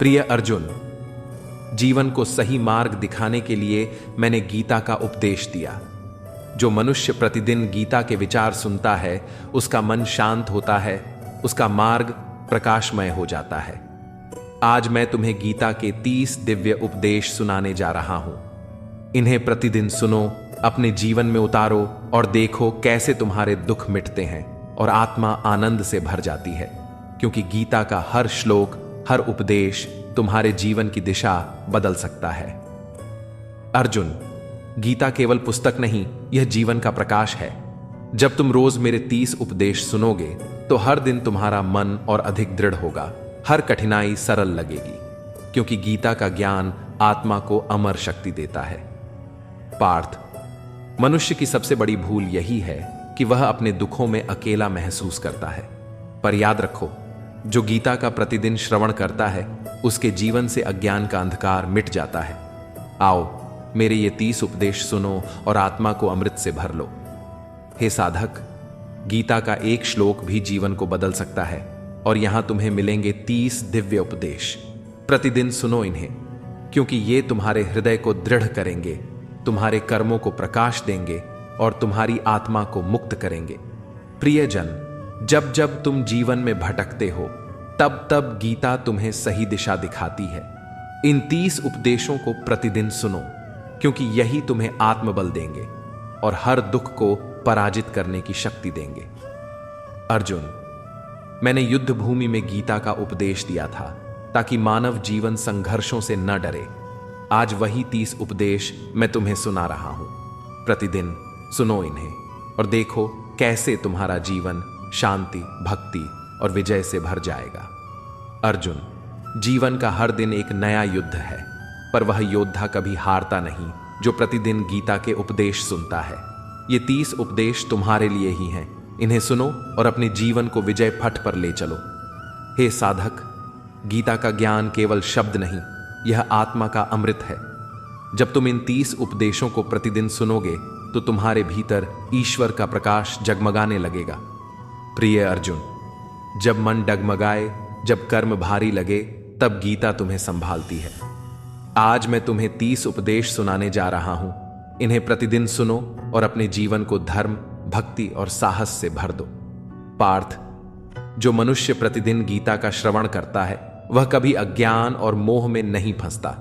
प्रिय अर्जुन, जीवन को सही मार्ग दिखाने के लिए मैंने गीता का उपदेश दिया। जो मनुष्य प्रतिदिन गीता के विचार सुनता है, उसका मन शांत होता है, उसका मार्ग प्रकाशमय हो जाता है। आज मैं तुम्हें गीता के 30 दिव्य उपदेश सुनाने जा रहा हूं। इन्हें प्रतिदिन सुनो, अपने जीवन में उतारो और देखो कैसे तुम्हारे दुख मिटते हैं और आत्मा आनंद से भर जाती है। क्योंकि गीता का हर श्लोक, हर उपदेश तुम्हारे जीवन की दिशा बदल सकता है। अर्जुन, गीता केवल पुस्तक नहीं, यह जीवन का प्रकाश है। जब तुम रोज मेरे 30 उपदेश सुनोगे तो हर दिन तुम्हारा मन और अधिक दृढ़ होगा, हर कठिनाई सरल लगेगी, क्योंकि गीता का ज्ञान आत्मा को अमर शक्ति देता है। पार्थ, मनुष्य की सबसे बड़ी भूल यही है कि वह अपने दुखों में अकेला महसूस करता है। पर याद रखो, जो गीता का प्रतिदिन श्रवण करता है, उसके जीवन से अज्ञान का अंधकार मिट जाता है। आओ, मेरे ये 30 उपदेश सुनो और आत्मा को अमृत से भर लो। हे साधक, गीता का एक श्लोक भी जीवन को बदल सकता है और यहां तुम्हें मिलेंगे 30 दिव्य उपदेश। प्रतिदिन सुनो इन्हें, क्योंकि ये तुम्हारे हृदय को दृढ़ करेंगे, तुम्हारे कर्मों को प्रकाश देंगे और तुम्हारी आत्मा को मुक्त करेंगे। प्रियजन, जब जब तुम जीवन में भटकते हो, तब तब गीता तुम्हें सही दिशा दिखाती है। इन 30 उपदेशों को प्रतिदिन सुनो, क्योंकि यही तुम्हें आत्मबल देंगे और हर दुख को पराजित करने की शक्ति देंगे। अर्जुन, मैंने युद्ध भूमि में गीता का उपदेश दिया था ताकि मानव जीवन संघर्षों से न डरे। आज वही 30 उपदेश मैं तुम्हें सुना रहा हूं। प्रतिदिन सुनो इन्हें और देखो कैसे तुम्हारा जीवन शांति, भक्ति और विजय से भर जाएगा। अर्जुन, जीवन का हर दिन एक नया युद्ध है, पर वह योद्धा कभी हारता नहीं जो प्रतिदिन गीता के उपदेश सुनता है। ये 30 उपदेश तुम्हारे लिए ही हैं। इन्हें सुनो और अपने जीवन को विजय पथ पर ले चलो। हे साधक, गीता का ज्ञान केवल शब्द नहीं, यह आत्मा का अमृत है। जब तुम इन 30 उपदेशों को प्रतिदिन सुनोगे तो तुम्हारे भीतर ईश्वर का प्रकाश जगमगाने लगेगा। प्रिय अर्जुन, जब मन डगमगाए, जब कर्म भारी लगे, तब गीता तुम्हें संभालती है। आज मैं तुम्हें 30 उपदेश सुनाने जा रहा हूं। इन्हें प्रतिदिन सुनो और अपने जीवन को धर्म, भक्ति और साहस से भर दो। पार्थ, जो मनुष्य प्रतिदिन गीता का श्रवण करता है, वह कभी अज्ञान और मोह में नहीं फंसता।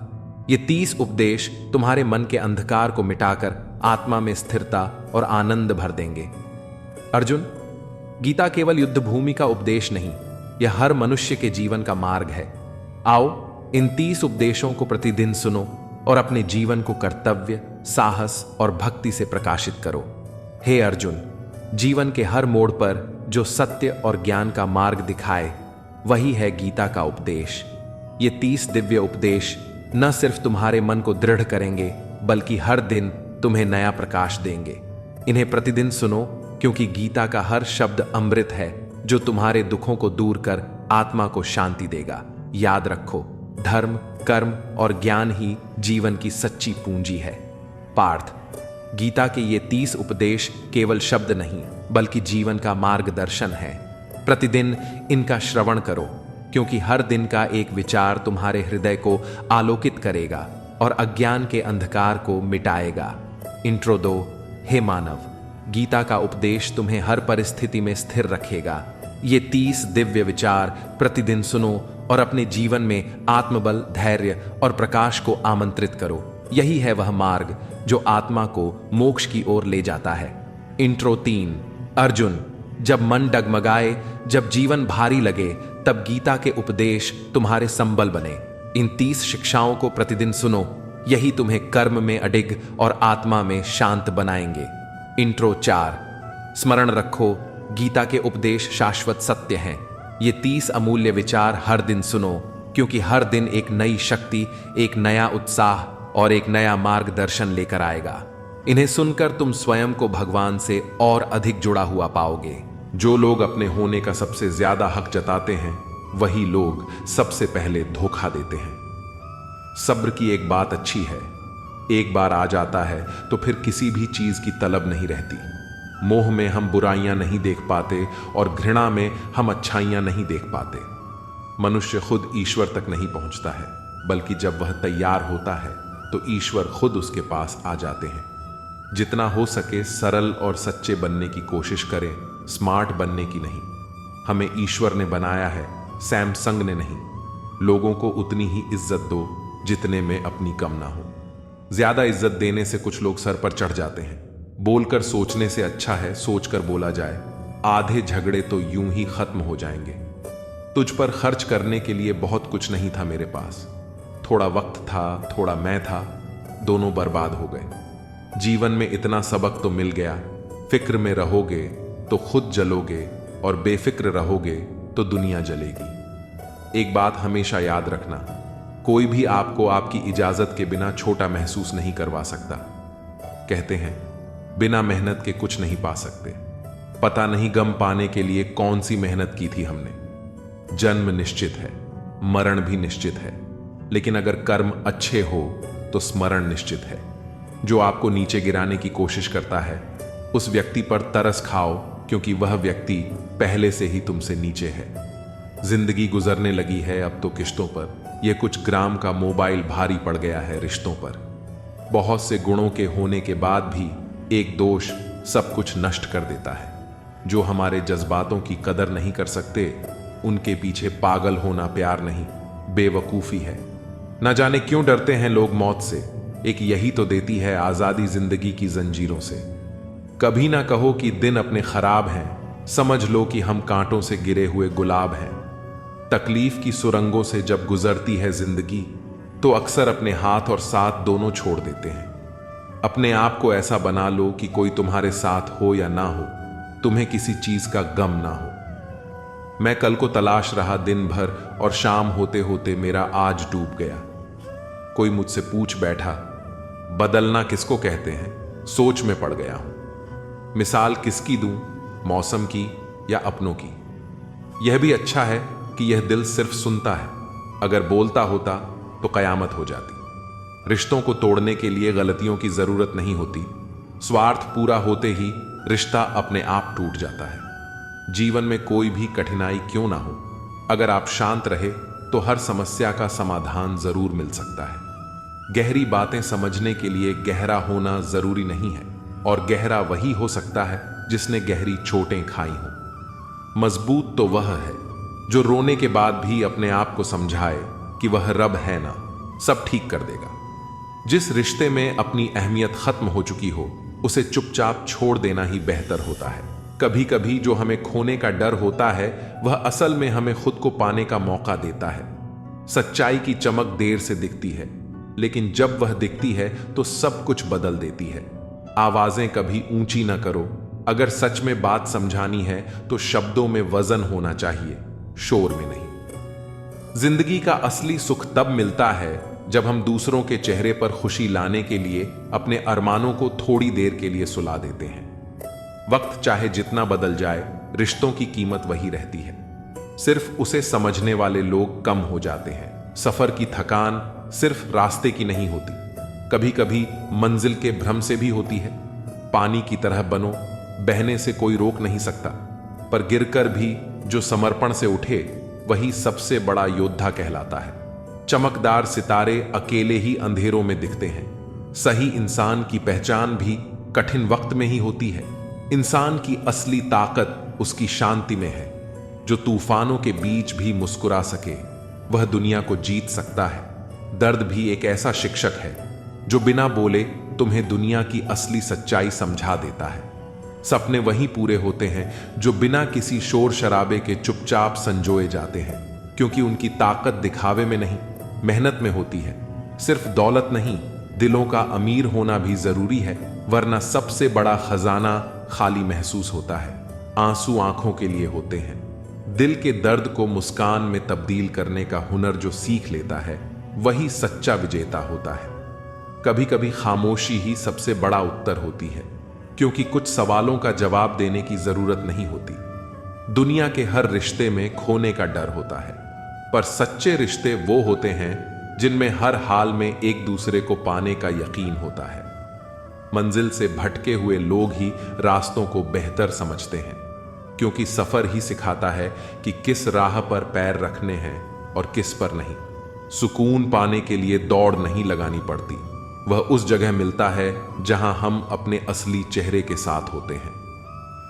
ये 30 उपदेश तुम्हारे मन के अंधकार को मिटाकर आत्मा में स्थिरता और आनंद भर देंगे। अर्जुन, गीता केवल युद्ध भूमि का उपदेश नहीं, यह हर मनुष्य के जीवन का मार्ग है। आओ, इन 30 उपदेशों को प्रतिदिन सुनो और अपने जीवन को कर्तव्य, साहस और भक्ति से प्रकाशित करो। हे अर्जुन, जीवन के हर मोड़ पर जो सत्य और ज्ञान का मार्ग दिखाए, वही है गीता का उपदेश। ये 30 दिव्य उपदेश न सिर्फ तुम्हारे मन को दृढ़ करेंगे, बल्कि हर दिन तुम्हें नया प्रकाश देंगे। इन्हें प्रतिदिन सुनो, क्योंकि गीता का हर शब्द अमृत है जो तुम्हारे दुखों को दूर कर आत्मा को शांति देगा। याद रखो, धर्म, कर्म और ज्ञान ही जीवन की सच्ची पूंजी है। पार्थ, गीता के ये 30 उपदेश केवल शब्द नहीं, बल्कि जीवन का मार्गदर्शन है। प्रतिदिन इनका श्रवण करो, क्योंकि हर दिन का एक विचार तुम्हारे हृदय को आलोकित करेगा और अज्ञान के अंधकार को मिटाएगा। इंट्रो दो। हे मानव, गीता का उपदेश तुम्हें हर परिस्थिति में स्थिर रखेगा। ये 30 दिव्य विचार प्रतिदिन सुनो और अपने जीवन में आत्मबल, धैर्य और प्रकाश को आमंत्रित करो। यही है वह मार्ग जो आत्मा को मोक्ष की ओर ले जाता है। इंट्रो 3। अर्जुन, जब मन डगमगाए, जब जीवन भारी लगे, तब गीता के उपदेश तुम्हारे संबल बने। इन 30 शिक्षाओं को प्रतिदिन सुनो, यही तुम्हें कर्म में अडिग और आत्मा में शांत बनाएंगे। इंट्रो 4। स्मरण रखो, गीता के उपदेश शाश्वत सत्य हैं। ये 30 अमूल्य विचार हर दिन सुनो, क्योंकि हर दिन एक नई शक्ति, एक नया उत्साह और एक नया मार्गदर्शन लेकर आएगा। इन्हें सुनकर तुम स्वयं को भगवान से और अधिक जुड़ा हुआ पाओगे। जो लोग अपने होने का सबसे ज्यादा हक जताते हैं, वही लोग सबसे पहले धोखा देते हैं। सब्र की एक बात अच्छी है, एक बार आ जाता है तो फिर किसी भी चीज की तलब नहीं रहती। मोह में हम बुराइयां नहीं देख पाते और घृणा में हम अच्छाइयां नहीं देख पाते। मनुष्य खुद ईश्वर तक नहीं पहुंचता है, बल्कि जब वह तैयार होता है तो ईश्वर खुद उसके पास आ जाते हैं। जितना हो सके सरल और सच्चे बनने की कोशिश करें, स्मार्ट बनने की नहीं। हमें ईश्वर ने बनाया है, सैमसंग ने नहीं। लोगों को उतनी ही इज्जत दो जितने में अपनी कम ना हो। ज्यादा इज्जत देने से कुछ लोग सर पर चढ़ जाते हैं। बोलकर सोचने से अच्छा है सोचकर बोला जाए। आधे झगड़े तो यूं ही खत्म हो जाएंगे। तुझ पर खर्च करने के लिए बहुत कुछ नहीं था मेरे पास। थोड़ा वक्त था, थोड़ा मैं था, दोनों बर्बाद हो गए। जीवन में इतना सबक तो मिल गया, फिक्र में रहोगे तो खुद जलोगे और बेफिक्र रहोगे तो दुनिया जलेगी। एक बात हमेशा याद रखना, कोई भी आपको आपकी इजाजत के बिना छोटा महसूस नहीं करवा सकता। कहते हैं बिना मेहनत के कुछ नहीं पा सकते। पता नहीं गम पाने के लिए कौन सी मेहनत की थी हमने। जन्म निश्चित है, मरण भी निश्चित है, लेकिन अगर कर्म अच्छे हो तो स्मरण निश्चित है। जो आपको नीचे गिराने की कोशिश करता है उस व्यक्ति पर तरस खाओ, क्योंकि वह व्यक्ति पहले से ही तुमसे नीचे है। जिंदगी गुजरने लगी है अब तो किश्तों पर। यह कुछ ग्राम का मोबाइल भारी पड़ गया है रिश्तों पर। बहुत से गुणों के होने के बाद भी एक दोष सब कुछ नष्ट कर देता है। जो हमारे जज्बातों की कदर नहीं कर सकते, उनके पीछे पागल होना प्यार नहीं, बेवकूफी है। न जाने क्यों डरते हैं लोग मौत से। एक यही तो देती है आजादी जिंदगी की जंजीरों से। कभी ना कहो कि दिन अपने खराब हैं, समझ लो कि हम कांटों से गिरे हुए गुलाब हैं। तकलीफ की सुरंगों से जब गुजरती है जिंदगी तो अक्सर अपने हाथ और साथ दोनों छोड़ देते हैं। अपने आप को ऐसा बना लो कि कोई तुम्हारे साथ हो या ना हो, तुम्हें किसी चीज का गम ना हो। मैं कल को तलाश रहा दिन भर और शाम होते होते मेरा आज डूब गया। कोई मुझसे पूछ बैठा, बदलना किसको कहते हैं? सोच में पड़ गया हूं। मिसाल किसकी दूं, मौसम की या अपनों की? यह भी अच्छा है कि यह दिल सिर्फ सुनता है। अगर बोलता होता तो कयामत हो जाती। रिश्तों को तोड़ने के लिए गलतियों की जरूरत नहीं होती। स्वार्थ पूरा होते ही रिश्ता अपने आप टूट जाता है। जीवन में कोई भी कठिनाई क्यों ना हो, अगर आप शांत रहे तो हर समस्या का समाधान जरूर मिल सकता है। गहरी बातें समझने के लिए गहरा होना जरूरी नहीं है, और गहरा वही हो सकता है जिसने गहरी चोटें खाई हों। मजबूत तो वह है जो रोने के बाद भी अपने आप को समझाए कि वह रब है ना, सब ठीक कर देगा। जिस रिश्ते में अपनी अहमियत खत्म हो चुकी हो उसे चुपचाप छोड़ देना ही बेहतर होता है। कभी कभी जो हमें खोने का डर होता है वह असल में हमें खुद को पाने का मौका देता है। सच्चाई की चमक देर से दिखती है, लेकिन जब वह दिखती है तो सब कुछ बदल देती है। आवाजें कभी ऊंची ना करो। अगर सच में बात समझानी है तो शब्दों में वजन होना चाहिए, शोर में नहीं। जिंदगी का असली सुख तब मिलता है जब हम दूसरों के चेहरे पर खुशी लाने के लिए अपने अरमानों को थोड़ी देर के लिए सुला देते हैं। वक्त चाहे जितना बदल जाए, रिश्तों की कीमत वही रहती है। सिर्फ उसे समझने वाले लोग कम हो जाते हैं। सफर की थकान सिर्फ रास्ते की नहीं होती, कभी कभी मंजिल के भ्रम से भी होती है। पानी की तरह बनो, बहने से कोई रोक नहीं सकता, पर गिरकर भी जो समर्पण से उठे वही सबसे बड़ा योद्धा कहलाता है। चमकदार सितारे अकेले ही अंधेरों में दिखते हैं। सही इंसान की पहचान भी कठिन वक्त में ही होती है। इंसान की असली ताकत उसकी शांति में है। जो तूफानों के बीच भी मुस्कुरा सके वह दुनिया को जीत सकता है। दर्द भी एक ऐसा शिक्षक है जो बिना बोले तुम्हें दुनिया की असली सच्चाई समझा देता है। सपने वही पूरे होते हैं जो बिना किसी शोर शराबे के चुपचाप संजोए जाते हैं, क्योंकि उनकी ताकत दिखावे में नहीं, मेहनत में होती है। सिर्फ दौलत नहीं, दिलों का अमीर होना भी जरूरी है, वरना सबसे बड़ा खजाना खाली महसूस होता है। आंसू आंखों के लिए होते हैं। दिल के दर्द को मुस्कान में तब्दील करने का हुनर जो सीख लेता है वही सच्चा विजेता होता है। कभी कभी खामोशी ही सबसे बड़ा उत्तर होती है, क्योंकि कुछ सवालों का जवाब देने की जरूरत नहीं होती। दुनिया के हर रिश्ते में खोने का डर होता है, पर सच्चे रिश्ते वो होते हैं जिनमें हर हाल में एक दूसरे को पाने का यकीन होता है। मंजिल से भटके हुए लोग ही रास्तों को बेहतर समझते हैं, क्योंकि सफर ही सिखाता है कि किस राह पर पैर रखने हैं और किस पर नहीं। सुकून पाने के लिए दौड़ नहीं लगानी पड़ती, वह उस जगह मिलता है जहां हम अपने असली चेहरे के साथ होते हैं।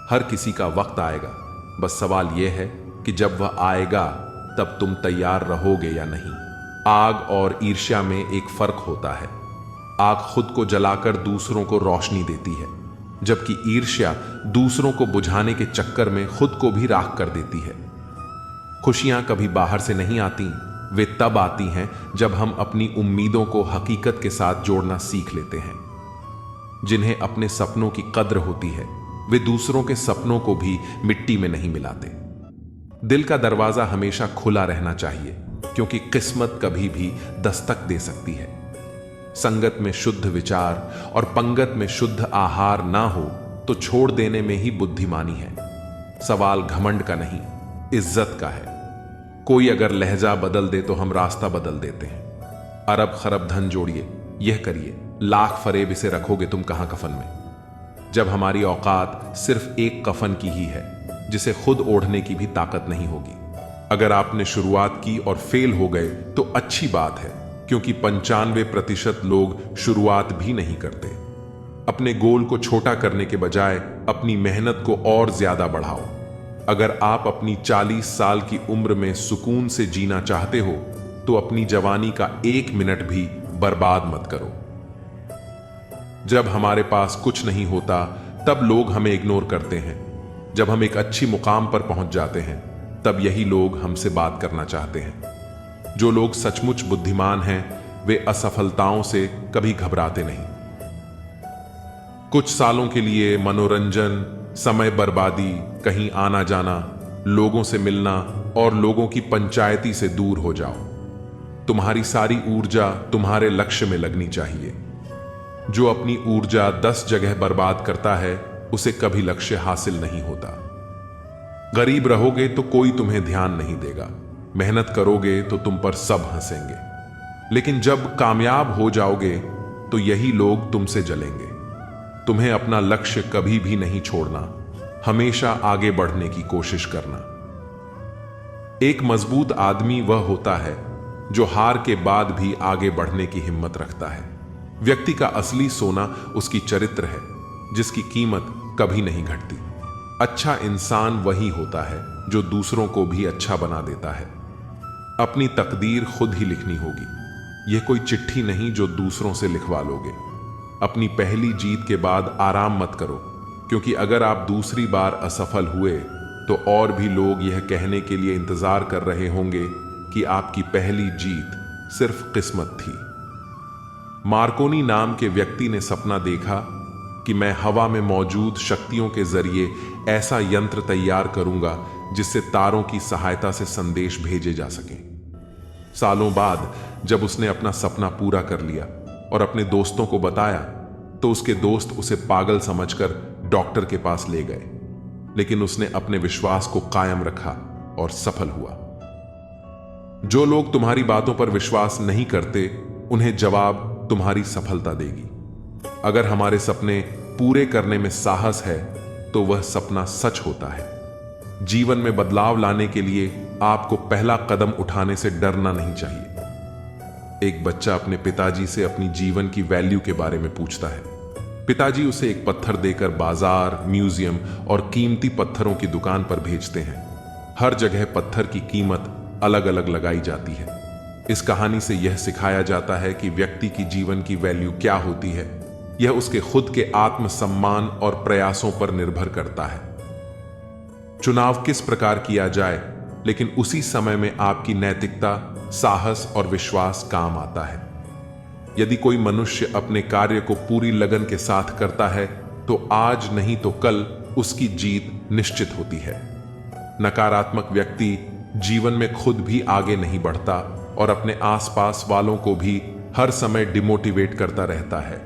हर किसी का वक्त आएगा, बस सवाल यह है कि जब वह आएगा तब तुम तैयार रहोगे या नहीं। आग और ईर्ष्या में एक फर्क होता है। आग खुद को जलाकर दूसरों को रोशनी देती है, जबकि ईर्ष्या दूसरों को बुझाने के चक्कर में खुद को भी राख कर देती है। खुशियां कभी बाहर से नहीं आती, वे तब आती हैं जब हम अपनी उम्मीदों को हकीकत के साथ जोड़ना सीख लेते हैं। जिन्हें अपने सपनों की कद्र होती है, वे दूसरों के सपनों को भी मिट्टी में नहीं मिलाते। दिल का दरवाजा हमेशा खुला रहना चाहिए, क्योंकि किस्मत कभी भी दस्तक दे सकती है। संगत में शुद्ध विचार और पंगत में शुद्ध आहार ना हो तो छोड़ देने में ही बुद्धिमानी है। सवाल घमंड का नहीं, इज्जत का है। कोई अगर लहजा बदल दे तो हम रास्ता बदल देते हैं। अरब खरब धन जोड़िए, यह करिए, लाख फरेब इसे रखोगे तुम कहां कफन में। जब हमारी औकात सिर्फ एक कफन की ही है, जिसे खुद ओढ़ने की भी ताकत नहीं होगी। अगर आपने शुरुआत की और फेल हो गए तो अच्छी बात है, क्योंकि 95% लोग शुरुआत भी नहीं करते। अपने गोल को छोटा करने के बजाय अपनी मेहनत को और ज्यादा बढ़ाओ। अगर आप अपनी 40 साल की उम्र में सुकून से जीना चाहते हो तो अपनी जवानी का 1 मिनट भी बर्बाद मत करो। जब हमारे पास कुछ नहीं होता तब लोग हमें इग्नोर करते हैं। जब हम एक अच्छी मुकाम पर पहुंच जाते हैं तब यही लोग हमसे बात करना चाहते हैं। जो लोग सचमुच बुद्धिमान हैं वे असफलताओं से कभी घबराते नहीं। कुछ सालों के लिए मनोरंजन, समय बर्बादी, कहीं आना जाना, लोगों से मिलना और लोगों की पंचायती से दूर हो जाओ। तुम्हारी सारी ऊर्जा तुम्हारे लक्ष्य में लगनी चाहिए। जो अपनी ऊर्जा 10 जगह बर्बाद करता है उसे कभी लक्ष्य हासिल नहीं होता। गरीब रहोगे तो कोई तुम्हें ध्यान नहीं देगा, मेहनत करोगे तो तुम पर सब हंसेंगे, लेकिन जब कामयाब हो जाओगे तो यही लोग तुमसे जलेंगे। तुम्हें अपना लक्ष्य कभी भी नहीं छोड़ना, हमेशा आगे बढ़ने की कोशिश करना। एक मजबूत आदमी वह होता है जो हार के बाद भी आगे बढ़ने की हिम्मत रखता है। व्यक्ति का असली सोना उसकी चरित्र है, जिसकी कीमत कभी नहीं घटती। अच्छा इंसान वही होता है जो दूसरों को भी अच्छा बना देता है। अपनी तकदीर खुद ही लिखनी होगी। यह कोई चिट्ठी नहीं जो दूसरों से लिखवा लोगे। अपनी पहली जीत के बाद आराम मत करो, क्योंकि अगर आप दूसरी बार असफल हुए तो और भी लोग यह कहने के लिए इंतजार कर रहे होंगे कि आपकी पहली जीत सिर्फ किस्मत थी। मार्कोनी नाम के व्यक्ति ने सपना देखा कि मैं हवा में मौजूद शक्तियों के जरिए ऐसा यंत्र तैयार करूंगा जिससे तारों की सहायता से संदेश भेजे जा सकें। सालों बाद जब उसने अपना सपना पूरा कर लिया और अपने दोस्तों को बताया तो उसके दोस्त उसे पागल समझकर डॉक्टर के पास ले गए, लेकिन उसने अपने विश्वास को कायम रखा और सफल हुआ। जो लोग तुम्हारी बातों पर विश्वास नहीं करते उन्हें जवाब तुम्हारी सफलता देगी। अगर हमारे सपने पूरे करने में साहस है तो वह सपना सच होता है। जीवन में बदलाव लाने के लिए आपको पहला कदम उठाने से डरना नहीं चाहिए। एक बच्चा अपने पिताजी से अपनी जीवन की वैल्यू के बारे में पूछता है। पिताजी उसे एक पत्थर देकर बाजार, म्यूजियम और कीमती पत्थरों की दुकान पर भेजते हैं। हर जगह पत्थर की कीमत अलग अलग लगाई जाती है। इस कहानी से यह सिखाया जाता है कि व्यक्ति की जीवन की वैल्यू क्या होती है, यह उसके खुद के आत्मसम्मान और प्रयासों पर निर्भर करता है। चुनाव किस प्रकार किया जाए, लेकिन उसी समय में आपकी नैतिकता, साहस और विश्वास काम आता है। यदि कोई मनुष्य अपने कार्य को पूरी लगन के साथ करता है तो आज नहीं तो कल उसकी जीत निश्चित होती है। नकारात्मक व्यक्ति जीवन में खुद भी आगे नहीं बढ़ता और अपने आसपास वालों को भी हर समय डिमोटिवेट करता रहता है।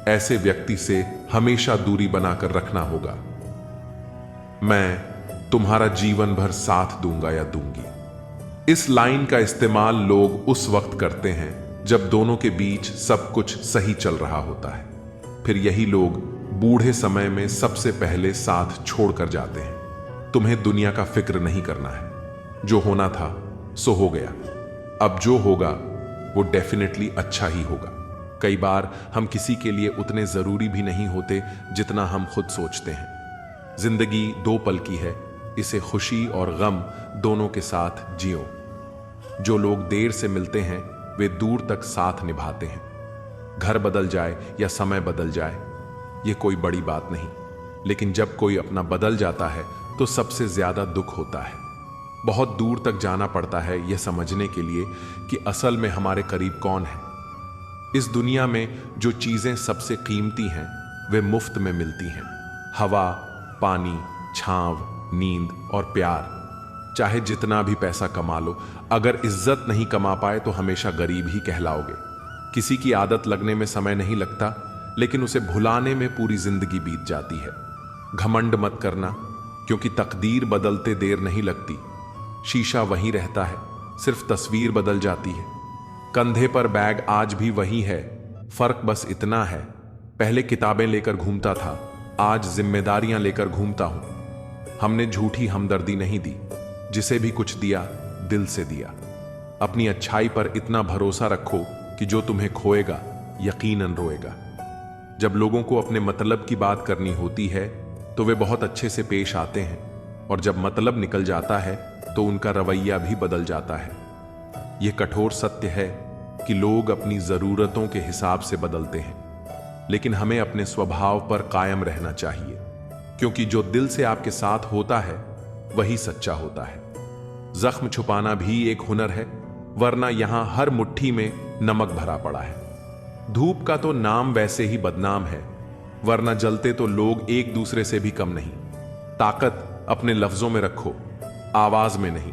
ऐसे व्यक्ति से हमेशा दूरी बनाकर रखना होगा। मैं तुम्हारा जीवन भर साथ दूंगा या दूंगी। इस लाइन का इस्तेमाल लोग उस वक्त करते हैं जब दोनों के बीच सब कुछ सही चल रहा होता है। फिर यही लोग बूढ़े समय में सबसे पहले साथ छोड़कर जाते हैं। तुम्हें दुनिया का फिक्र नहीं करना है। जो होना था सो हो गया। अब जो होगा वो डेफिनेटली अच्छा ही होगा। कई बार हम किसी के लिए उतने जरूरी भी नहीं होते जितना हम खुद सोचते हैं। जिंदगी 2 पल की है, इसे खुशी और गम दोनों के साथ जियो। जो लोग देर से मिलते हैं वे दूर तक साथ निभाते हैं। घर बदल जाए या समय बदल जाए ये कोई बड़ी बात नहीं, लेकिन जब कोई अपना बदल जाता है तो सबसे ज्यादा दुख होता है। बहुत दूर तक जाना पड़ता है यह समझने के लिए कि असल में हमारे करीब कौन है। इस दुनिया में जो चीजें सबसे कीमती हैं वे मुफ्त में मिलती हैं। हवा, पानी, छांव, नींद और प्यार। चाहे जितना भी पैसा कमा लो, अगर इज्जत नहीं कमा पाए तो हमेशा गरीब ही कहलाओगे। किसी की आदत लगने में समय नहीं लगता, लेकिन उसे भुलाने में पूरी जिंदगी बीत जाती है। घमंड मत करना, क्योंकि तकदीर बदलते देर नहीं लगती। शीशा वहीं रहता है, सिर्फ तस्वीर बदल जाती है। कंधे पर बैग आज भी वही है, फर्क बस इतना है, पहले किताबें लेकर घूमता था, आज जिम्मेदारियां लेकर घूमता हूं। हमने झूठी हमदर्दी नहीं दी, जिसे भी कुछ दिया दिल से दिया। अपनी अच्छाई पर इतना भरोसा रखो कि जो तुम्हें खोएगा यकीनन रोएगा। जब लोगों को अपने मतलब की बात करनी होती है तो वे बहुत अच्छे से पेश आते हैं, और जब मतलब निकल जाता है तो उनका रवैया भी बदल जाता है। यह कठोर सत्य है कि लोग अपनी जरूरतों के हिसाब से बदलते हैं, लेकिन हमें अपने स्वभाव पर कायम रहना चाहिए, क्योंकि जो दिल से आपके साथ होता है वही सच्चा होता है। जख्म छुपाना भी एक हुनर है, वरना यहां हर मुट्ठी में नमक भरा पड़ा है। धूप का तो नाम वैसे ही बदनाम है, वरना जलते तो लोग एक दूसरे से भी कम नहीं। ताकत अपने लफ्जों में रखो, आवाज में नहीं,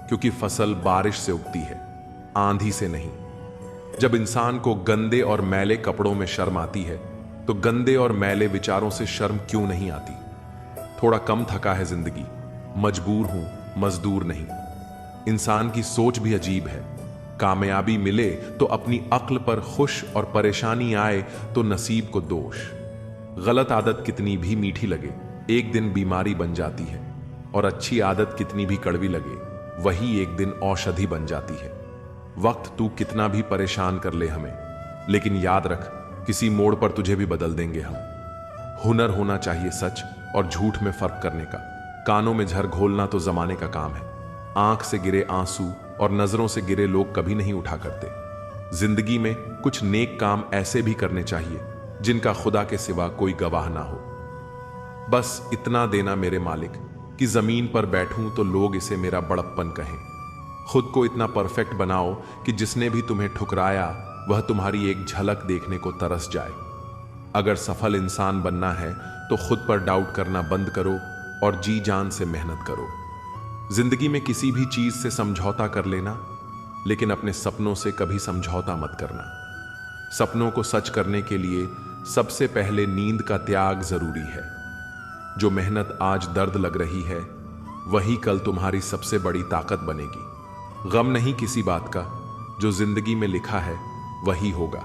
क्योंकि फसल बारिश से उगती है, आंधी से नहीं। जब इंसान को गंदे और मैले कपड़ों में शर्म आती है तो गंदे और मैले विचारों से शर्म क्यों नहीं आती। थोड़ा कम थका है जिंदगी, मजबूर हूं, मजदूर नहीं। इंसान की सोच भी अजीब है, कामयाबी मिले तो अपनी अक्ल पर खुश और परेशानी आए तो नसीब को दोष। गलत आदत कितनी भी मीठी लगे एक दिन बीमारी बन जाती है, और अच्छी आदत कितनी भी कड़वी लगे वही एक दिन औषधि बन जाती है। वक्त तू कितना भी परेशान कर ले हमें, लेकिन याद रख किसी मोड़ पर तुझे भी बदल देंगे हम। हुनर होना चाहिए सच और झूठ में फर्क करने का। कानों में झर घोलना तो जमाने का काम है। आंख से गिरे आंसू और नजरों से गिरे लोग कभी नहीं उठा करते। जिंदगी में कुछ नेक काम ऐसे भी करने चाहिए जिनका खुदा के सिवा कोई गवाह ना हो। बस इतना देना मेरे मालिक कि जमीन पर बैठूं तो लोग इसे मेरा बड़प्पन कहें। खुद को इतना परफेक्ट बनाओ कि जिसने भी तुम्हें ठुकराया वह तुम्हारी एक झलक देखने को तरस जाए। अगर सफल इंसान बनना है तो खुद पर डाउट करना बंद करो और जी जान से मेहनत करो। जिंदगी में किसी भी चीज से समझौता कर लेना, लेकिन अपने सपनों से कभी समझौता मत करना। सपनों को सच करने के लिए सबसे पहले नींद का त्याग जरूरी है। जो मेहनत आज दर्द लग रही है वही कल तुम्हारी सबसे बड़ी ताकत बनेगी। गम नहीं किसी बात का, जो जिंदगी में लिखा है वही होगा।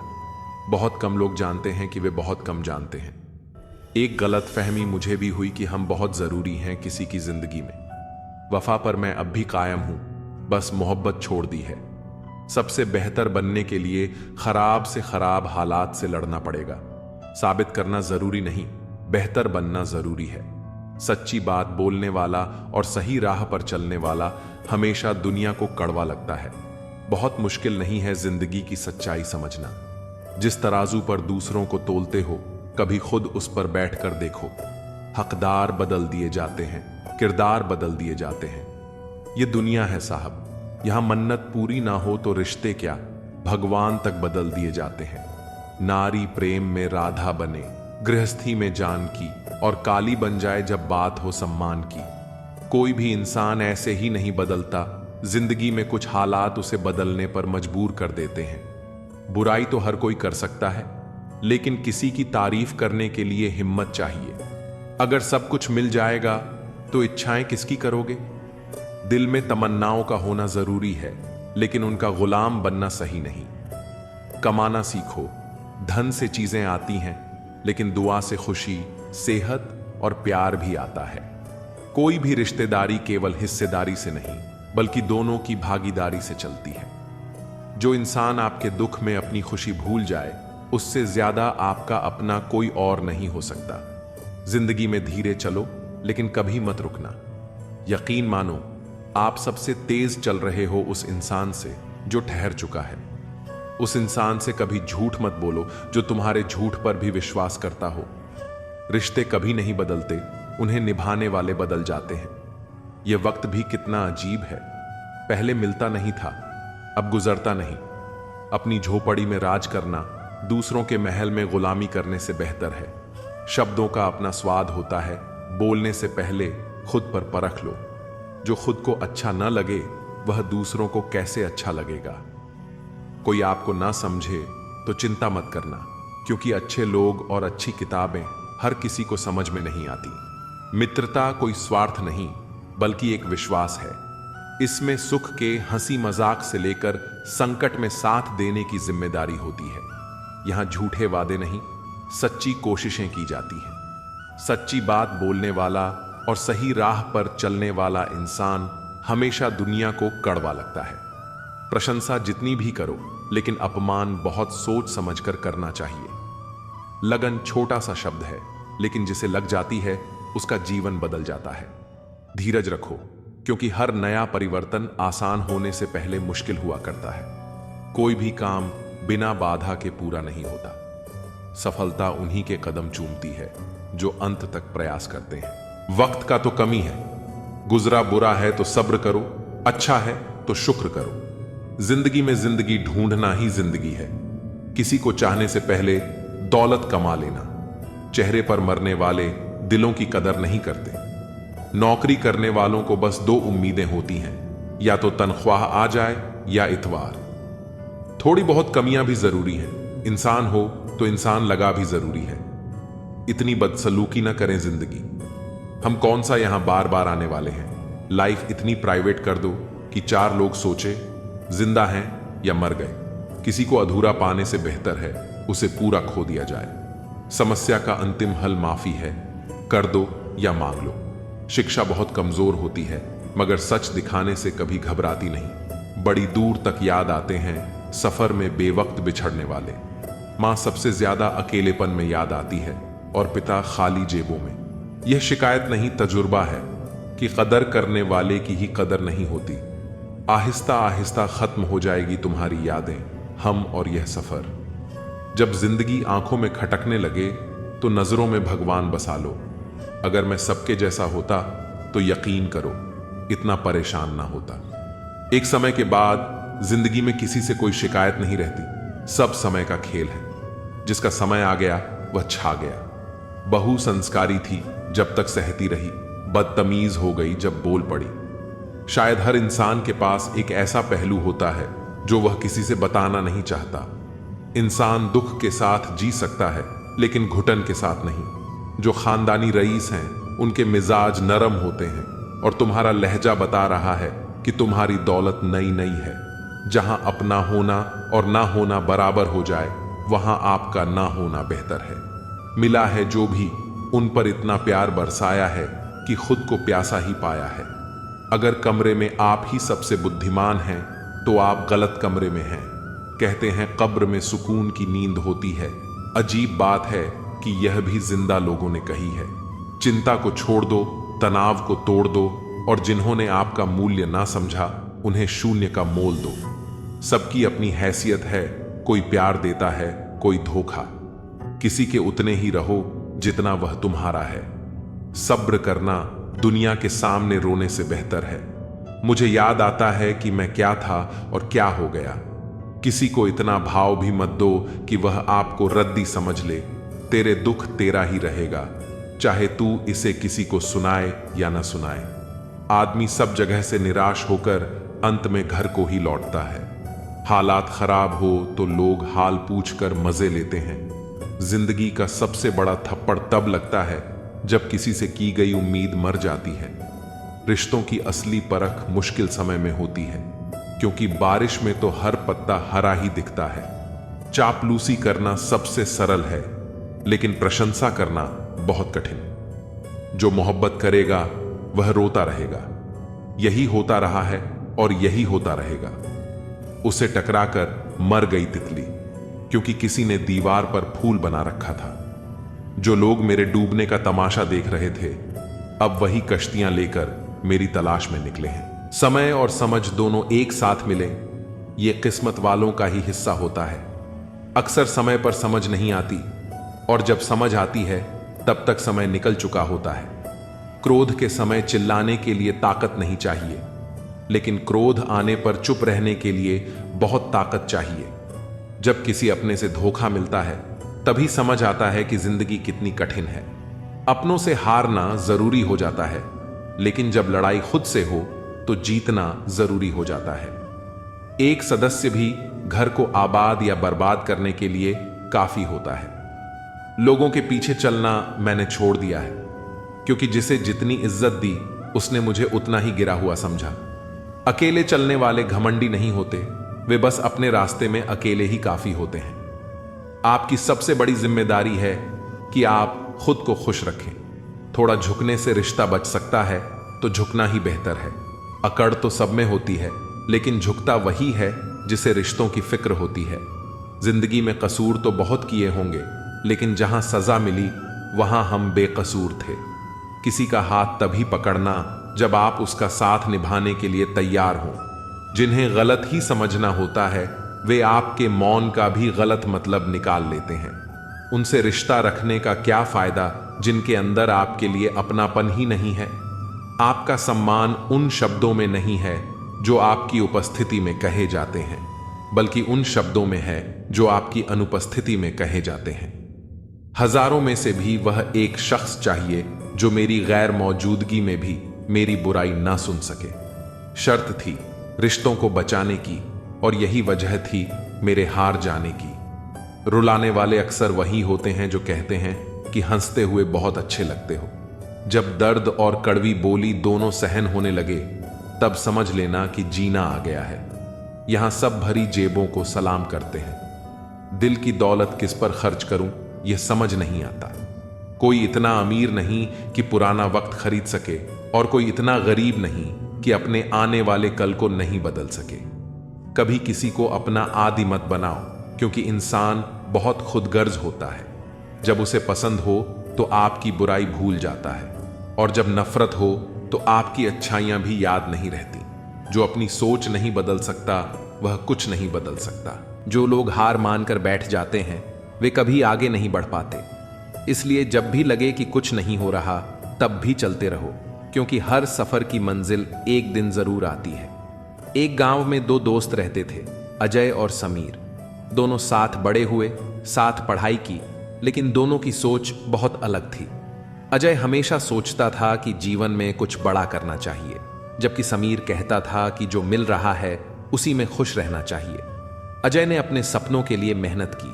बहुत कम लोग जानते हैं कि वे बहुत कम जानते हैं। एक गलत फहमी मुझे भी हुई कि हम बहुत जरूरी हैं किसी की जिंदगी में। वफा पर मैं अब भी कायम हूं, बस मोहब्बत छोड़ दी है। सबसे बेहतर बनने के लिए खराब से खराब हालात से लड़ना पड़ेगा। साबित करना जरूरी नहीं, बेहतर बनना जरूरी है। सच्ची बात बोलने वाला और सही राह पर चलने वाला हमेशा दुनिया को कड़वा लगता है। बहुत मुश्किल नहीं है जिंदगी की सच्चाई समझना। जिस तराजू पर दूसरों को तोलते हो कभी खुद उस पर बैठकर देखो। हकदार बदल दिए जाते हैं, किरदार बदल दिए जाते हैं। ये दुनिया है साहब, यहां मन्नत पूरी ना हो तो रिश्ते क्या भगवान तक बदल दिए जाते हैं। नारी प्रेम में राधा बने, गृहस्थी में जानकी, और काली बन जाए जब बात हो सम्मान की। कोई भी इंसान ऐसे ही नहीं बदलता, जिंदगी में कुछ हालात उसे बदलने पर मजबूर कर देते हैं। बुराई तो हर कोई कर सकता है, लेकिन किसी की तारीफ करने के लिए हिम्मत चाहिए। अगर सब कुछ मिल जाएगा तो इच्छाएं किसकी करोगे। दिल में तमन्नाओं का होना जरूरी है, लेकिन उनका गुलाम बनना सही नहीं। कमाना सीखो, धन से चीजें आती हैं, लेकिन दुआ से खुशी, सेहत और प्यार भी आता है। कोई भी रिश्तेदारी केवल हिस्सेदारी से नहीं, बल्कि दोनों की भागीदारी से चलती है। जो इंसान आपके दुख में अपनी खुशी भूल जाए, उससे ज्यादा आपका अपना कोई और नहीं हो सकता। जिंदगी में धीरे चलो, लेकिन कभी मत रुकना। यकीन मानो, आप सबसे तेज चल रहे हो उस इंसान से जो ठहर चुका है। उस इंसान से कभी झूठ मत बोलो जो तुम्हारे झूठ पर भी विश्वास करता हो। रिश्ते कभी नहीं बदलते, उन्हें निभाने वाले बदल जाते हैं। यह वक्त भी कितना अजीब है, पहले मिलता नहीं था, अब गुजरता नहीं। अपनी झोपड़ी में राज करना दूसरों के महल में गुलामी करने से बेहतर है। शब्दों का अपना स्वाद होता है, बोलने से पहले खुद पर परख लो। जो खुद को अच्छा न लगे, वह दूसरों को कैसे अच्छा लगेगा। कोई आपको ना समझे तो चिंता मत करना, क्योंकि अच्छे लोग और अच्छी किताबें हर किसी को समझ में नहीं आती। मित्रता कोई स्वार्थ नहीं, बल्कि एक विश्वास है। इसमें सुख के हंसी मजाक से लेकर संकट में साथ देने की जिम्मेदारी होती है। यहां झूठे वादे नहीं, सच्ची कोशिशें की जाती हैं। सच्ची बात बोलने वाला और सही राह पर चलने वाला इंसान हमेशा दुनिया को कड़वा लगता है। प्रशंसा जितनी भी करो, लेकिन अपमान बहुत सोच समझकर करना चाहिए। लगन छोटा सा शब्द है, लेकिन जिसे लग जाती है उसका जीवन बदल जाता है। धीरज रखो, क्योंकि हर नया परिवर्तन आसान होने से पहले मुश्किल हुआ करता है। कोई भी काम बिना बाधा के पूरा नहीं होता। सफलता उन्हीं के कदम चूमती है जो अंत तक प्रयास करते हैं। वक्त का तो कमी है, गुजरा बुरा है तो सब्र करो, अच्छा है तो शुक्र करो। जिंदगी में जिंदगी ढूंढना ही जिंदगी है। किसी को चाहने से पहले दौलत कमा लेना। चेहरे पर मरने वाले दिलों की कदर नहीं करते। नौकरी करने वालों को बस दो उम्मीदें होती हैं, या तो तनख्वाह आ जाए या इतवार। थोड़ी बहुत कमियां भी जरूरी हैं। इंसान हो तो इंसान लगा भी जरूरी है। इतनी बदसलूकी ना करें जिंदगी। हम कौन सा यहां बार बार आने वाले हैं। लाइफ इतनी प्राइवेट कर दो कि 4 लोग सोचे जिंदा हैं या मर गए। किसी को अधूरा पाने से बेहतर है उसे पूरा खो दिया जाए। समस्या का अंतिम हल माफी है, कर दो या मांग लो। शिक्षा बहुत कमजोर होती है, मगर सच दिखाने से कभी घबराती नहीं। बड़ी दूर तक याद आते हैं सफर में बेवक्त बिछड़ने वाले। मां सबसे ज्यादा अकेलेपन में याद आती है और पिता खाली जेबों में। यह शिकायत नहीं, तजुर्बा है कि कदर करने वाले की ही कदर नहीं होती। आहिस्ता आहिस्ता खत्म हो जाएगी तुम्हारी यादें, हम और यह सफर। जब जिंदगी आंखों में खटकने लगे तो नजरों में भगवान बसा लो। अगर मैं सबके जैसा होता तो यकीन करो इतना परेशान ना होता। एक समय के बाद जिंदगी में किसी से कोई शिकायत नहीं रहती। सब समय का खेल है। जिसका समय आ गया वह छा गया। बहु संस्कारी थी जब तक सहती रही, बदतमीज हो गई जब बोल पड़ी। शायद हर इंसान के पास एक ऐसा पहलू होता है जो वह किसी से बताना नहीं चाहता। इंसान दुख के साथ जी सकता है, लेकिन घुटन के साथ नहीं। जो खानदानी रईस हैं उनके मिजाज नरम होते हैं, और तुम्हारा लहजा बता रहा है कि तुम्हारी दौलत नई नई है। जहां अपना होना और ना होना बराबर हो जाए, वहां आपका ना होना बेहतर है। मिला है जो भी, उन पर इतना प्यार बरसाया है कि खुद को प्यासा ही पाया है। अगर कमरे में आप ही सबसे बुद्धिमान हैं तो आप गलत कमरे में हैं। कहते हैं कब्र में सुकून की नींद होती है। अजीब बात है कि यह भी जिंदा लोगों ने कही है। चिंता को छोड़ दो, तनाव को तोड़ दो, और जिन्होंने आपका मूल्य ना समझा उन्हें शून्य का मोल दो। सबकी अपनी हैसियत है, कोई प्यार देता है, कोई धोखा। किसी के उतने ही रहो जितना वह तुम्हारा है। सब्र करना दुनिया के सामने रोने से बेहतर है। मुझे याद आता है कि मैं क्या था और क्या हो गया। किसी को इतना भाव भी मत दो कि वह आपको रद्दी समझ ले। तेरे दुख तेरा ही रहेगा, चाहे तू इसे किसी को सुनाए या न सुनाए। आदमी सब जगह से निराश होकर अंत में घर को ही लौटता है। हालात खराब हो तो लोग हाल पूछकर मजे लेते हैं। जिंदगी का सबसे बड़ा थप्पड़ तब लगता है जब किसी से की गई उम्मीद मर जाती है। रिश्तों की असली परख मुश्किल समय में होती है, क्योंकि बारिश में तो हर पत्ता हरा ही दिखता है। चापलूसी करना सबसे सरल है, लेकिन प्रशंसा करना बहुत कठिन। जो मोहब्बत करेगा वह रोता रहेगा। यही होता रहा है और यही होता रहेगा। उसे टकराकर मर गई तितली, क्योंकि किसी ने दीवार पर फूल बना रखा था। जो लोग मेरे डूबने का तमाशा देख रहे थे, अब वही कश्तियां लेकर मेरी तलाश में निकले हैं। समय और समझ दोनों एक साथ मिले, ये किस्मत वालों का ही हिस्सा होता है। अक्सर समय पर समझ नहीं आती, और जब समझ आती है तब तक समय निकल चुका होता है। क्रोध के समय चिल्लाने के लिए ताकत नहीं चाहिए, लेकिन क्रोध आने पर चुप रहने के लिए बहुत ताकत चाहिए। जब किसी अपने से धोखा मिलता है, तभी समझ आता है कि जिंदगी कितनी कठिन है। अपनों से हारना जरूरी हो जाता है, लेकिन जब लड़ाई खुद से हो तो जीतना जरूरी हो जाता है। एक सदस्य भी घर को आबाद या बर्बाद करने के लिए काफी होता है। लोगों के पीछे चलना मैंने छोड़ दिया है, क्योंकि जिसे जितनी इज्जत दी उसने मुझे उतना ही गिरा हुआ समझा। अकेले चलने वाले घमंडी नहीं होते, वे बस अपने रास्ते में अकेले ही काफी होते हैं। आपकी सबसे बड़ी जिम्मेदारी है कि आप खुद को खुश रखें। थोड़ा झुकने से रिश्ता बच सकता है, तो झुकना ही बेहतर है। अकड़ तो सब में होती है, लेकिन झुकता वही है जिसे रिश्तों की फिक्र होती है। जिंदगी में कसूर तो बहुत किए होंगे, लेकिन जहां सजा मिली वहां हम बेकसूर थे। किसी का हाथ तभी पकड़ना जब आप उसका साथ निभाने के लिए तैयार हों। जिन्हें गलत ही समझना होता है, वे आपके मौन का भी गलत मतलब निकाल लेते हैं। उनसे रिश्ता रखने का क्या फायदा जिनके अंदर आपके लिए अपनापन ही नहीं है। आपका सम्मान उन शब्दों में नहीं है जो आपकी उपस्थिति में कहे जाते हैं, बल्कि उन शब्दों में है जो आपकी अनुपस्थिति में कहे जाते हैं। हजारों में से भी वह एक शख्स चाहिए जो मेरी गैर मौजूदगी में भी मेरी बुराई ना सुन सके। शर्त थी रिश्तों को बचाने की, और यही वजह थी मेरे हार जाने की। रुलाने वाले अक्सर वही होते हैं जो कहते हैं कि हंसते हुए बहुत अच्छे लगते हो। जब दर्द और कड़वी बोली दोनों सहन होने लगे, तब समझ लेना कि जीना आ गया है। यहां सब भरी जेबों को सलाम करते हैं। दिल की दौलत किस पर खर्च करूं, यह समझ नहीं आता। कोई इतना अमीर नहीं कि पुराना वक्त खरीद सके, और कोई इतना गरीब नहीं कि अपने आने वाले कल को नहीं बदल सके। कभी किसी को अपना आदी मत बनाओ, क्योंकि इंसान बहुत खुदगर्ज होता है। जब उसे पसंद हो तो आपकी बुराई भूल जाता है, और जब नफरत हो तो आपकी अच्छाइयां भी याद नहीं रहती। जो अपनी सोच नहीं बदल सकता, वह कुछ नहीं बदल सकता। जो लोग हार मानकर बैठ जाते हैं, वे कभी आगे नहीं बढ़ पाते। इसलिए जब भी लगे कि कुछ नहीं हो रहा, तब भी चलते रहो, क्योंकि हर सफर की मंजिल एक दिन जरूर आती है। एक गांव में दो दोस्त रहते थे, अजय और समीर। दोनों साथ बड़े हुए, साथ पढ़ाई की, लेकिन दोनों की सोच बहुत अलग थी। अजय हमेशा सोचता था कि जीवन में कुछ बड़ा करना चाहिए, जबकि समीर कहता था कि जो मिल रहा है उसी में खुश रहना चाहिए। अजय ने अपने सपनों के लिए मेहनत की,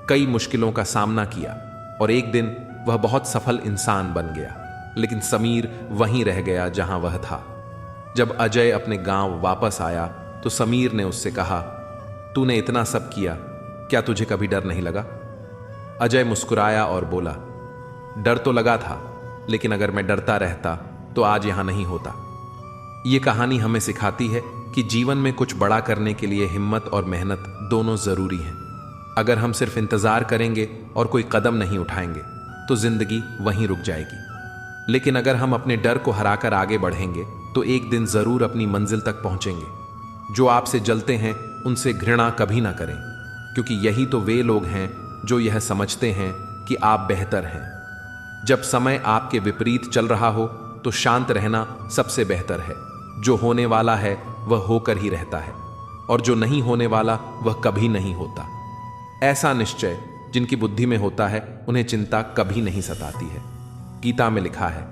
कई मुश्किलों का सामना किया, और एक दिन वह बहुत सफल इंसान बन गया। लेकिन समीर वहीं रह गया जहां वह था। जब अजय अपने गांव वापस आया तो समीर ने उससे कहा, तूने इतना सब किया, क्या तुझे कभी डर नहीं लगा? अजय मुस्कुराया और बोला, डर तो लगा था, लेकिन अगर मैं डरता रहता तो आज यहां नहीं होता। यह कहानी हमें सिखाती है कि जीवन में कुछ बड़ा करने के लिए हिम्मत और मेहनत दोनों जरूरी हैं। अगर हम सिर्फ इंतजार करेंगे और कोई कदम नहीं उठाएंगे, तो जिंदगी वहीं रुक जाएगी। लेकिन अगर हम अपने डर को हराकर आगे बढ़ेंगे, तो एक दिन जरूर अपनी मंजिल तक पहुंचेंगे। जो आपसे जलते हैं, उनसे घृणा कभी ना करें, क्योंकि यही तो वे लोग हैं जो यह समझते हैं कि आप बेहतर हैं। जब समय आपके विपरीत चल रहा हो, तो शांत रहना सबसे बेहतर है। जो होने वाला है वह होकर ही रहता है, और जो नहीं होने वाला वह कभी नहीं होता। ऐसा निश्चय जिनकी बुद्धि में होता है, उन्हें चिंता कभी नहीं सताती है। गीता में लिखा है,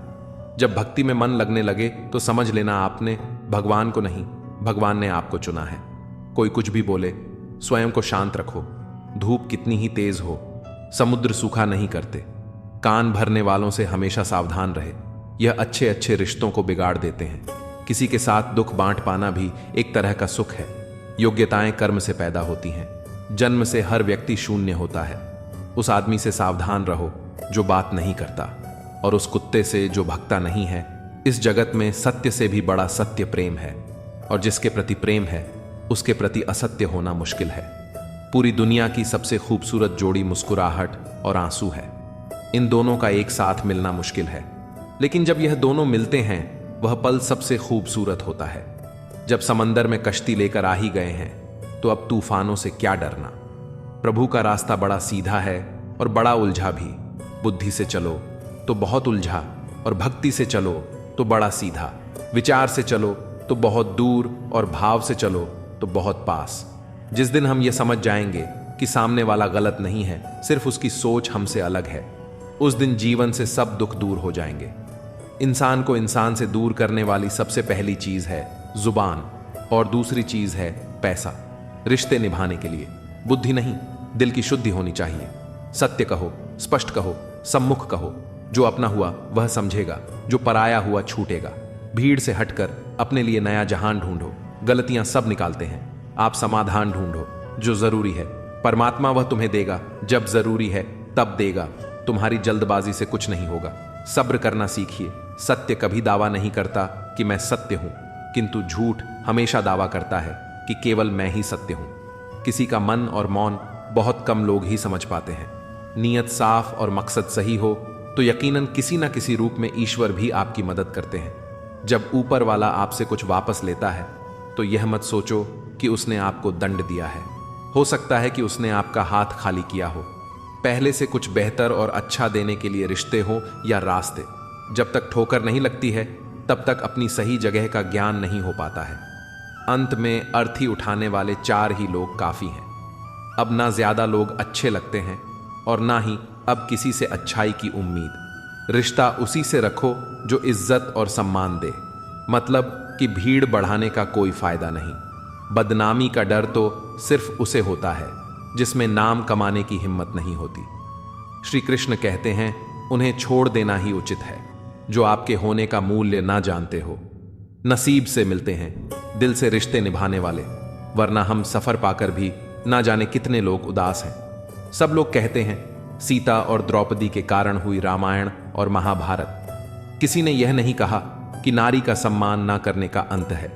जब भक्ति में मन लगने लगे तो समझ लेना आपने भगवान को नहीं, भगवान ने आपको चुना है। कोई कुछ भी बोले, स्वयं को शांत रखो। धूप कितनी ही तेज हो, समुद्र सूखा नहीं करते। कान भरने वालों से हमेशा सावधान रहे, यह अच्छे अच्छे रिश्तों को बिगाड़ देते हैं। किसी के साथ दुख बांट पाना भी एक तरह का सुख है। योग्यताएं कर्म से पैदा होती हैं। जन्म से हर व्यक्ति शून्य होता है। उस आदमी से सावधान रहो जो बात नहीं करता, और उस कुत्ते से जो भगता नहीं है। इस जगत में सत्य से भी बड़ा सत्य प्रेम है, और जिसके प्रति प्रेम है उसके प्रति असत्य होना मुश्किल है। पूरी दुनिया की सबसे खूबसूरत जोड़ी मुस्कुराहट और आंसू है। इन दोनों का एक साथ मिलना मुश्किल है, लेकिन जब यह दोनों मिलते हैं वह पल सबसे खूबसूरत होता है। जब समंदर में कश्ती लेकर आ ही गए हैं तो अब तूफानों से क्या डरना। प्रभु का रास्ता बड़ा सीधा है और बड़ा उलझा भी। बुद्धि से चलो तो बहुत उलझा, और भक्ति से चलो तो बड़ा सीधा। विचार से चलो तो बहुत दूर, और भाव से चलो तो बहुत पास। जिस दिन हम ये समझ जाएंगे कि सामने वाला गलत नहीं है, सिर्फ उसकी सोच हमसे अलग है, उस दिन जीवन से सब दुख दूर हो जाएंगे। इंसान को इंसान से दूर करने वाली सबसे पहली चीज है जुबान, और दूसरी चीज है पैसा। रिश्ते निभाने के लिए बुद्धि नहीं, दिल की शुद्धि होनी चाहिए। सत्य कहो, स्पष्ट कहो, सम्मुख कहो। जो अपना हुआ वह समझेगा, जो पराया हुआ छूटेगा। भीड़ से हटकर अपने लिए नया जहान ढूंढो। गलतियां सब निकालते हैं, आप समाधान ढूंढो जो जरूरी है। परमात्मा वह तुम्हें देगा, जब जरूरी है तब देगा। तुम्हारी जल्दबाजी से कुछ नहीं होगा। सब्र करना सीखिए। सत्य कभी दावा नहीं करता कि मैं सत्य हूं, किंतु झूठ हमेशा दावा करता है कि केवल मैं ही सत्य हूं। किसी का मन और मौन बहुत कम लोग ही समझ पाते हैं। नीयत साफ और मकसद सही हो तो यकीनन किसी न किसी रूप में ईश्वर भी आपकी मदद करते हैं। जब ऊपर वाला आपसे कुछ वापस लेता है तो यह मत सोचो कि उसने आपको दंड दिया है। हो सकता है कि उसने आपका हाथ खाली किया हो। पहले से कुछ बेहतर और अच्छा देने के लिए रिश्ते हो या रास्ते। जब तक ठोकर नहीं लगती है तब तक अपनी सही जगह का ज्ञान नहीं हो पाता है। अंत में अर्थी उठाने वाले 4 ही लोग काफी हैं। अब ना ज्यादा लोग अच्छे लगते हैं और ना ही अब किसी से अच्छाई की उम्मीद। रिश्ता उसी से रखो जो इज्जत और सम्मान दे। मतलब कि भीड़ बढ़ाने का कोई फायदा नहीं। बदनामी का डर तो सिर्फ उसे होता है जिसमें नाम कमाने की हिम्मत नहीं होती। श्री कृष्ण कहते हैं, उन्हें छोड़ देना ही उचित है जो आपके होने का मूल्य ना जानते हो। नसीब से मिलते हैं दिल से रिश्ते निभाने वाले, वरना हम सफर पाकर भी ना जाने कितने लोग उदास हैं। सब लोग कहते हैं सीता और द्रौपदी के कारण हुई रामायण और महाभारत। किसी ने यह नहीं कहा कि नारी का सम्मान ना करने का अंत है।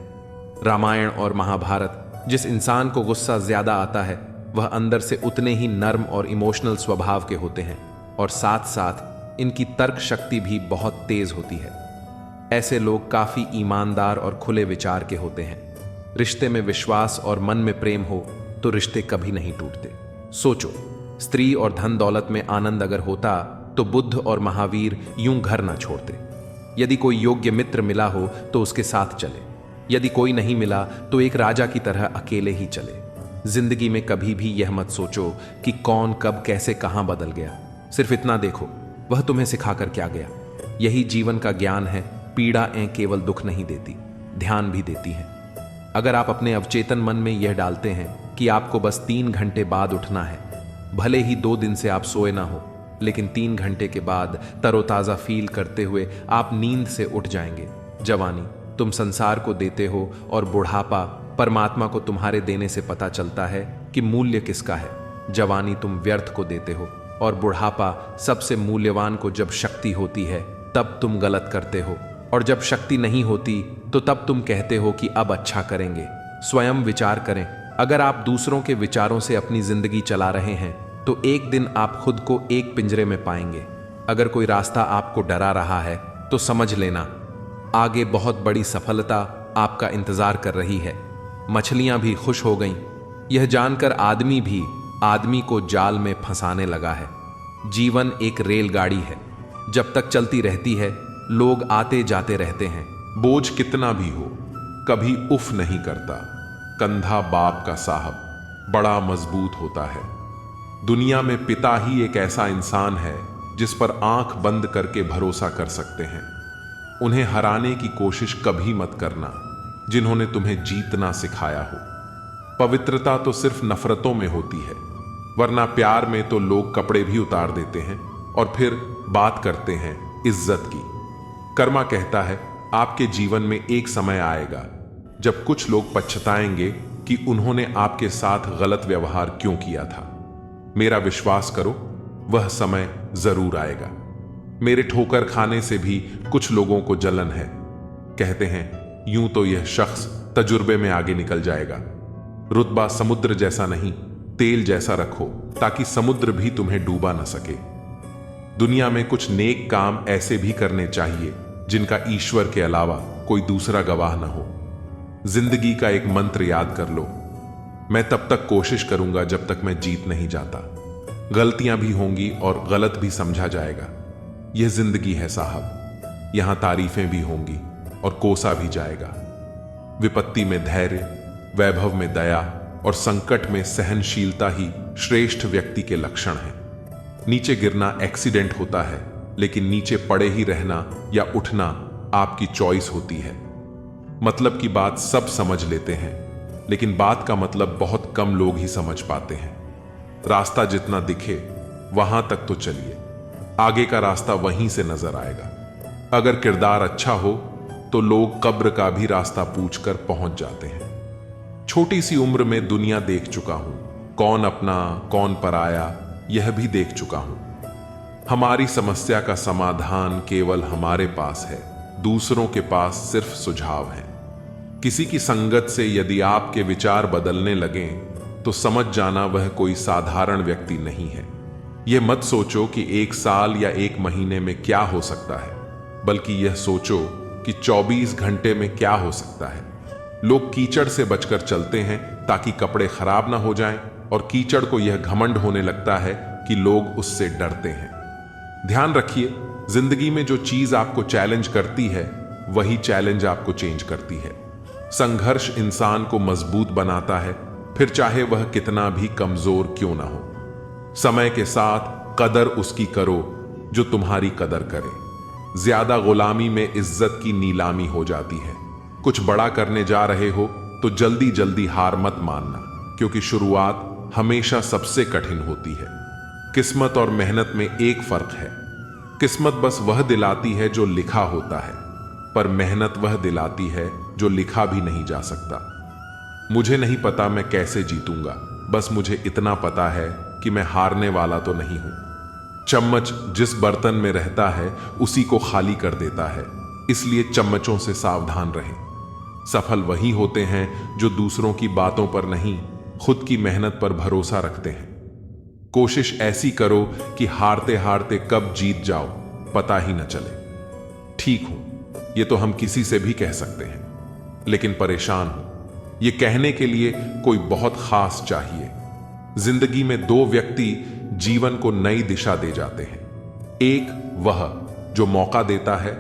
रामायण और महाभारत जिस इंसान को गुस्सा ज्यादा आता है वह अंदर से उतने ही नर्म और इमोशनल स्वभाव के होते हैं, और साथ साथ इनकी तर्क शक्ति भी बहुत तेज होती है। ऐसे लोग काफी ईमानदार और खुले विचार के होते हैं। रिश्ते में विश्वास और मन में प्रेम हो तो रिश्ते कभी नहीं टूटते। सोचो, स्त्री और धन दौलत में आनंद अगर होता तो बुद्ध और महावीर यूं घर ना छोड़ते। यदि कोई योग्य मित्र मिला हो तो उसके साथ चले, यदि कोई नहीं मिला तो एक राजा की तरह अकेले ही चले। जिंदगी में कभी भी यह मत सोचो कि कौन कब कैसे कहां बदल गया। सिर्फ इतना देखो वह तुम्हें सिखाकर क्या गया। यही जीवन का ज्ञान है। पीड़ाएं केवल दुख नहीं देती, ध्यान भी देती हैं। अगर आप अपने अवचेतन मन में यह डालते हैं कि आपको बस 3 घंटे बाद उठना है, भले ही 2 दिन से आप सोए ना हो, लेकिन 3 घंटे के बाद तरोताजा फील करते हुए आप नींद से उठ जाएंगे। जवानी तुम संसार को देते हो और बुढ़ापा परमात्मा को तुम्हारे देने से पता चलता है कि मूल्य किसका है। जवानी तुम व्यर्थ को देते हो और बुढ़ापा सबसे मूल्यवान को जब शक्ति होती है तब तुम गलत करते हो, और जब शक्ति नहीं होती तो तब तुम कहते हो कि अब अच्छा करेंगे। स्वयं विचार करें। अगर आप दूसरों के विचारों से अपनी जिंदगी चला रहे हैं तो एक दिन आप खुद को एक पिंजरे में पाएंगे। अगर कोई रास्ता आपको डरा रहा है तो समझ लेना आगे बहुत बड़ी सफलता आपका इंतजार कर रही है। मछलियां भी खुश हो गईं, यह जानकर आदमी भी आदमी को जाल में फंसाने लगा है। जीवन एक रेलगाड़ी है, जब तक चलती रहती है लोग आते जाते रहते हैं। बोझ कितना भी हो कभी उफ नहीं करता। कंधा बाप का साहब बड़ा मजबूत होता है। दुनिया में पिता ही एक ऐसा इंसान है जिस पर आंख बंद करके भरोसा कर सकते हैं। उन्हें हराने की कोशिश कभी मत करना जिन्होंने तुम्हें जीतना सिखाया हो। पवित्रता तो सिर्फ नफरतों में होती है, वरना प्यार में तो लोग कपड़े भी उतार देते हैं और फिर बात करते हैं इज्जत की। कर्मा कहता है आपके जीवन में एक समय आएगा जब कुछ लोग पछताएंगे कि उन्होंने आपके साथ गलत व्यवहार क्यों किया था। मेरा विश्वास करो वह समय जरूर आएगा। मेरे ठोकर खाने से भी कुछ लोगों को जलन है। कहते हैं यूं तो यह शख्स तजुर्बे में आगे निकल जाएगा, रुतबा समुद्र जैसा नहीं, तेल जैसा रखो, ताकि समुद्र भी तुम्हें डूबा न सके। दुनिया में कुछ नेक काम ऐसे भी करने चाहिए जिनका ईश्वर के अलावा कोई दूसरा गवाह न हो। जिंदगी का एक मंत्र याद कर लो, मैं तब तक कोशिश करूंगा जब तक मैं जीत नहीं जाता। गलतियां भी होंगी और गलत भी समझा जाएगा। यह जिंदगी है साहब, यहां तारीफें भी होंगी और कोसा भी जाएगा। विपत्ति में धैर्य, वैभव में दया और संकट में सहनशीलता ही श्रेष्ठ व्यक्ति के लक्षण हैं। नीचे गिरना एक्सीडेंट होता है, लेकिन नीचे पड़े ही रहना या उठना आपकी चॉइस होती है। मतलब की बात सब समझ लेते हैं, लेकिन बात का मतलब बहुत कम लोग ही समझ पाते हैं। रास्ता जितना दिखे वहां तक तो चलिए, आगे का रास्ता वहीं से नजर आएगा। अगर किरदार अच्छा हो तो लोग कब्र का भी रास्ता पूछकर पहुंच जाते हैं। छोटी सी उम्र में दुनिया देख चुका हूं, कौन अपना कौन पराया यह भी देख चुका हूं। हमारी समस्या का समाधान केवल हमारे पास है, दूसरों के पास सिर्फ सुझाव है। किसी की संगत से यदि आपके विचार बदलने लगें तो समझ जाना वह कोई साधारण व्यक्ति नहीं है। यह मत सोचो कि 1 साल या 1 महीने में क्या हो सकता है, बल्कि यह सोचो कि 24 घंटे में क्या हो सकता है। लोग कीचड़ से बचकर चलते हैं ताकि कपड़े खराब ना हो जाएं, और कीचड़ को यह घमंड होने लगता है कि लोग उससे डरते हैं। ध्यान रखिए, जिंदगी में जो चीज आपको चैलेंज करती है वही चैलेंज आपको चेंज करती है। संघर्ष इंसान को मजबूत बनाता है, फिर चाहे वह कितना भी कमजोर क्यों ना हो। समय के साथ कदर उसकी करो जो तुम्हारी कदर करे। ज्यादा गुलामी में इज्जत की नीलामी हो जाती है। कुछ बड़ा करने जा रहे हो तो जल्दी जल्दी हार मत मानना, क्योंकि शुरुआत हमेशा सबसे कठिन होती है। किस्मत और मेहनत में एक फर्क है। किस्मत बस वह दिलाती है जो लिखा होता है, पर मेहनत वह दिलाती है जो लिखा भी नहीं जा सकता। मुझे नहीं पता मैं कैसे जीतूंगा, बस मुझे इतना पता है कि मैं हारने वाला तो नहीं हूं। चम्मच जिस बर्तन में रहता है उसी को खाली कर देता है, इसलिए चम्मचों से सावधान रहें। सफल वही होते हैं जो दूसरों की बातों पर नहीं, खुद की मेहनत पर भरोसा रखते हैं। कोशिश ऐसी करो कि हारते हारते कब जीत जाओ पता ही न चले। ठीक हूं, ये तो हम किसी से भी कह सकते हैं, लेकिन परेशान हूं, ये कहने के लिए कोई बहुत खास चाहिए। जिंदगी में 2 व्यक्ति जीवन को नई दिशा दे जाते हैं। एक वह जो मौका देता है,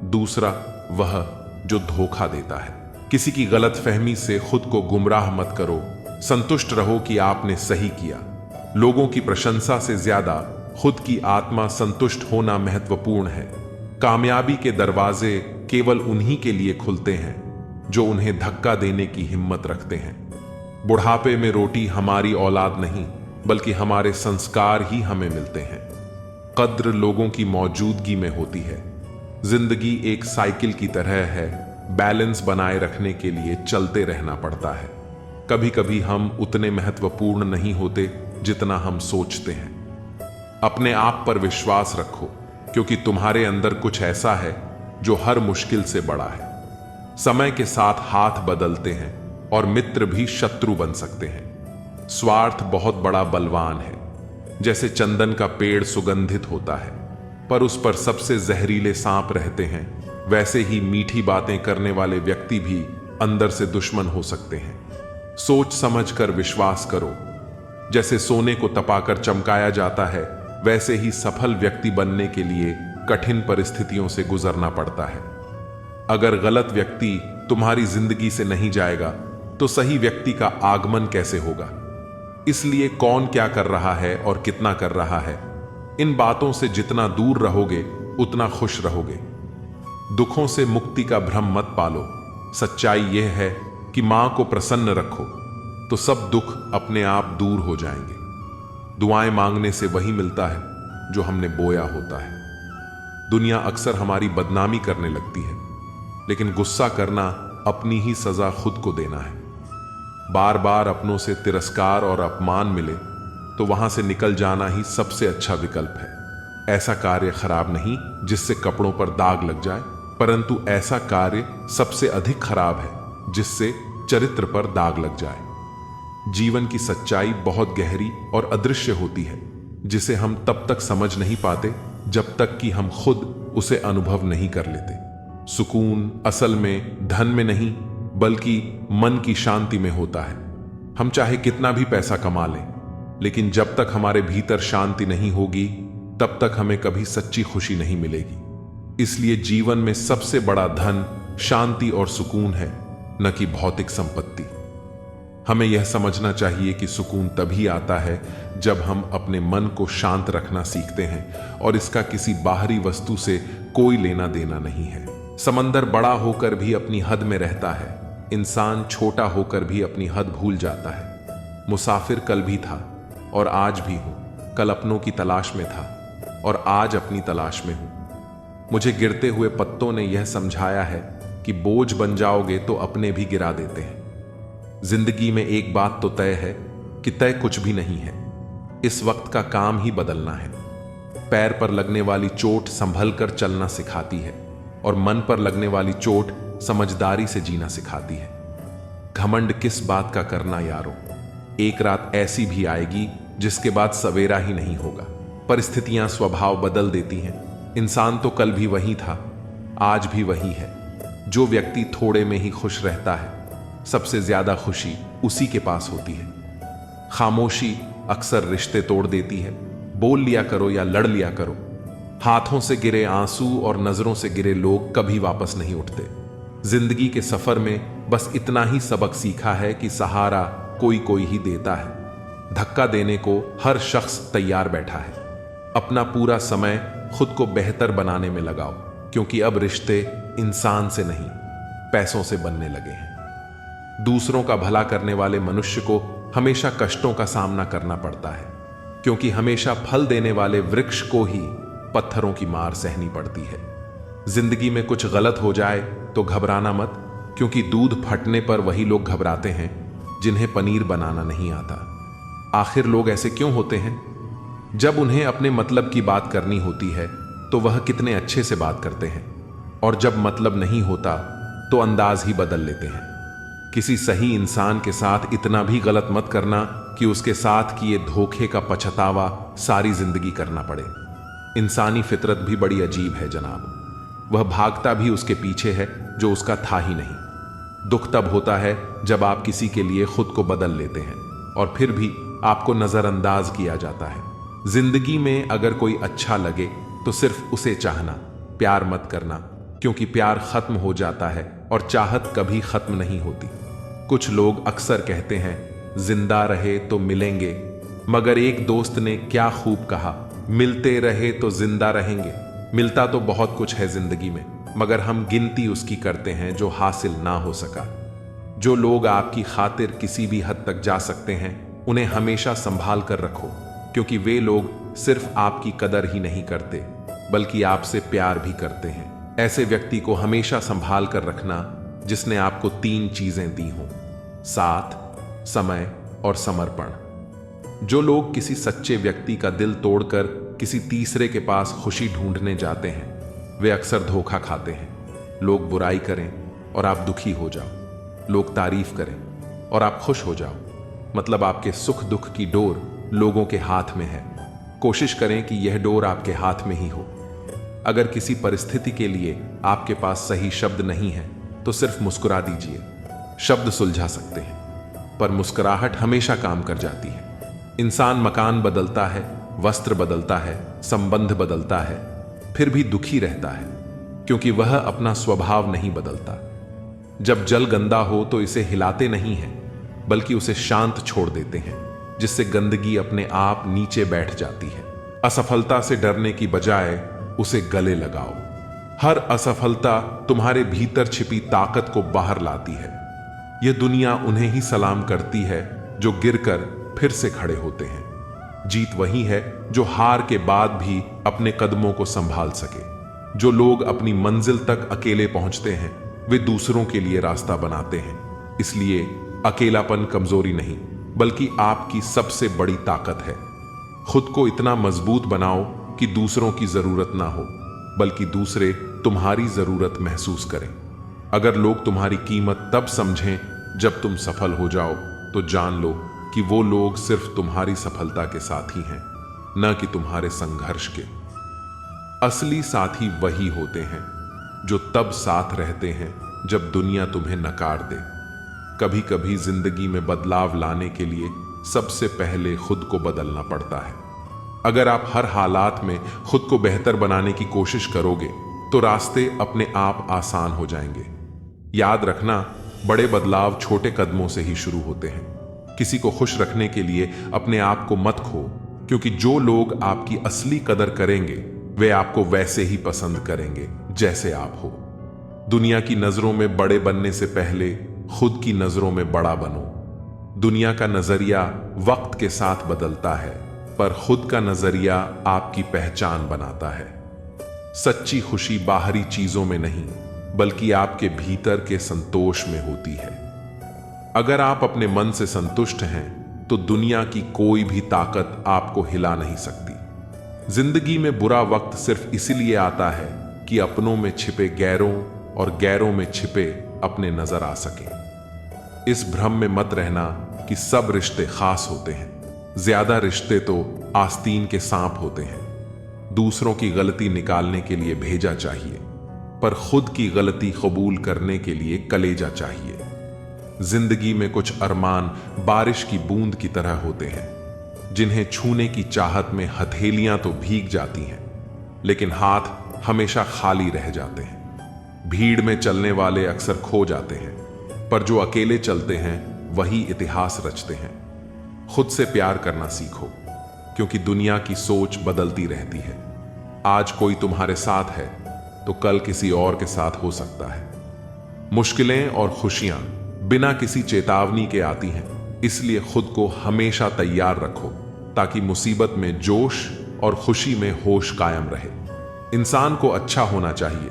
दूसरा वह जो धोखा देता है। किसी की गलतफहमी से खुद को गुमराह मत करो। संतुष्ट रहो कि आपने सही किया। लोगों की प्रशंसा से ज्यादा खुद की आत्मा संतुष्ट होना महत्वपूर्ण है। कामयाबी के दरवाजे केवल उन्हीं के लिए खुलते हैं जो उन्हें धक्का देने की हिम्मत रखते हैं। बुढ़ापे में रोटी हमारी औलाद नहीं, बल्कि हमारे संस्कार ही हमें मिलते हैं। कद्र लोगों की मौजूदगी में होती है। जिंदगी एक साइकिल की तरह है, बैलेंस बनाए रखने के लिए चलते रहना पड़ता है। कभी कभी हम उतने महत्वपूर्ण नहीं होते जितना हम सोचते हैं। अपने आप पर विश्वास रखो, क्योंकि तुम्हारे अंदर कुछ ऐसा है जो हर मुश्किल से बड़ा है। समय के साथ हाथ बदलते हैं और मित्र भी शत्रु बन सकते हैं। स्वार्थ बहुत बड़ा बलवान है। जैसे चंदन का पेड़ सुगंधित होता है, पर उस पर सबसे जहरीले सांप रहते हैं, वैसे ही मीठी बातें करने वाले व्यक्ति भी अंदर से दुश्मन हो सकते हैं। सोच समझकर विश्वास करो। जैसे सोने को तपाकर चमकाया जाता है, वैसे ही सफल व्यक्ति बनने के लिए कठिन परिस्थितियों से गुजरना पड़ता है। अगर गलत व्यक्ति तुम्हारी जिंदगी से नहीं जाएगा तो सही व्यक्ति का आगमन कैसे होगा? इसलिए कौन क्या कर रहा है और कितना कर रहा है, इन बातों से जितना दूर रहोगे उतना खुश रहोगे। दुखों से मुक्ति का भ्रम मत पालो। सच्चाई यह है कि मां को प्रसन्न रखो तो सब दुख अपने आप दूर हो जाएंगे। दुआएं मांगने से वही मिलता है जो हमने बोया होता है। दुनिया अक्सर हमारी बदनामी करने लगती है, लेकिन गुस्सा करना अपनी ही सजा खुद को देना है। बार बार अपनों से तिरस्कार और अपमान मिले तो वहां से निकल जाना ही सबसे अच्छा विकल्प है। ऐसा कार्य खराब नहीं जिससे कपड़ों पर दाग लग जाए, परंतु ऐसा कार्य सबसे अधिक खराब है जिससे चरित्र पर दाग लग जाए। जीवन की सच्चाई बहुत गहरी और अदृश्य होती है, जिसे हम तब तक समझ नहीं पाते जब तक कि हम खुद उसे अनुभव नहीं कर लेते। सुकून असल में धन में नहीं, बल्कि मन की शांति में होता है। हम चाहे कितना भी पैसा कमा लें, लेकिन जब तक हमारे भीतर शांति नहीं होगी, तब तक हमें कभी सच्ची खुशी नहीं मिलेगी। इसलिए जीवन में सबसे बड़ा धन शांति और सुकून है, न कि भौतिक संपत्ति। हमें यह समझना चाहिए कि सुकून तभी आता है जब हम अपने मन को शांत रखना सीखते हैं और इसका किसी बाहरी वस्तु से कोई लेना देना नहीं है। समंदर बड़ा होकर भी अपनी हद में रहता है, इंसान छोटा होकर भी अपनी हद भूल जाता है। मुसाफिर कल भी था और आज भी हूं, कल अपनों की तलाश में था और आज अपनी तलाश में हूं। मुझे गिरते हुए पत्तों ने यह समझाया है कि बोझ बन जाओगे तो अपने भी गिरा देते हैं। जिंदगी में एक बात तो तय है कि तय कुछ भी नहीं है। इस वक्त का काम ही बदलना है। पैर पर लगने वाली चोट संभल कर चलना सिखाती है और मन पर लगने वाली चोट समझदारी से जीना सिखाती है। घमंड किस बात का करना यारो, एक रात ऐसी भी आएगी जिसके बाद सवेरा ही नहीं होगा। परिस्थितियां स्वभाव बदल देती हैं। इंसान तो कल भी वही था, आज भी वही है। जो व्यक्ति थोड़े में ही खुश रहता है, सबसे ज्यादा खुशी उसी के पास होती है। खामोशी अक्सर रिश्ते तोड़ देती है। बोल लिया करो या लड़ लिया करो। हाथों से गिरे आंसू और नजरों से गिरे लोग कभी वापस नहीं उठते। जिंदगी के सफर में बस इतना ही सबक सीखा है कि सहारा कोई कोई ही देता है। धक्का देने को हर शख्स तैयार बैठा है। अपना पूरा समय खुद को बेहतर बनाने में लगाओ, क्योंकि अब रिश्ते इंसान से नहीं, पैसों से बनने लगे हैं। दूसरों का भला करने वाले मनुष्य को हमेशा कष्टों का सामना करना पड़ता है, क्योंकि हमेशा फल देने वाले वृक्ष को ही पत्थरों की मार सहनी पड़ती है। जिंदगी में कुछ गलत हो जाए तो घबराना मत, क्योंकि दूध फटने पर वही लोग घबराते हैं जिन्हें पनीर बनाना नहीं आता। आखिर लोग ऐसे क्यों होते हैं? जब उन्हें अपने मतलब की बात करनी होती है तो वह कितने अच्छे से बात करते हैं, और जब मतलब नहीं होता तो अंदाज ही बदल लेते हैं। किसी सही इंसान के साथ इतना भी गलत मत करना कि उसके साथ किए धोखे का पछतावा सारी जिंदगी करना पड़े। इंसानी फितरत भी बड़ी अजीब है जनाब। वह भागता भी उसके पीछे है जो उसका था ही नहीं। दुख तब होता है जब आप किसी के लिए खुद को बदल लेते हैं और फिर भी आपको नजरअंदाज किया जाता है। जिंदगी में अगर कोई अच्छा लगे तो सिर्फ उसे चाहना, प्यार मत करना, क्योंकि प्यार खत्म हो जाता है और चाहत कभी खत्म नहीं होती। कुछ लोग अक्सर कहते हैं जिंदा रहे तो मिलेंगे, मगर एक दोस्त ने क्या खूब कहा, मिलते रहे तो जिंदा रहेंगे। मिलता तो बहुत कुछ है जिंदगी में, मगर हम गिनती उसकी करते हैं जो हासिल ना हो सका। जो लोग आपकी खातिर किसी भी हद तक जा सकते हैं, उन्हें हमेशा संभाल कर रखो, क्योंकि वे लोग सिर्फ आपकी कदर ही नहीं करते, बल्कि आपसे प्यार भी करते हैं। ऐसे व्यक्ति को हमेशा संभाल कर रखना जिसने आपको 3 चीजें दी हों: साथ, समय और समर्पण। जो लोग किसी सच्चे व्यक्ति का दिल तोड़कर किसी तीसरे के पास खुशी ढूंढने जाते हैं, वे अक्सर धोखा खाते हैं। लोग बुराई करें और आप दुखी हो जाओ, लोग तारीफ करें और आप खुश हो जाओ, मतलब आपके सुख दुख की डोर लोगों के हाथ में है। कोशिश करें कि यह डोर आपके हाथ में ही हो। अगर किसी परिस्थिति के लिए आपके पास सही शब्द नहीं है तो सिर्फ मुस्कुरा दीजिए। शब्द सुलझा सकते हैं, पर मुस्कुराहट हमेशा काम कर जाती है। इंसान मकान बदलता है, वस्त्र बदलता है, संबंध बदलता है, फिर भी दुखी रहता है, क्योंकि वह अपना स्वभाव नहीं बदलता। जब जल गंदा हो तो इसे हिलाते नहीं हैं, बल्कि उसे शांत छोड़ देते हैं, जिससे गंदगी अपने आप नीचे बैठ जाती है। असफलता से डरने की बजाय उसे गले लगाओ। हर असफलता तुम्हारे भीतर छिपी ताकत को बाहर लाती है। यह दुनिया उन्हें ही सलाम करती है जो गिरकर फिर से खड़े होते हैं। जीत वही है जो हार के बाद भी अपने कदमों को संभाल सके। जो लोग अपनी मंजिल तक अकेले पहुंचते हैं, वे दूसरों के लिए रास्ता बनाते हैं। इसलिए अकेलापन कमजोरी नहीं, बल्कि आपकी सबसे बड़ी ताकत है। खुद को इतना मजबूत बनाओ कि दूसरों की जरूरत ना हो, बल्कि दूसरे तुम्हारी जरूरत महसूस करें। अगर लोग तुम्हारी कीमत तब समझें जब तुम सफल हो जाओ, तो जान लो कि वो लोग सिर्फ तुम्हारी सफलता के साथी हैं, न कि तुम्हारे संघर्ष के। असली साथी वही होते हैं जो तब साथ रहते हैं जब दुनिया तुम्हें नकार दे। कभी कभी जिंदगी में बदलाव लाने के लिए सबसे पहले खुद को बदलना पड़ता है। अगर आप हर हालात में खुद को बेहतर बनाने की कोशिश करोगे तो रास्ते अपने आप आसान हो जाएंगे। याद रखना, बड़े बदलाव छोटे कदमों से ही शुरू होते हैं। किसी को खुश रखने के लिए अपने आप को मत खो, क्योंकि जो लोग आपकी असली कदर करेंगे वे आपको वैसे ही पसंद करेंगे जैसे आप हो। दुनिया की नजरों में बड़े बनने से पहले खुद की नजरों में बड़ा बनो। दुनिया का नजरिया वक्त के साथ बदलता है, पर खुद का नजरिया आपकी पहचान बनाता है। सच्ची खुशी बाहरी चीजों में नहीं, बल्कि आपके भीतर के संतोष में होती है। अगर आप अपने मन से संतुष्ट हैं तो दुनिया की कोई भी ताकत आपको हिला नहीं सकती। जिंदगी में बुरा वक्त सिर्फ इसलिए आता है कि अपनों में छिपे गैरों और गैरों में छिपे अपने नजर आ सके। इस भ्रम में मत रहना कि सब रिश्ते खास होते हैं। ज्यादा रिश्ते तो आस्तीन के सांप होते हैं। दूसरों की गलती निकालने के लिए भेजा चाहिए, पर खुद की गलती कबूल करने के लिए कलेजा चाहिए। जिंदगी में कुछ अरमान बारिश की बूंद की तरह होते हैं, जिन्हें छूने की चाहत में हथेलियां तो भीग जाती हैं, लेकिन हाथ हमेशा खाली रह जाते हैं। भीड़ में चलने वाले अक्सर खो जाते हैं, पर जो अकेले चलते हैं वही इतिहास रचते हैं। खुद से प्यार करना सीखो, क्योंकि दुनिया की सोच बदलती रहती है। आज कोई तुम्हारे साथ है तो कल किसी और के साथ हो सकता है। मुश्किलें और खुशियां बिना किसी चेतावनी के आती हैं, इसलिए खुद को हमेशा तैयार रखो ताकि मुसीबत में जोश और खुशी में होश कायम रहे। इंसान को अच्छा होना चाहिए,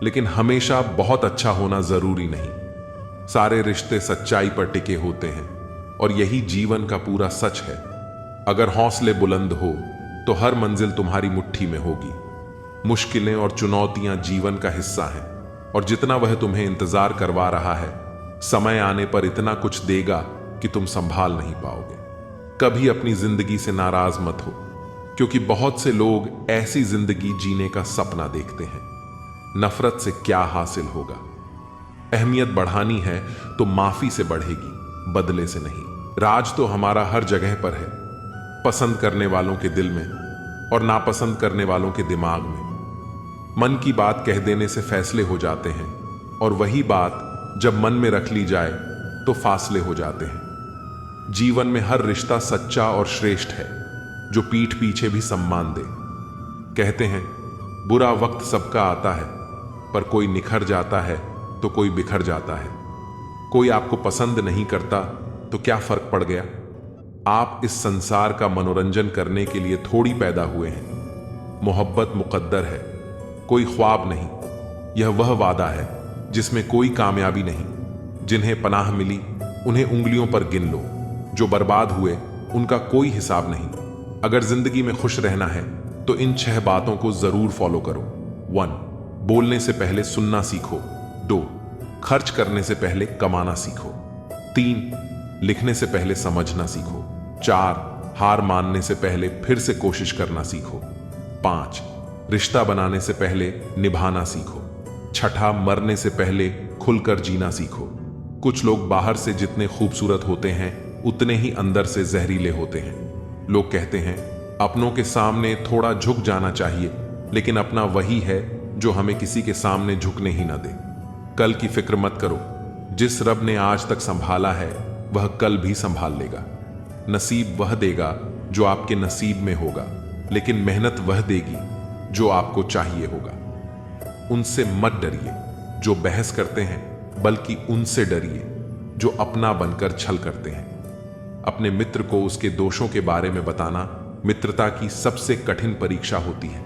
लेकिन हमेशा बहुत अच्छा होना जरूरी नहीं। सारे रिश्ते सच्चाई पर टिके होते हैं और यही जीवन का पूरा सच है। अगर हौसले बुलंद हो तो हर मंजिल तुम्हारी मुट्ठी में होगी। मुश्किलें और चुनौतियां जीवन का हिस्सा हैं, और जितना वह तुम्हें इंतजार करवा रहा है, समय आने पर इतना कुछ देगा कि तुम संभाल नहीं पाओगे। कभी अपनी जिंदगी से नाराज मत हो, क्योंकि बहुत से लोग ऐसी जिंदगी जीने का सपना देखते हैं। नफरत से क्या हासिल होगा? अहमियत बढ़ानी है तो माफी से बढ़ेगी, बदले से नहीं। राज तो हमारा हर जगह पर है, पसंद करने वालों के दिल में और नापसंद करने वालों के दिमाग में। मन की बात कह देने से फैसले हो जाते हैं, और वही बात जब मन में रख ली जाए तो फासले हो जाते हैं। जीवन में हर रिश्ता सच्चा और श्रेष्ठ है जो पीठ पीछे भी सम्मान दे। कहते हैं बुरा वक्त सबका आता है, पर कोई निखर जाता है तो कोई बिखर जाता है। कोई आपको पसंद नहीं करता तो क्या फर्क पड़ गया? आप इस संसार का मनोरंजन करने के लिए थोड़ी पैदा हुए हैं। मोहब्बत मुकद्दर है, कोई ख्वाब नहीं। यह वह वादा है जिसमें कोई कामयाबी नहीं। जिन्हें पनाह मिली उन्हें उंगलियों पर गिन लो, जो बर्बाद हुए उनका कोई हिसाब नहीं। अगर जिंदगी में खुश रहना है तो इन 6 बातों को जरूर फॉलो करो। 1. बोलने से पहले सुनना सीखो। 2. खर्च करने से पहले कमाना सीखो। 3. लिखने से पहले समझना सीखो। 4. हार मानने से पहले फिर से कोशिश करना सीखो। 5. रिश्ता बनाने से पहले निभाना सीखो। 6. मरने से पहले खुलकर जीना सीखो। कुछ लोग बाहर से जितने खूबसूरत होते हैं उतने ही अंदर से जहरीले होते हैं। लोग कहते हैं अपनों के सामने थोड़ा झुक जाना चाहिए, लेकिन अपना वही है जो हमें किसी के सामने झुकने ही ना दे। कल की फिक्र मत करो, जिस रब ने आज तक संभाला है वह कल भी संभाल लेगा। नसीब वह देगा जो आपके नसीब में होगा, लेकिन मेहनत वह देगी जो आपको चाहिए होगा। उनसे मत डरिए जो बहस करते हैं, बल्कि उनसे डरिए जो अपना बनकर छल करते हैं। अपने मित्र को उसके दोषों के बारे में बताना मित्रता की सबसे कठिन परीक्षा होती है।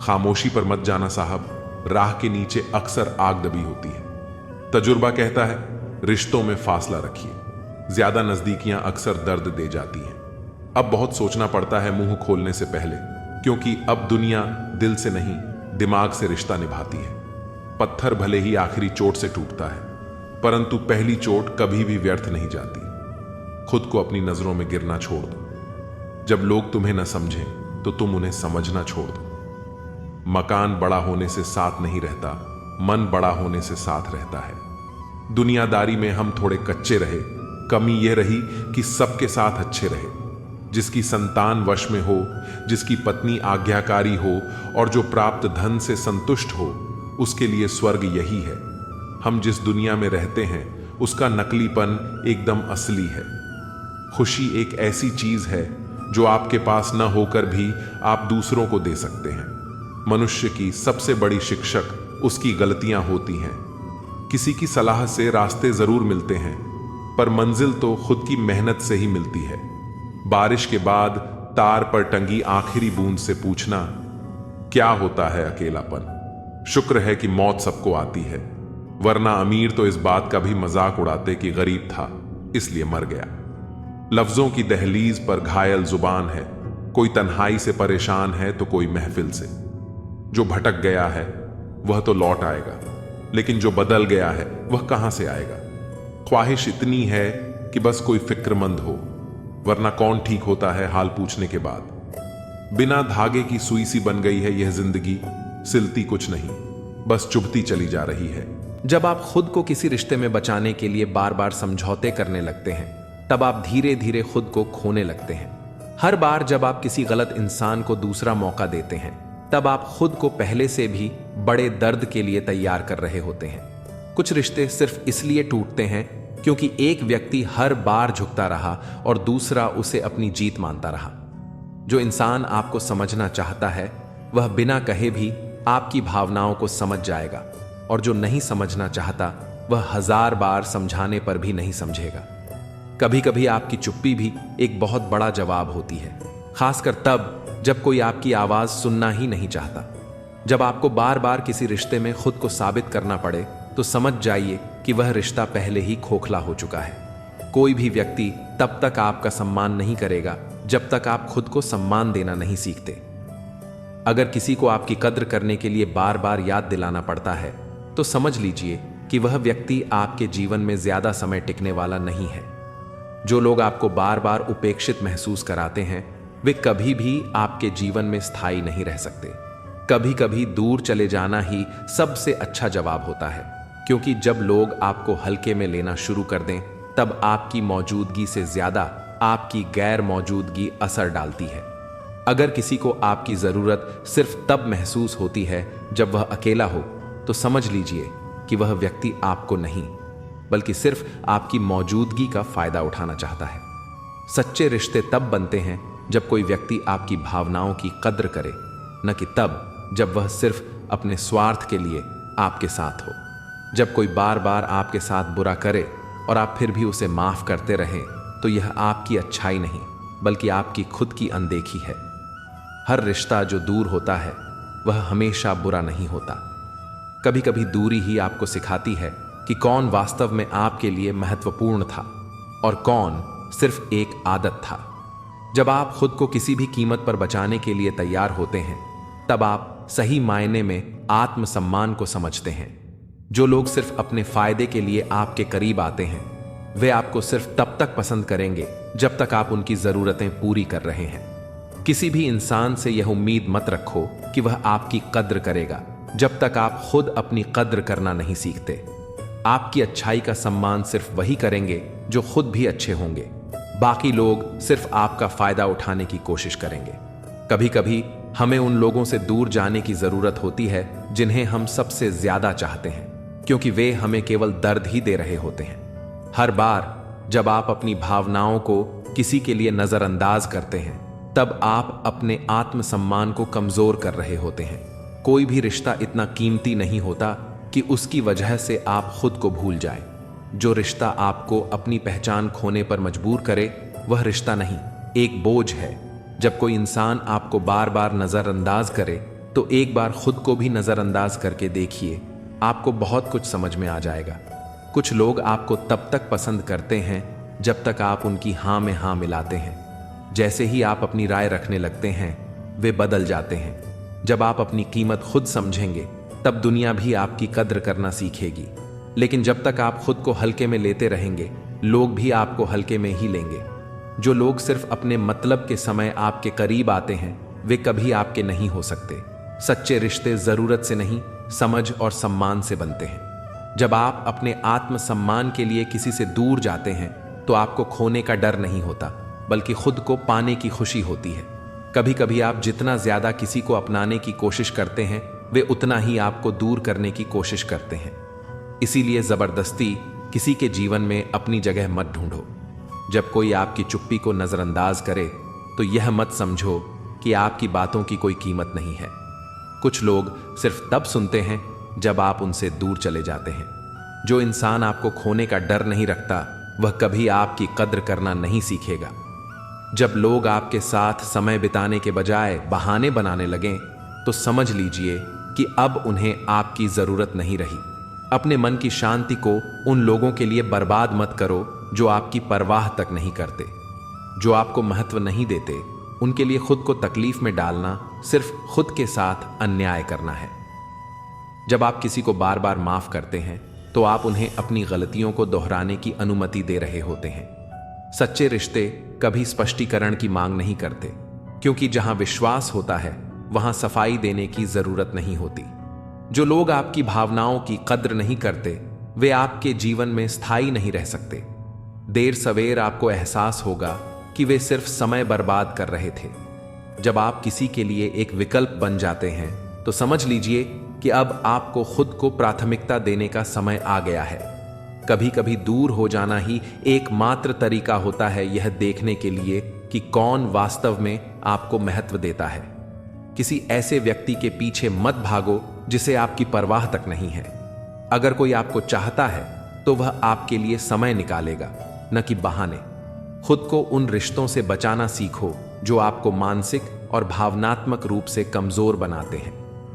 खामोशी पर मत जाना साहब, राह के नीचे अक्सर आग दबी होती है। तजुर्बा कहता है रिश्तों में फासला रखिए। ज्यादा नजदीकियां अक्सर दर्द दे जाती हैं। अब बहुत सोचना पड़ता है मुंह खोलने से पहले, क्योंकि अब दुनिया दिल से नहीं दिमाग से रिश्ता निभाती है। पत्थर भले ही आखिरी चोट से टूटता है, परंतु पहली चोट कभी भी व्यर्थ नहीं जाती। खुद को अपनी नजरों में गिरना छोड़ दो। जब लोग तुम्हें न समझें तो तुम उन्हें समझना छोड़ दो। मकान बड़ा होने से साथ नहीं रहता, मन बड़ा होने से साथ रहता है। दुनियादारी में हम थोड़े कच्चे रहे, कमी यह रही कि सबके साथ अच्छे रहे। जिसकी संतान वश में हो, जिसकी पत्नी आज्ञाकारी हो और जो प्राप्त धन से संतुष्ट हो, उसके लिए स्वर्ग यही है। हम जिस दुनिया में रहते हैं उसका नकलीपन एकदम असली है। खुशी एक ऐसी चीज है जो आपके पास न होकर भी आप दूसरों को दे सकते हैं। मनुष्य की सबसे बड़ी शिक्षक उसकी गलतियां होती हैं। किसी की सलाह से रास्ते जरूर मिलते हैं, पर मंजिल तो खुद की मेहनत से ही मिलती है। बारिश के बाद तार पर टंगी आखिरी बूंद से पूछना, क्या होता है अकेलापन? शुक्र है कि मौत सबको आती है, वरना अमीर तो इस बात का भी मजाक उड़ाते कि गरीब था इसलिए मर गया। लफ्जों की दहलीज पर घायल जुबान है, कोई तन्हाई से परेशान है तो कोई महफिल से। जो भटक गया है वह तो लौट आएगा, लेकिन जो बदल गया है वह कहां से आएगा? ख्वाहिश इतनी है कि बस कोई फिक्रमंद हो, वरना कौन ठीक होता है हाल पूछने के बाद। बिना धागे की सुई सी बन गई है यह जिंदगी, सिलती कुछ नहीं, बस चुभती चली जा रही है। जब आप खुद को किसी रिश्ते में बचाने के लिए बार बार समझौते करने लगते हैं, तब आप धीरे धीरे खुद को खोने लगते हैं। हर बार जब आप किसी गलत इंसान को दूसरा मौका देते हैं, तब आप खुद को पहले से भी बड़े दर्द के लिए तैयार कर रहे होते हैं। कुछ रिश्ते सिर्फ इसलिए टूटते हैं क्योंकि एक व्यक्ति हर बार झुकता रहा और दूसरा उसे अपनी जीत मानता रहा। जो इंसान आपको समझना चाहता है वह बिना कहे भी आपकी भावनाओं को समझ जाएगा, और जो नहीं समझना चाहता वह 1000 बार समझाने पर भी नहीं समझेगा। कभी कभी आपकी चुप्पी भी एक बहुत बड़ा जवाब होती है, खासकर तब जब कोई आपकी आवाज सुनना ही नहीं चाहता। जब आपको बार बार किसी रिश्ते में खुद को साबित करना पड़े तो समझ जाइए कि वह रिश्ता पहले ही खोखला हो चुका है। कोई भी व्यक्ति तब तक आपका सम्मान नहीं करेगा जब तक आप खुद को सम्मान देना नहीं सीखते। अगर किसी को आपकी कद्र करने के लिए बार बार याद दिलाना पड़ता है तो समझ लीजिए कि वह व्यक्ति आपके जीवन में ज्यादा समय टिकने वाला नहीं है। जो लोग आपको बार बार उपेक्षित महसूस कराते हैं वे कभी भी आपके जीवन में स्थायी नहीं रह सकते। कभी कभी दूर चले जाना ही सबसे अच्छा जवाब होता है, क्योंकि जब लोग आपको हल्के में लेना शुरू कर दें तब आपकी मौजूदगी से ज्यादा आपकी गैर मौजूदगी असर डालती है। अगर किसी को आपकी जरूरत सिर्फ तब महसूस होती है जब वह अकेला हो, तो समझ लीजिए कि वह व्यक्ति आपको नहीं बल्कि सिर्फ आपकी मौजूदगी का फायदा उठाना चाहता है। सच्चे रिश्ते तब बनते हैं जब कोई व्यक्ति आपकी भावनाओं की कद्र करे, न कि तब जब वह सिर्फ अपने स्वार्थ के लिए आपके साथ हो। जब कोई बार बार आपके साथ बुरा करे और आप फिर भी उसे माफ करते रहें, तो यह आपकी अच्छाई नहीं बल्कि आपकी खुद की अनदेखी है। हर रिश्ता जो दूर होता है वह हमेशा बुरा नहीं होता। कभी कभी दूरी ही आपको सिखाती है कि कौन वास्तव में आपके लिए महत्वपूर्ण था और कौन सिर्फ एक आदत था। जब आप खुद को किसी भी कीमत पर बचाने के लिए तैयार होते हैं, तब आप सही मायने में आत्मसम्मान को समझते हैं। जो लोग सिर्फ अपने फायदे के लिए आपके करीब आते हैं, वे आपको सिर्फ तब तक पसंद करेंगे जब तक आप उनकी जरूरतें पूरी कर रहे हैं। किसी भी इंसान से यह उम्मीद मत रखो कि वह आपकी कद्र करेगा जब तक आप खुद अपनी कद्र करना नहीं सीखते। आपकी अच्छाई का सम्मान सिर्फ वही करेंगे जो खुद भी अच्छे होंगे। बाकी लोग सिर्फ आपका फायदा उठाने की कोशिश करेंगे। कभी कभी हमें उन लोगों से दूर जाने की जरूरत होती है जिन्हें हम सबसे ज्यादा चाहते हैं, क्योंकि वे हमें केवल दर्द ही दे रहे होते हैं। हर बार जब आप अपनी भावनाओं को किसी के लिए नजरअंदाज करते हैं, तब आप अपने आत्मसम्मान को कमजोर कर रहे होते हैं। कोई भी रिश्ता इतना कीमती नहीं होता कि उसकी वजह से आप खुद को भूल जाएं। जो रिश्ता आपको अपनी पहचान खोने पर मजबूर करे वह रिश्ता नहीं, एक बोझ है। जब कोई इंसान आपको बार बार नजरअंदाज करे तो एक बार खुद को भी नजरअंदाज करके देखिए, आपको बहुत कुछ समझ में आ जाएगा। कुछ लोग आपको तब तक पसंद करते हैं जब तक आप उनकी हाँ में हाँ मिलाते हैं। जैसे ही आप अपनी राय रखने लगते हैं वे बदल जाते हैं। जब आप अपनी कीमत खुद समझेंगे तब दुनिया भी आपकी कद्र करना सीखेगी। लेकिन जब तक आप खुद को हल्के में लेते रहेंगे लोग भी आपको हल्के में ही लेंगे। जो लोग सिर्फ अपने मतलब के समय आपके करीब आते हैं, वे कभी आपके नहीं हो सकते। सच्चे रिश्ते जरूरत से नहीं, समझ और सम्मान से बनते हैं। जब आप अपने आत्मसम्मान के लिए किसी से दूर जाते हैं तो आपको खोने का डर नहीं होता, बल्कि खुद को पाने की खुशी होती है। कभी कभी आप जितना ज्यादा किसी को अपनाने की कोशिश करते हैं, वे उतना ही आपको दूर करने की कोशिश करते हैं। इसीलिए जबरदस्ती किसी के जीवन में अपनी जगह मत ढूंढो। जब कोई आपकी चुप्पी को नजरअंदाज करे तो यह मत समझो कि आपकी बातों की कोई कीमत नहीं है। कुछ लोग सिर्फ तब सुनते हैं जब आप उनसे दूर चले जाते हैं। जो इंसान आपको खोने का डर नहीं रखता, वह कभी आपकी कद्र करना नहीं सीखेगा। जब लोग आपके साथ समय बिताने के बजाय बहाने बनाने लगें, तो समझ लीजिए कि अब उन्हें आपकी जरूरत नहीं रही। अपने मन की शांति को उन लोगों के लिए बर्बाद मत करो जो आपकी परवाह तक नहीं करते। जो आपको महत्व नहीं देते, उनके लिए खुद को तकलीफ में डालना सिर्फ खुद के साथ अन्याय करना है। जब आप किसी को बार बार माफ करते हैं, तो आप उन्हें अपनी गलतियों को दोहराने की अनुमति दे रहे होते हैं। सच्चे रिश्ते कभी स्पष्टीकरण की मांग नहीं करते, क्योंकि जहां विश्वास होता है वहां सफाई देने की जरूरत नहीं होती। जो लोग आपकी भावनाओं की कद्र नहीं करते, वे आपके जीवन में स्थायी नहीं रह सकते। देर सवेर आपको एहसास होगा कि वे सिर्फ समय बर्बाद कर रहे थे। जब आप किसी के लिए एक विकल्प बन जाते हैं, तो समझ लीजिए कि अब आपको खुद को प्राथमिकता देने का समय आ गया है। कभी कभी दूर हो जाना ही एकमात्र तरीका होता है यह देखने के लिए कि कौन वास्तव में आपको महत्व देता है। किसी ऐसे व्यक्ति के पीछे मत भागो जिसे आपकी परवाह तक नहीं है। अगर कोई आपको चाहता है तो वह आपके लिए समय निकालेगा, न कि बहाने। खुद को उन रिश्तों से बचाना सीखो जो आपको मानसिक और भावनात्मक रूप से कमजोर बनाते हैं।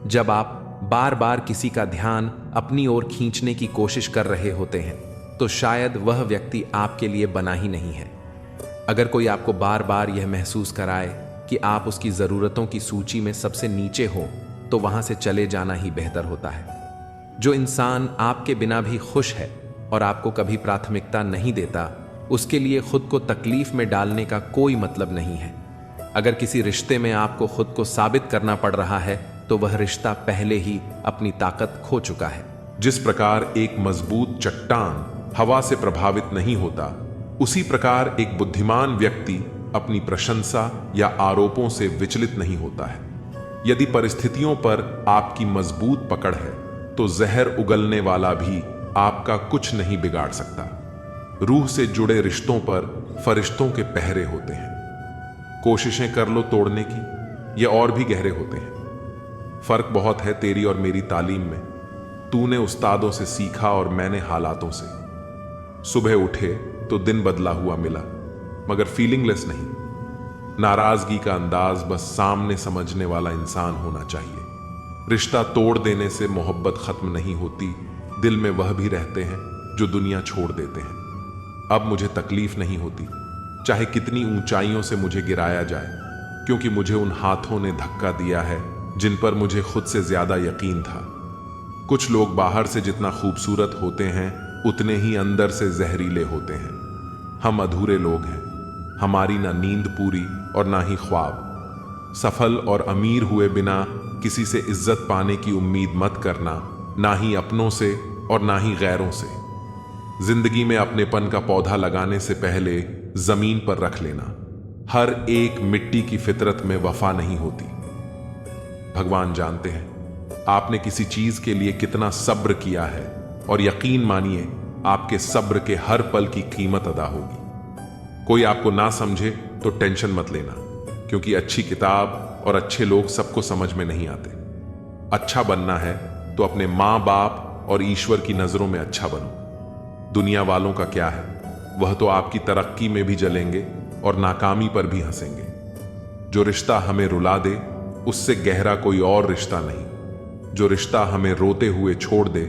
जब आप बार बार किसी का ध्यान अपनी ओर खींचने की कोशिश कर रहे होते हैं, तो शायद वह व्यक्ति आपके लिए बना ही नहीं है। अगर कोई आपको बार बार यह महसूस कराए कि आप उसकी जरूरतों की सूची में सबसे नीचे हो, तो वहां से चले जाना ही बेहतर होता है। जो इंसान आपके बिना भी खुश है और आपको कभी प्राथमिकता नहीं देता, उसके लिए खुद को तकलीफ में डालने का कोई मतलब नहीं है। अगर किसी रिश्ते में आपको खुद को साबित करना पड़ रहा है, तो वह रिश्ता पहले ही अपनी ताकत खो चुका है। जिस प्रकार एक मजबूत चट्टान हवा से प्रभावित नहीं होता, उसी प्रकार एक बुद्धिमान व्यक्ति अपनी प्रशंसा या आरोपों से विचलित नहीं होता है। यदि परिस्थितियों पर आपकी मजबूत पकड़ है, तो जहर उगलने वाला भी आपका कुछ नहीं बिगाड़ सकता। रूह से जुड़े रिश्तों पर फरिश्तों के पहरे होते हैं। कोशिशें कर लो तोड़ने की, ये और भी गहरे होते हैं। फर्क बहुत है तेरी और मेरी तालीम में। तूने उस्तादों से सीखा और मैंने हालातों से। सुबह उठे तो दिन बदला हुआ मिला, मगर फीलिंगलेस नहीं। नाराजगी का अंदाज बस सामने समझने वाला इंसान होना चाहिए। रिश्ता तोड़ देने से मोहब्बत खत्म नहीं होती, दिल में वह भी रहते हैं जो दुनिया छोड़ देते हैं। अब मुझे तकलीफ नहीं होती, चाहे कितनी ऊंचाइयों से मुझे गिराया जाए, क्योंकि मुझे उन हाथों ने धक्का दिया है जिन पर मुझे खुद से ज्यादा यकीन था। कुछ लोग बाहर से जितना खूबसूरत होते हैं, उतने ही अंदर से जहरीले होते हैं। हम अधूरे लोग हैं, हमारी ना नींद पूरी और ना ही ख्वाब। सफल और अमीर हुए बिना किसी से इज्जत पाने की उम्मीद मत करना, ना ही अपनों से और ना ही गैरों से। जिंदगी में अपनेपन का पौधा लगाने से पहले जमीन पर रख लेना। हर एक मिट्टी की फितरत में वफा नहीं होती। भगवान जानते हैं आपने किसी चीज के लिए कितना सब्र किया है, और यकीन मानिए आपके सब्र के हर पल की कीमत अदा होगी। कोई आपको ना समझे तो टेंशन मत लेना, क्योंकि अच्छी किताब और अच्छे लोग सबको समझ में नहीं आते। अच्छा बनना है तो अपने माँ बाप और ईश्वर की नजरों में अच्छा बनो। दुनिया वालों का क्या है, वह तो आपकी तरक्की में भी जलेंगे और नाकामी पर भी हंसेंगे। जो रिश्ता हमें रुला दे, उससे गहरा कोई और रिश्ता नहीं। जो रिश्ता हमें रोते हुए छोड़ दे,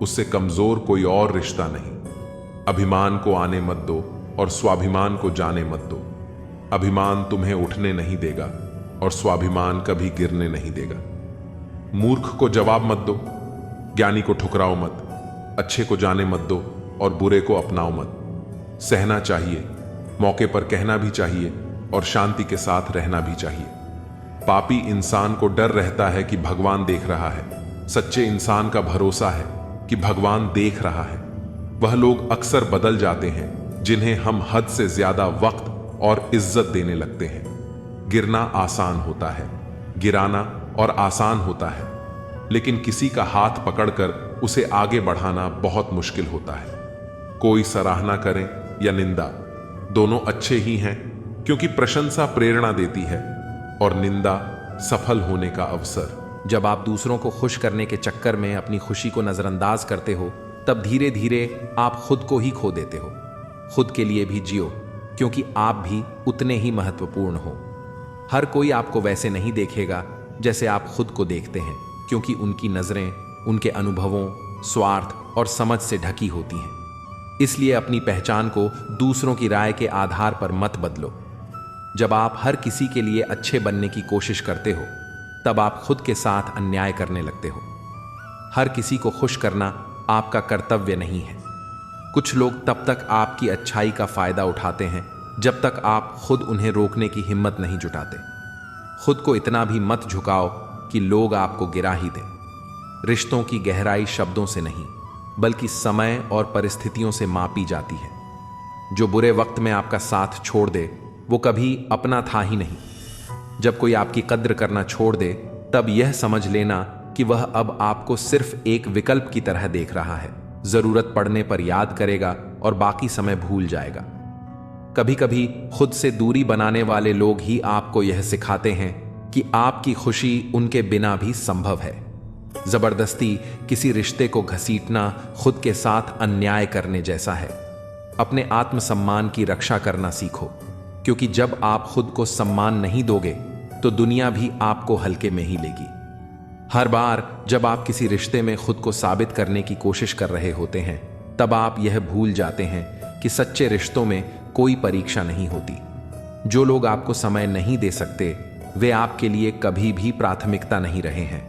उससे कमजोर कोई और रिश्ता नहीं। अभिमान को आने मत दो और स्वाभिमान को जाने मत दो। अभिमान तुम्हें उठने नहीं देगा और स्वाभिमान कभी गिरने नहीं देगा। मूर्ख को जवाब मत दो, ज्ञानी को ठुकराओ मत, अच्छे को जाने मत दो और बुरे को अपनाओ मत। सहना चाहिए, मौके पर कहना भी चाहिए और शांति के साथ रहना भी चाहिए। पापी इंसान को डर रहता है कि भगवान देख रहा है। सच्चे इंसान का भरोसा है कि भगवान देख रहा है। वह लोग अक्सर बदल जाते हैं जिन्हें हम हद से ज्यादा वक्त और इज्जत देने लगते हैं। गिरना आसान होता है, गिराना और आसान होता है, लेकिन किसी का हाथ पकड़कर उसे आगे बढ़ाना बहुत मुश्किल होता है। कोई सराहना करें या निंदा, दोनों अच्छे ही हैं, क्योंकि प्रशंसा प्रेरणा देती है और निंदा सफल होने का अवसर। जब आप दूसरों को खुश करने के चक्कर में अपनी खुशी को नजरअंदाज करते हो, तब धीरे धीरे आप खुद को ही खो देते हो। खुद के लिए भी जियो, क्योंकि आप भी उतने ही महत्वपूर्ण हो। हर कोई आपको वैसे नहीं देखेगा जैसे आप खुद को देखते हैं, क्योंकि उनकी नजरें उनके अनुभवों, स्वार्थ और समझ से ढकी होती हैं। इसलिए अपनी पहचान को दूसरों की राय के आधार पर मत बदलो। जब आप हर किसी के लिए अच्छे बनने की कोशिश करते हो, तब आप खुद के साथ अन्याय करने लगते हो। हर किसी को खुश करना आपका कर्तव्य नहीं है। कुछ लोग तब तक आपकी अच्छाई का फायदा उठाते हैं जब तक आप खुद उन्हें रोकने की हिम्मत नहीं जुटाते। खुद को इतना भी मत झुकाओ कि लोग आपको गिरा ही दें। रिश्तों की गहराई शब्दों से नहीं, बल्कि समय और परिस्थितियों से मापी जाती है। जो बुरे वक्त में आपका साथ छोड़ दे, वो कभी अपना था ही नहीं। जब कोई आपकी कद्र करना छोड़ दे, तब यह समझ लेना कि वह अब आपको सिर्फ एक विकल्प की तरह देख रहा है। जरूरत पड़ने पर याद करेगा और बाकी समय भूल जाएगा। कभी कभी खुद से दूरी बनाने वाले लोग ही आपको यह सिखाते हैं कि आपकी खुशी उनके बिना भी संभव है। जबरदस्ती किसी रिश्ते को घसीटना खुद के साथ अन्याय करने जैसा है। अपने आत्मसम्मान की रक्षा करना सीखो, क्योंकि जब आप खुद को सम्मान नहीं दोगे तो दुनिया भी आपको हल्के में ही लेगी। हर बार जब आप किसी रिश्ते में खुद को साबित करने की कोशिश कर रहे होते हैं, तब आप यह भूल जाते हैं कि सच्चे रिश्तों में कोई परीक्षा नहीं होती। जो लोग आपको समय नहीं दे सकते, वे आपके लिए कभी भी प्राथमिकता नहीं रहे हैं।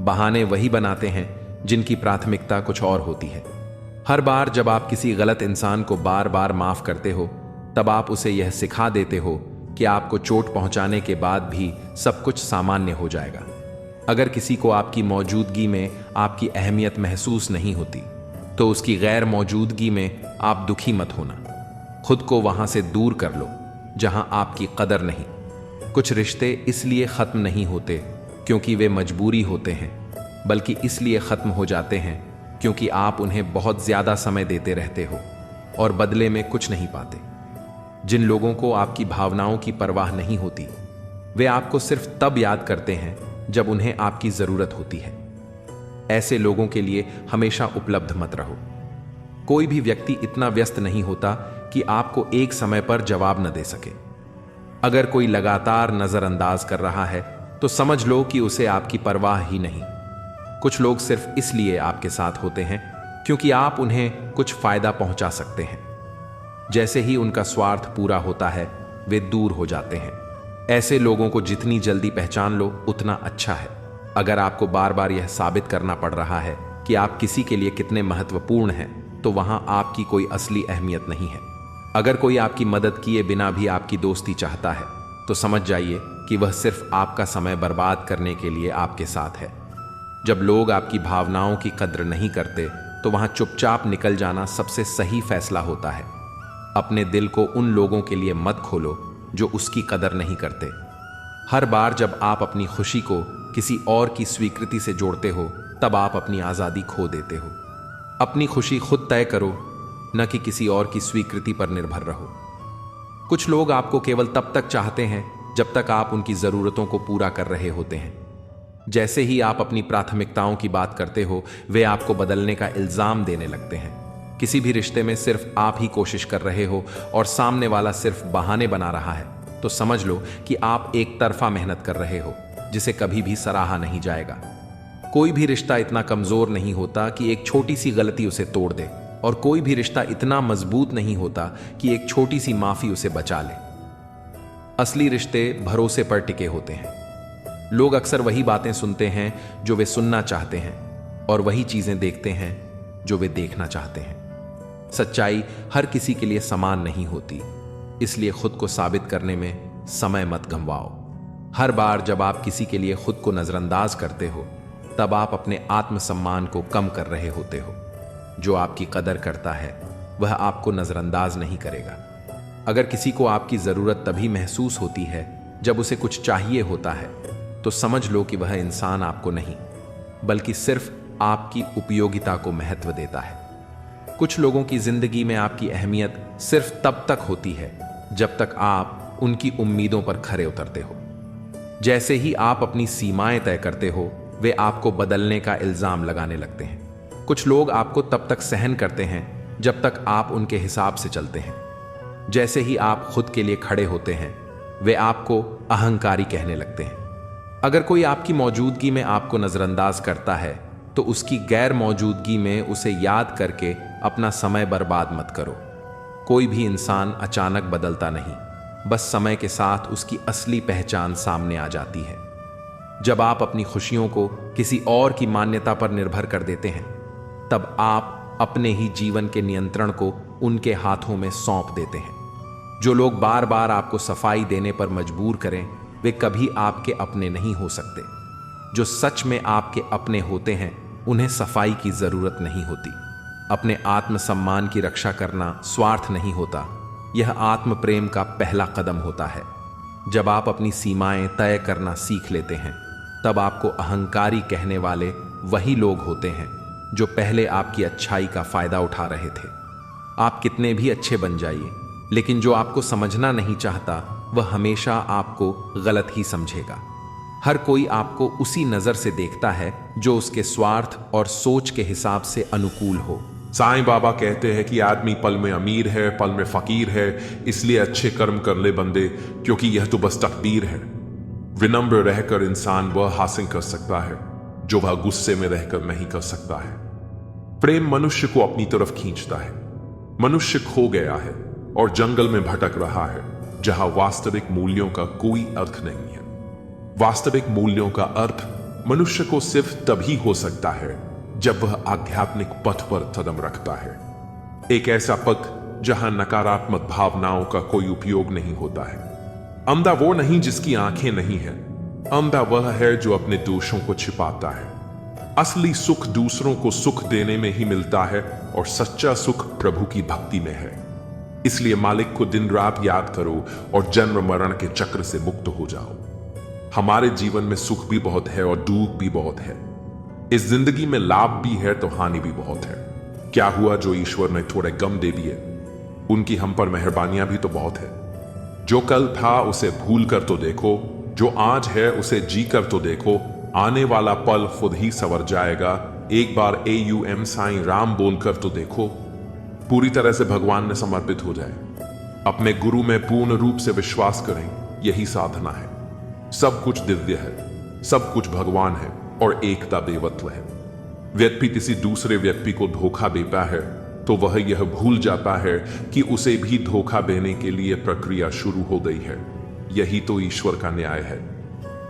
बहाने वही बनाते हैं जिनकी प्राथमिकता कुछ और होती है। हर बार जब आप किसी गलत इंसान को बार बार माफ करते हो, तब आप उसे यह सिखा देते हो कि आपको चोट पहुंचाने के बाद भी सब कुछ सामान्य हो जाएगा। अगर किसी को आपकी मौजूदगी में आपकी अहमियत महसूस नहीं होती, तो उसकी गैर मौजूदगी में आप दुखी मत होना। खुद को वहां से दूर कर लो जहां आपकी कदर नहीं। कुछ रिश्ते इसलिए खत्म नहीं होते क्योंकि वे मजबूरी होते हैं, बल्कि इसलिए खत्म हो जाते हैं क्योंकि आप उन्हें बहुत ज्यादा समय देते रहते हो और बदले में कुछ नहीं पाते। जिन लोगों को आपकी भावनाओं की परवाह नहीं होती, वे आपको सिर्फ तब याद करते हैं जब उन्हें आपकी जरूरत होती है। ऐसे लोगों के लिए हमेशा उपलब्ध मत रहो। कोई भी व्यक्ति इतना व्यस्त नहीं होता कि आपको एक समय पर जवाब न दे सके। अगर कोई लगातार नजरअंदाज कर रहा है, तो समझ लो कि उसे आपकी परवाह ही नहीं। कुछ लोग सिर्फ इसलिए आपके साथ होते हैं क्योंकि आप उन्हें कुछ फायदा पहुंचा सकते हैं। जैसे ही उनका स्वार्थ पूरा होता है, वे दूर हो जाते हैं। ऐसे लोगों को जितनी जल्दी पहचान लो, उतना अच्छा है। अगर आपको बार बार यह साबित करना पड़ रहा है कि आप किसी के लिए कितने महत्वपूर्ण हैं, तो वहां आपकी कोई असली अहमियत नहीं है। अगर कोई आपकी मदद किए बिना भी आपकी दोस्ती चाहता है, तो समझ जाइए कि वह सिर्फ आपका समय बर्बाद करने के लिए आपके साथ है। जब लोग आपकी भावनाओं की कद्र नहीं करते, तो वहां चुपचाप निकल जाना सबसे सही फैसला होता है। अपने दिल को उन लोगों के लिए मत खोलो जो उसकी कदर नहीं करते। हर बार जब आप अपनी खुशी को किसी और की स्वीकृति से जोड़ते हो, तब आप अपनी आज़ादी खो देते हो। अपनी खुशी खुद तय करो, न कि किसी और की स्वीकृति पर निर्भर रहो। कुछ लोग आपको केवल तब तक चाहते हैं जब तक आप उनकी ज़रूरतों को पूरा कर रहे होते हैं। जैसे ही आप अपनी प्राथमिकताओं की बात करते हो, वे आपको बदलने का इल्ज़ाम देने लगते हैं। किसी भी रिश्ते में सिर्फ आप ही कोशिश कर रहे हो और सामने वाला सिर्फ बहाने बना रहा है, तो समझ लो कि आप एक तरफा मेहनत कर रहे हो, जिसे कभी भी सराहा नहीं जाएगा। कोई भी रिश्ता इतना कमज़ोर नहीं होता कि एक छोटी सी गलती उसे तोड़ दे, और कोई भी रिश्ता इतना मजबूत नहीं होता कि एक छोटी सी माफ़ी उसे बचा ले। असली रिश्ते भरोसे पर टिके होते हैं। लोग अक्सर वही बातें सुनते हैं जो वे सुनना चाहते हैं, और वही चीज़ें देखते हैं जो वे देखना चाहते हैं। सच्चाई हर किसी के लिए समान नहीं होती, इसलिए खुद को साबित करने में समय मत गंवाओ। हर बार जब आप किसी के लिए खुद को नजरअंदाज करते हो, तब आप अपने आत्मसम्मान को कम कर रहे होते हो। जो आपकी कदर करता है वह आपको नजरअंदाज नहीं करेगा। अगर किसी को आपकी जरूरत तभी महसूस होती है जब उसे कुछ चाहिए होता है, तो समझ लो कि वह इंसान आपको नहीं, बल्कि सिर्फ आपकी उपयोगिता को महत्व देता है। कुछ लोगों की जिंदगी में आपकी अहमियत सिर्फ तब तक होती है जब तक आप उनकी उम्मीदों पर खरे उतरते हो। जैसे ही आप अपनी सीमाएं तय करते हो, वे आपको बदलने का इल्जाम लगाने लगते हैं। कुछ लोग आपको तब तक सहन करते हैं जब तक आप उनके हिसाब से चलते हैं। जैसे ही आप खुद के लिए खड़े होते हैं, वे आपको अहंकारी कहने लगते हैं। अगर कोई आपकी मौजूदगी में आपको नजरअंदाज करता है, तो उसकी गैर मौजूदगी में उसे याद करके अपना समय बर्बाद मत करो। कोई भी इंसान अचानक बदलता नहीं, बस समय के साथ उसकी असली पहचान सामने आ जाती है। जब आप अपनी खुशियों को किसी और की मान्यता पर निर्भर कर देते हैं, तब आप अपने ही जीवन के नियंत्रण को उनके हाथों में सौंप देते हैं। जो लोग बार बार आपको सफाई देने पर मजबूर करें, वे कभी आपके अपने नहीं हो सकते। जो सच में आपके अपने होते हैं, उन्हें सफाई की जरूरत नहीं होती। अपने आत्मसम्मान की रक्षा करना स्वार्थ नहीं होता, यह आत्म प्रेम का पहला कदम होता है। जब आप अपनी सीमाएं तय करना सीख लेते हैं, तब आपको अहंकारी कहने वाले वही लोग होते हैं जो पहले आपकी अच्छाई का फायदा उठा रहे थे। आप कितने भी अच्छे बन जाइए, लेकिन जो आपको समझना नहीं चाहता, वह हमेशा आपको गलत ही समझेगा। हर कोई आपको उसी नजर से देखता है जो उसके स्वार्थ और सोच के हिसाब से अनुकूल हो। साईं बाबा कहते हैं कि आदमी पल में अमीर है, पल में फकीर है, इसलिए अच्छे कर्म कर ले बंदे, क्योंकि यह तो बस तकदीर है। विनम्र रहकर इंसान वह हासिल कर सकता है जो वह गुस्से में रहकर नहीं कर सकता है। प्रेम मनुष्य को अपनी तरफ खींचता है। मनुष्य खो गया है और जंगल में भटक रहा है, जहां वास्तविक मूल्यों का कोई अर्थ नहीं है। वास्तविक मूल्यों का अर्थ मनुष्य को सिर्फ तभी हो सकता है जब वह आध्यात्मिक पथ पर कदम रखता है। एक ऐसा पथ जहां नकारात्मक भावनाओं का कोई उपयोग नहीं होता है। अंधा वो नहीं जिसकी आंखें नहीं है, अंधा वह है जो अपने दोषों को छिपाता है। असली सुख दूसरों को सुख देने में ही मिलता है और सच्चा सुख प्रभु की भक्ति में है। इसलिए मालिक को दिन रात याद करो और जन्म मरण के चक्र से मुक्त हो जाओ। हमारे जीवन में सुख भी बहुत है और दुख भी बहुत है। इस जिंदगी में लाभ भी है तो हानि भी बहुत है। क्या हुआ जो ईश्वर ने थोड़े गम दे दिए, उनकी हम पर मेहरबानियां भी तो बहुत है। जो कल था उसे भूल कर तो देखो, जो आज है उसे जी कर तो देखो। आने वाला पल खुद ही संवर जाएगा। एक बार AUM साईं राम बोलकर तो देखो। पूरी तरह से भगवान में समर्पित हो जाए। अपने गुरु में पूर्ण रूप से विश्वास करें, यही साधना है। सब कुछ दिव्य है, सब कुछ भगवान है और एकता देवत्व है। व्यक्ति किसी दूसरे व्यक्ति को धोखा देता है तो वह यह भूल जाता है कि उसे भी धोखा देने के लिए प्रक्रिया शुरू हो गई है। यही तो ईश्वर का न्याय है।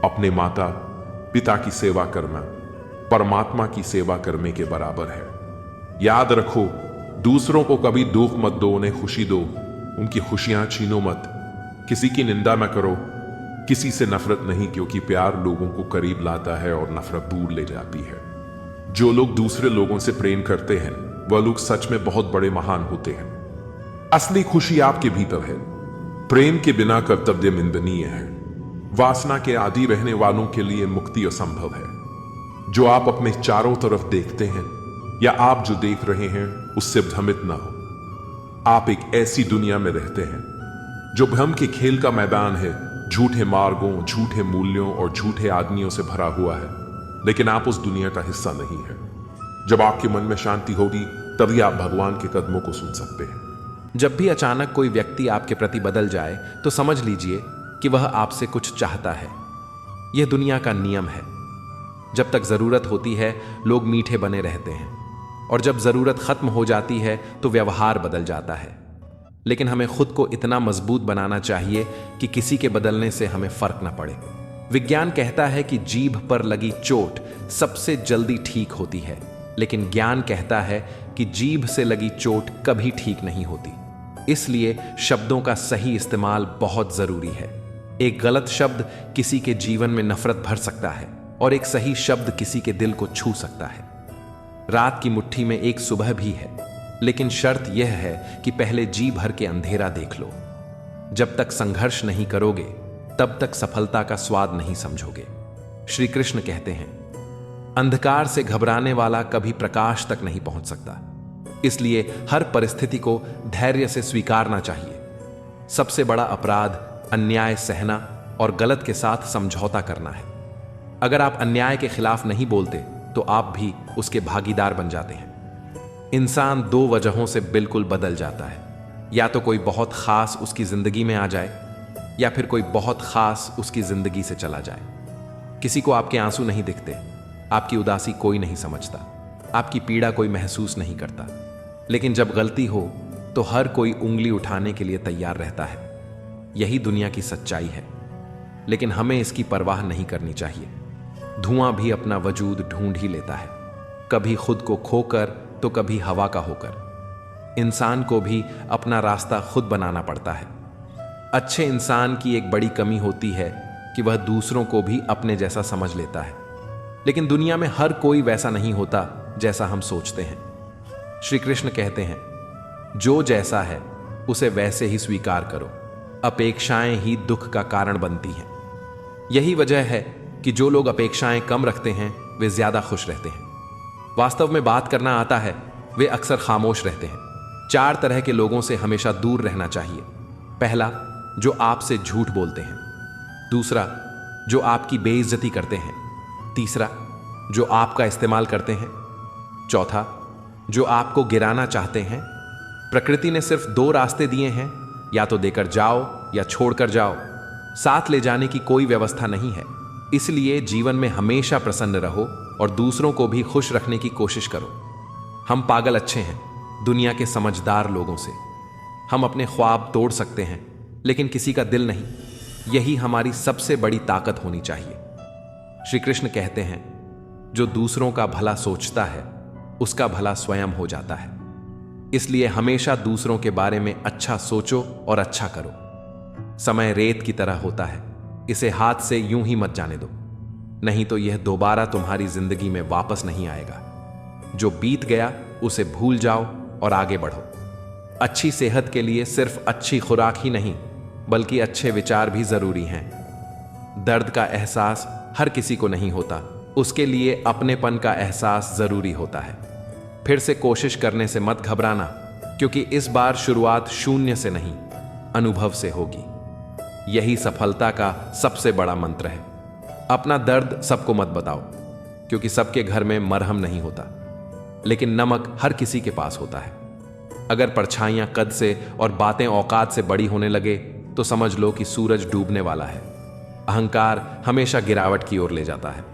अपने माता पिता की सेवा करना परमात्मा की सेवा करने के बराबर है। याद रखो, दूसरों को कभी दुख मत दो, उन्हें खुशी दो। उनकी खुशियां छीनो मत। किसी की निंदा न करो, किसी से नफरत नहीं, क्योंकि प्यार लोगों को करीब लाता है और नफरत दूर ले जाती है। जो लोग दूसरे लोगों से प्रेम करते हैं, वह लोग सच में बहुत बड़े महान होते हैं। असली खुशी आपके भीतर है। प्रेम के बिना कर्तव्य निंदनीय है। वासना के आदी रहने वालों के लिए मुक्ति असंभव है। जो आप अपने चारों तरफ देखते हैं या आप जो देख रहे हैं, उससे भ्रमित ना हो। आप एक ऐसी दुनिया में रहते हैं जो भ्रम के खेल का मैदान है। झूठे मार्गों, झूठे मूल्यों और झूठे आदमियों से भरा हुआ है, लेकिन आप उस दुनिया का हिस्सा नहीं है। जब आपके मन में शांति होगी, तभी आप भगवान के कदमों को सुन सकते हैं। जब भी अचानक कोई व्यक्ति आपके प्रति बदल जाए, तो समझ लीजिए कि वह आपसे कुछ चाहता है। यह दुनिया का नियम है। जब तक जरूरत होती है, लोग मीठे बने रहते हैं, और जब जरूरत खत्म हो जाती है तो व्यवहार बदल जाता है। लेकिन हमें खुद को इतना मजबूत बनाना चाहिए कि किसी के बदलने से हमें फर्क न पड़े। विज्ञान कहता है कि जीभ पर लगी चोट सबसे जल्दी ठीक होती है, लेकिन ज्ञान कहता है कि जीभ से लगी चोट कभी ठीक नहीं होती, इसलिए शब्दों का सही इस्तेमाल बहुत जरूरी है। एक गलत शब्द किसी के जीवन में नफरत भर सकता है और एक सही शब्द किसी के दिल को छू सकता है। रात की मुट्ठी में एक सुबह भी है, लेकिन शर्त यह है कि पहले जी भर के अंधेरा देख लो। जब तक संघर्ष नहीं करोगे तब तक सफलता का स्वाद नहीं समझोगे। श्री कृष्ण कहते हैं, अंधकार से घबराने वाला कभी प्रकाश तक नहीं पहुंच सकता, इसलिए हर परिस्थिति को धैर्य से स्वीकारना चाहिए। सबसे बड़ा अपराध अन्याय सहना और गलत के साथ समझौता करना है। अगर आप अन्याय के खिलाफ नहीं बोलते तो आप भी उसके भागीदार बन जाते हैं। इंसान दो वजहों से बिल्कुल बदल जाता है, या तो कोई बहुत खास उसकी जिंदगी में आ जाए या फिर कोई बहुत खास उसकी जिंदगी से चला जाए। किसी को आपके आंसू नहीं दिखते, आपकी उदासी कोई नहीं समझता, आपकी पीड़ा कोई महसूस नहीं करता, लेकिन जब गलती हो तो हर कोई उंगली उठाने के लिए तैयार रहता है। यही दुनिया की सच्चाई है, लेकिन हमें इसकी परवाह नहीं करनी चाहिए। धुआं भी अपना वजूद ढूंढ ही लेता है, कभी खुद को खोकर तो कभी हवा का होकर। इंसान को भी अपना रास्ता खुद बनाना पड़ता है। अच्छे इंसान की एक बड़ी कमी होती है कि वह दूसरों को भी अपने जैसा समझ लेता है, लेकिन दुनिया में हर कोई वैसा नहीं होता जैसा हम सोचते हैं। श्री कृष्ण कहते हैं, जो जैसा है उसे वैसे ही स्वीकार करो। अपेक्षाएं ही दुख का कारण बनती हैं। यही वजह है कि जो लोग अपेक्षाएं कम रखते हैं वे ज्यादा खुश रहते हैं। वास्तव में बात करना आता है वे अक्सर खामोश रहते हैं। 4 तरह के लोगों से हमेशा दूर रहना चाहिए। पहला, जो आपसे झूठ बोलते हैं। दूसरा, जो आपकी बेइज्जती करते हैं। तीसरा, जो आपका इस्तेमाल करते हैं। चौथा, जो आपको गिराना चाहते हैं। प्रकृति ने सिर्फ 2 रास्ते दिए हैं, या तो देकर जाओ या छोड़कर जाओ। साथ ले जाने की कोई व्यवस्था नहीं है। इसलिए जीवन में हमेशा प्रसन्न रहो और दूसरों को भी खुश रखने की कोशिश करो। हम पागल अच्छे हैं दुनिया के समझदार लोगों से। हम अपने ख्वाब तोड़ सकते हैं, लेकिन किसी का दिल नहीं। यही हमारी सबसे बड़ी ताकत होनी चाहिए। श्री कृष्ण कहते हैं, जो दूसरों का भला सोचता है उसका भला स्वयं हो जाता है। इसलिए हमेशा दूसरों के बारे में अच्छा सोचो और अच्छा करो। समय रेत की तरह होता है, इसे हाथ से यूं ही मत जाने दो, नहीं तो यह दोबारा तुम्हारी जिंदगी में वापस नहीं आएगा। जो बीत गया उसे भूल जाओ और आगे बढ़ो। अच्छी सेहत के लिए सिर्फ अच्छी खुराक ही नहीं बल्कि अच्छे विचार भी जरूरी हैं। दर्द का एहसास हर किसी को नहीं होता, उसके लिए अपनेपन का एहसास जरूरी होता है। फिर से कोशिश करने से मत घबराना, क्योंकि इस बार शुरुआत शून्य से नहीं, अनुभव से होगी। यही सफलता का सबसे बड़ा मंत्र है। अपना दर्द सबको मत बताओ, क्योंकि सबके घर में मरहम नहीं होता, लेकिन नमक हर किसी के पास होता है। अगर परछाइयां कद से और बातें औकात से बड़ी होने लगे तो समझ लो कि सूरज डूबने वाला है। अहंकार हमेशा गिरावट की ओर ले जाता है।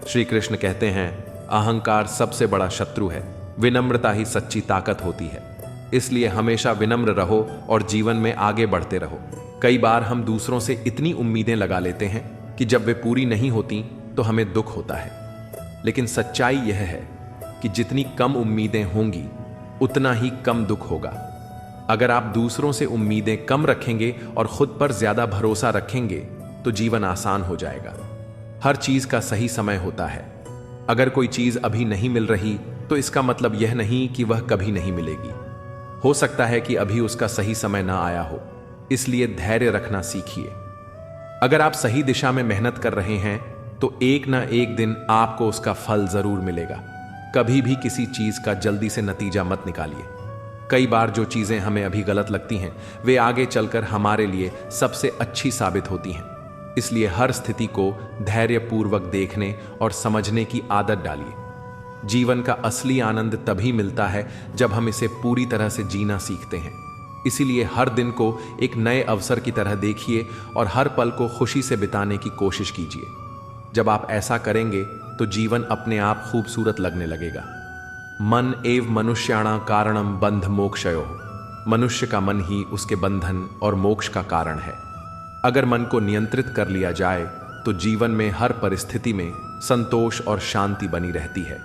श्री कृष्ण कहते हैं, अहंकार सबसे बड़ा शत्रु है, विनम्रता ही सच्ची ताकत होती है। इसलिए हमेशा विनम्र रहो और जीवन में आगे बढ़ते रहो। कई बार हम दूसरों से इतनी उम्मीदें लगा लेते हैं कि जब वे पूरी नहीं होती तो हमें दुख होता है, लेकिन सच्चाई यह है कि जितनी कम उम्मीदें होंगी उतना ही कम दुख होगा। अगर आप दूसरों से उम्मीदें कम रखेंगे और खुद पर ज्यादा भरोसा रखेंगे तो जीवन आसान हो जाएगा। हर चीज का सही समय होता है। अगर कोई चीज अभी नहीं मिल रही तो इसका मतलब यह नहीं कि वह कभी नहीं मिलेगी। हो सकता है कि अभी उसका सही समय ना आया हो, इसलिए धैर्य रखना सीखिए। अगर आप सही दिशा में मेहनत कर रहे हैं तो एक ना एक दिन आपको उसका फल जरूर मिलेगा। कभी भी किसी चीज का जल्दी से नतीजा मत निकालिए। कई बार जो चीजें हमें अभी गलत लगती हैं वे आगे चलकर हमारे लिए सबसे अच्छी साबित होती हैं। इसलिए हर स्थिति को धैर्यपूर्वक देखने और समझने की आदत डालिए। जीवन का असली आनंद तभी मिलता है जब हम इसे पूरी तरह से जीना सीखते हैं। इसीलिए हर दिन को एक नए अवसर की तरह देखिए और हर पल को खुशी से बिताने की कोशिश कीजिए। जब आप ऐसा करेंगे तो जीवन अपने आप खूबसूरत लगने लगेगा। मन एव मनुष्याणां कारणम बंध मोक्षयोः। मनुष्य का मन ही उसके बंधन और मोक्ष का कारण है। अगर मन को नियंत्रित कर लिया जाए तो जीवन में हर परिस्थिति में संतोष और शांति बनी रहती है।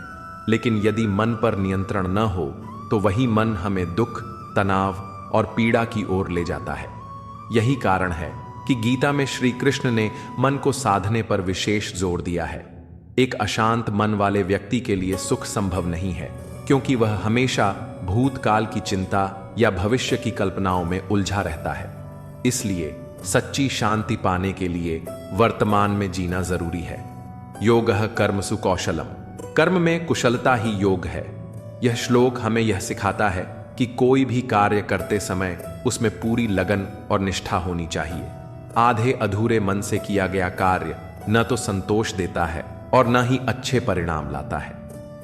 लेकिन यदि मन पर नियंत्रण न हो तो वही मन हमें दुख, तनाव और पीड़ा की ओर ले जाता है। यही कारण है कि गीता में श्री कृष्ण ने मन को साधने पर विशेष जोर दिया है। एक अशांत मन वाले व्यक्ति के लिए सुख संभव नहीं है, क्योंकि वह हमेशा भूतकाल की चिंता या भविष्य की कल्पनाओं में उलझा रहता है। इसलिए सच्ची शांति पाने के लिए वर्तमान में जीना जरूरी है। योगः कर्मसु कौशलम, कर्म में कुशलता ही योग है। यह श्लोक हमें यह सिखाता है कि कोई भी कार्य करते समय उसमें पूरी लगन और निष्ठा होनी चाहिए। आधे अधूरे मन से किया गया कार्य न तो संतोष देता है और न ही अच्छे परिणाम लाता है।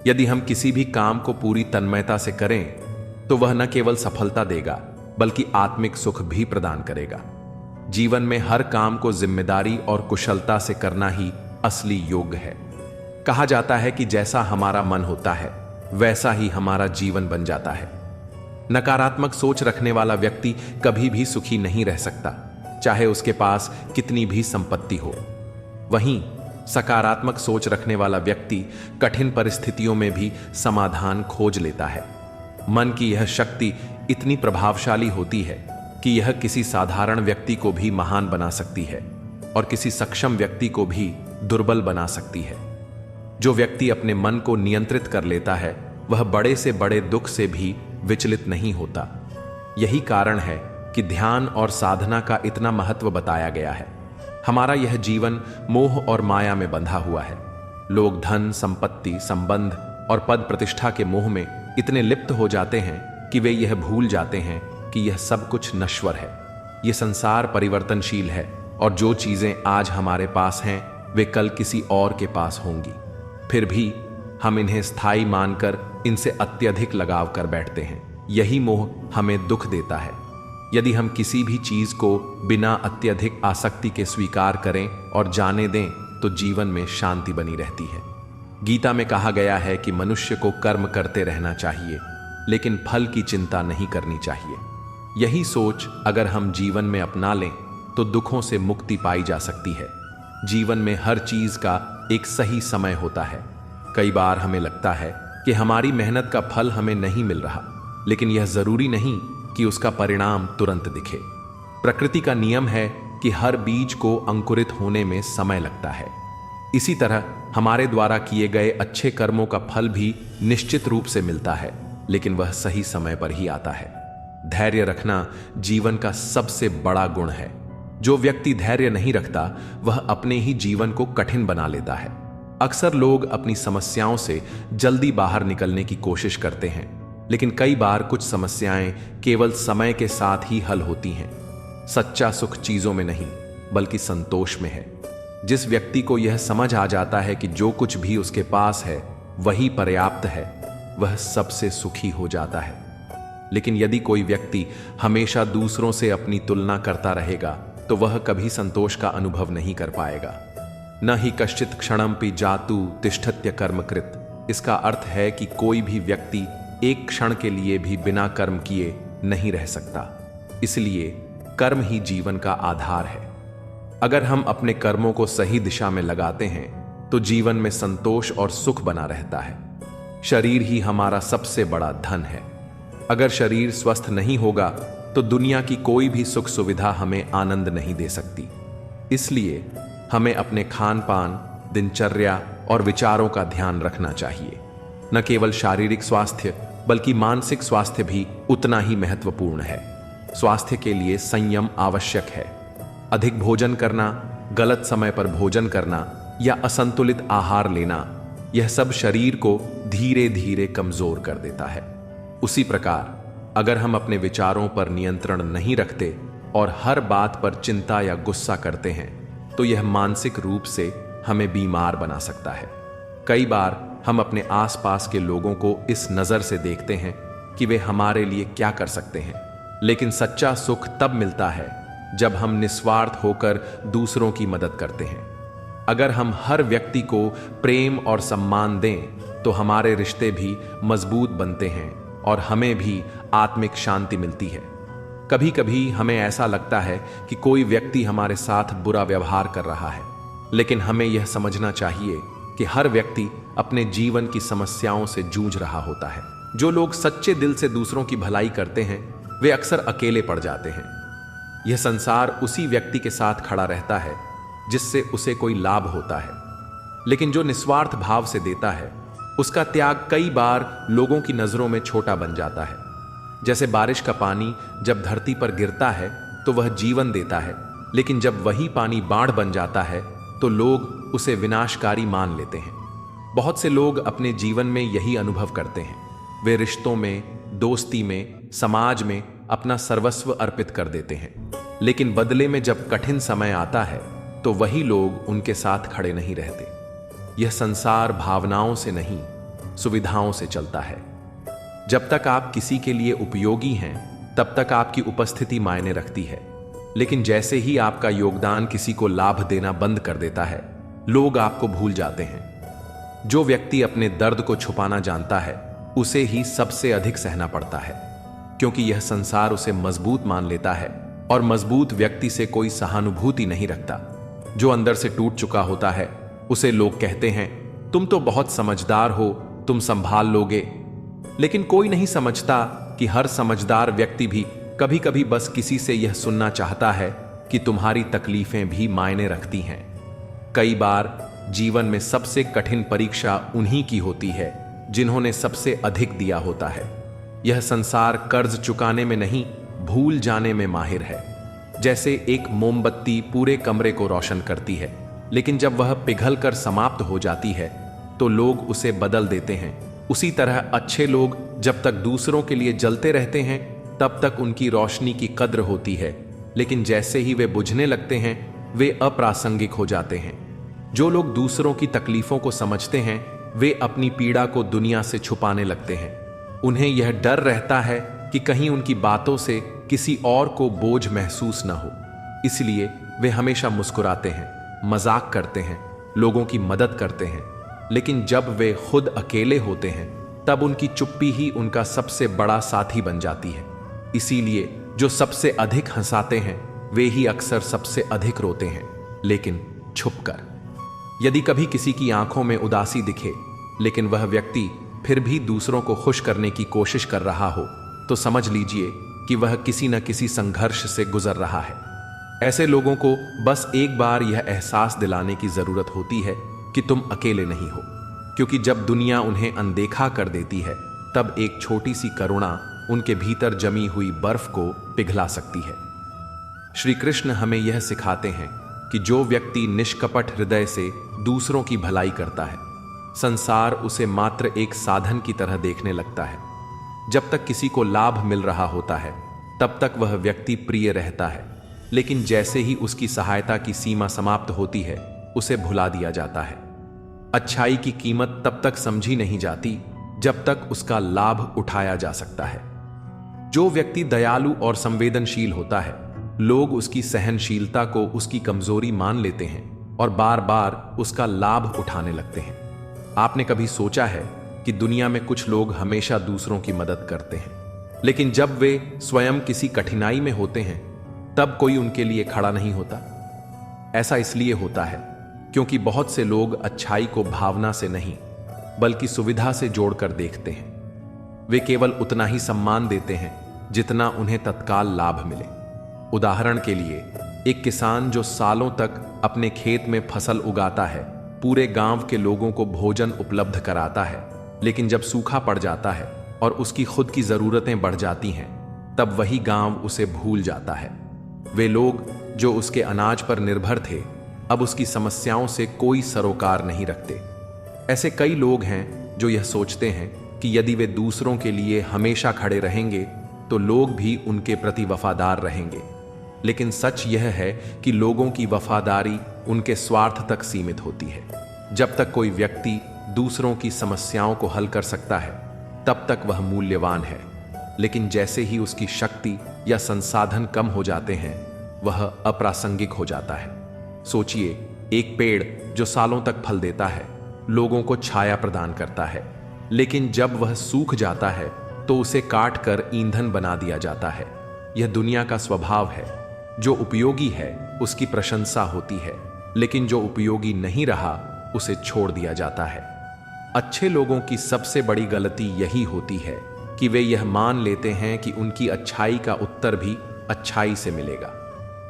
यदि हम किसी भी काम को पूरी तन्मयता से करें तो वह न केवल सफलता देगा बल्कि आत्मिक सुख भी प्रदान करेगा। जीवन में हर काम को जिम्मेदारी और कुशलता से करना ही असली योग है। कहा जाता है कि जैसा हमारा मन होता है वैसा ही हमारा जीवन बन जाता है। नकारात्मक सोच रखने वाला व्यक्ति कभी भी सुखी नहीं रह सकता, चाहे उसके पास कितनी भी संपत्ति हो। वहीं सकारात्मक सोच रखने वाला व्यक्ति कठिन परिस्थितियों में भी समाधान खोज लेता है। मन की यह शक्ति इतनी प्रभावशाली होती है कि यह किसी साधारण व्यक्ति को भी महान बना सकती है और किसी सक्षम व्यक्ति को भी दुर्बल बना सकती है। जो व्यक्ति अपने मन को नियंत्रित कर लेता है वह बड़े से बड़े दुख से भी विचलित नहीं होता। यही कारण है कि ध्यान और साधना का इतना महत्व बताया गया है। हमारा यह जीवन मोह और माया में बंधा हुआ है। लोग धन, संपत्ति, संबंध और पद प्रतिष्ठा के मोह में इतने लिप्त हो जाते हैं कि वे यह भूल जाते हैं कि यह सब कुछ नश्वर है। यह संसार परिवर्तनशील है और जो चीजें आज हमारे पास हैं वे कल किसी और के पास होंगी। फिर भी हम इन्हें स्थायी मानकर इनसे अत्यधिक लगाव कर बैठते हैं। यही मोह हमें दुख देता है। यदि हम किसी भी चीज को बिना अत्यधिक आसक्ति के स्वीकार करें और जाने दें तो जीवन में शांति बनी रहती है। गीता में कहा गया है कि मनुष्य को कर्म करते रहना चाहिए, लेकिन फल की चिंता नहीं करनी चाहिए। यही सोच अगर हम जीवन में अपना लें तो दुखों से मुक्ति पाई जा सकती है। जीवन में हर चीज का एक सही समय होता है। कई बार हमें लगता है कि हमारी मेहनत का फल हमें नहीं मिल रहा, लेकिन यह जरूरी नहीं कि उसका परिणाम तुरंत दिखे। प्रकृति का नियम है कि हर बीज को अंकुरित होने में समय लगता है। इसी तरह हमारे द्वारा किए गए अच्छे कर्मों का फल भी निश्चित रूप से मिलता है, लेकिन वह सही समय पर ही आता है। धैर्य रखना जीवन का सबसे बड़ा गुण है। जो व्यक्ति धैर्य नहीं रखता वह अपने ही जीवन को कठिन बना लेता है। अक्सर लोग अपनी समस्याओं से जल्दी बाहर निकलने की कोशिश करते हैं, लेकिन कई बार कुछ समस्याएं केवल समय के साथ ही हल होती हैं। सच्चा सुख चीजों में नहीं बल्कि संतोष में है। जिस व्यक्ति को यह समझ आ जाता है कि जो कुछ भी उसके पास है वही पर्याप्त है, वह सबसे सुखी हो जाता है। लेकिन यदि कोई व्यक्ति हमेशा दूसरों से अपनी तुलना करता रहेगा तो वह कभी संतोष का अनुभव नहीं कर पाएगा। न ही कश्चित क्षणमपि जातु तिष्ठत्य कर्मकृत। इसका अर्थ है कि कोई भी व्यक्ति एक क्षण के लिए भी बिना कर्म किए नहीं रह सकता। इसलिए कर्म ही जीवन का आधार है। अगर हम अपने कर्मों को सही दिशा में लगाते हैं तो जीवन में संतोष और सुख बना रहता है। शरीर ही हमारा सबसे बड़ा धन है। अगर शरीर स्वस्थ नहीं होगा तो दुनिया की कोई भी सुख सुविधा हमें आनंद नहीं दे सकती। इसलिए हमें अपने खान पान, दिनचर्या और विचारों का ध्यान रखना चाहिए। न केवल शारीरिक स्वास्थ्य बल्कि मानसिक स्वास्थ्य भी उतना ही महत्वपूर्ण है। स्वास्थ्य के लिए संयम आवश्यक है। अधिक भोजन करना, गलत समय पर भोजन करना या असंतुलित आहार लेना, यह सब शरीर को धीरे धीरे कमजोर कर देता है। उसी प्रकार अगर हम अपने विचारों पर नियंत्रण नहीं रखते और हर बात पर चिंता या गुस्सा करते हैं तो यह मानसिक रूप से हमें बीमार बना सकता है। कई बार हम अपने आसपास के लोगों को इस नज़र से देखते हैं कि वे हमारे लिए क्या कर सकते हैं, लेकिन सच्चा सुख तब मिलता है जब हम निस्वार्थ होकर दूसरों की मदद करते हैं। अगर हम हर व्यक्ति को प्रेम और सम्मान दें तो हमारे रिश्ते भी मजबूत बनते हैं और हमें भी आत्मिक शांति मिलती है। कभी कभी हमें ऐसा लगता है कि कोई व्यक्ति हमारे साथ बुरा व्यवहार कर रहा है, लेकिन हमें यह समझना चाहिए कि हर व्यक्ति अपने जीवन की समस्याओं से जूझ रहा होता है। जो लोग सच्चे दिल से दूसरों की भलाई करते हैं वे अक्सर अकेले पड़ जाते हैं। यह संसार उसी व्यक्ति के साथ खड़ा रहता है जिससे उसे कोई लाभ होता है, लेकिन जो निस्वार्थ भाव से देता है उसका त्याग कई बार लोगों की नजरों में छोटा बन जाता है। जैसे बारिश का पानी जब धरती पर गिरता है तो वह जीवन देता है, लेकिन जब वही पानी बाढ़ बन जाता है तो लोग उसे विनाशकारी मान लेते हैं। बहुत से लोग अपने जीवन में यही अनुभव करते हैं। वे रिश्तों में, दोस्ती में, समाज में अपना सर्वस्व अर्पित कर देते हैं, लेकिन बदले में जब कठिन समय आता है तो वही लोग उनके साथ खड़े नहीं रहते। यह संसार भावनाओं से नहीं, सुविधाओं से चलता है। जब तक आप किसी के लिए उपयोगी हैं तब तक आपकी उपस्थिति मायने रखती है, लेकिन जैसे ही आपका योगदान किसी को लाभ देना बंद कर देता है लोग आपको भूल जाते हैं। जो व्यक्ति अपने दर्द को छुपाना जानता है उसे ही सबसे अधिक सहना पड़ता है, क्योंकि यह संसार उसे मजबूत मान लेता है और मजबूत व्यक्ति से कोई सहानुभूति नहीं रखता। जो अंदर से टूट चुका होता है उसे लोग कहते हैं तुम तो बहुत समझदार हो, तुम संभाल लोगे। लेकिन कोई नहीं समझता कि हर समझदार व्यक्ति भी कभी कभी बस किसी से यह सुनना चाहता है कि तुम्हारी तकलीफें भी मायने रखती हैं। कई बार जीवन में सबसे कठिन परीक्षा उन्हीं की होती है जिन्होंने सबसे अधिक दिया होता है। यह संसार कर्ज चुकाने में नहीं, भूल जाने में माहिर है। जैसे एक मोमबत्ती पूरे कमरे को रोशन करती है, लेकिन जब वह पिघल कर समाप्त हो जाती है तो लोग उसे बदल देते हैं। उसी तरह अच्छे लोग जब तक दूसरों के लिए जलते रहते हैं तब तक उनकी रोशनी की कद्र होती है, लेकिन जैसे ही वे बुझने लगते हैं वे अप्रासंगिक हो जाते हैं। जो लोग दूसरों की तकलीफों को समझते हैं वे अपनी पीड़ा को दुनिया से छुपाने लगते हैं। उन्हें यह डर रहता है कि कहीं उनकी बातों से किसी और को बोझ महसूस न हो, इसलिए वे हमेशा मुस्कुराते हैं, मजाक करते हैं, लोगों की मदद करते हैं। लेकिन जब वे खुद अकेले होते हैं तब उनकी चुप्पी ही उनका सबसे बड़ा साथी बन जाती है। इसीलिए जो सबसे अधिक हंसाते हैं वे ही अक्सर सबसे अधिक रोते हैं, लेकिन छुपकर। यदि कभी किसी की आंखों में उदासी दिखे लेकिन वह व्यक्ति फिर भी दूसरों को खुश करने की कोशिश कर रहा हो तो समझ लीजिए कि वह किसी न किसी संघर्ष से गुजर रहा है। ऐसे लोगों को बस एक बार यह एहसास दिलाने की जरूरत होती है कि तुम अकेले नहीं हो, क्योंकि जब दुनिया उन्हें अनदेखा कर देती है तब एक छोटी सी करुणा उनके भीतर जमी हुई बर्फ को पिघला सकती है। श्री कृष्ण हमें यह सिखाते हैं कि जो व्यक्ति निष्कपट हृदय से दूसरों की भलाई करता है संसार उसे मात्र एक साधन की तरह देखने लगता है। जब तक किसी को लाभ मिल रहा होता है तब तक वह व्यक्ति प्रिय रहता है, लेकिन जैसे ही उसकी सहायता की सीमा समाप्त होती है उसे भुला दिया जाता है। अच्छाई की कीमत तब तक समझी नहीं जाती जब तक उसका लाभ उठाया जा सकता है। जो व्यक्ति दयालु और संवेदनशील होता है लोग उसकी सहनशीलता को उसकी कमजोरी मान लेते हैं और बार बार उसका लाभ उठाने लगते हैं। आपने कभी सोचा है कि दुनिया में कुछ लोग हमेशा दूसरों की मदद करते हैं, लेकिन जब वे स्वयं किसी कठिनाई में होते हैं तब कोई उनके लिए खड़ा नहीं होता? ऐसा इसलिए होता है क्योंकि बहुत से लोग अच्छाई को भावना से नहीं बल्कि सुविधा से जोड़कर देखते हैं। वे केवल उतना ही सम्मान देते हैं जितना उन्हें तत्काल लाभ मिले। उदाहरण के लिए एक किसान जो सालों तक अपने खेत में फसल उगाता है, पूरे गांव के लोगों को भोजन उपलब्ध कराता है, लेकिन जब सूखा पड़ जाता है और उसकी खुद की जरूरतें बढ़ जाती हैं तब वही गांव उसे भूल जाता है। वे लोग जो उसके अनाज पर निर्भर थे अब उसकी समस्याओं से कोई सरोकार नहीं रखते। ऐसे कई लोग हैं जो यह सोचते हैं कि यदि वे दूसरों के लिए हमेशा खड़े रहेंगे तो लोग भी उनके प्रति वफादार रहेंगे, लेकिन सच यह है कि लोगों की वफादारी उनके स्वार्थ तक सीमित होती है। जब तक कोई व्यक्ति दूसरों की समस्याओं को हल कर सकता है तब तक वह मूल्यवान है, लेकिन जैसे ही उसकी शक्ति या संसाधन कम हो जाते हैं वह अप्रासंगिक हो जाता है। सोचिए, एक पेड़ जो सालों तक फल देता है, लोगों को छाया प्रदान करता है, लेकिन जब वह सूख जाता है तो उसे काट कर ईंधन बना दिया जाता है। यह दुनिया का स्वभाव है। जो उपयोगी है उसकी प्रशंसा होती है, लेकिन जो उपयोगी नहीं रहा उसे छोड़ दिया जाता है। अच्छे लोगों की सबसे बड़ी गलती यही होती है कि वे यह मान लेते हैं कि उनकी अच्छाई का उत्तर भी अच्छाई से मिलेगा।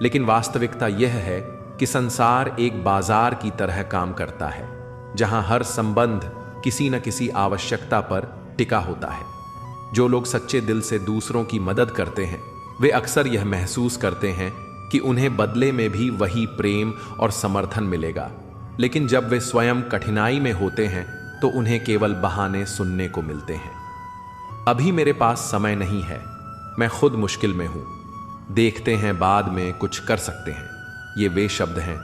लेकिन वास्तविकता यह है कि संसार एक बाजार की तरह काम करता है, जहां हर संबंध किसी न किसी आवश्यकता पर टिका होता है। जो लोग सच्चे दिल से दूसरों की मदद करते हैं, वे अक्सर यह महसूस करते हैं कि उन्हें बदले में भी वही प्रेम और समर्थन मिलेगा। लेकिन जब वे स्वयं कठिनाई में होते हैं तो उन्हें केवल बहाने सुनने को मिलते हैं। अभी मेरे पास समय नहीं है, मैं खुद मुश्किल में हूं, देखते हैं बाद में कुछ कर सकते हैं। ये वे शब्द हैं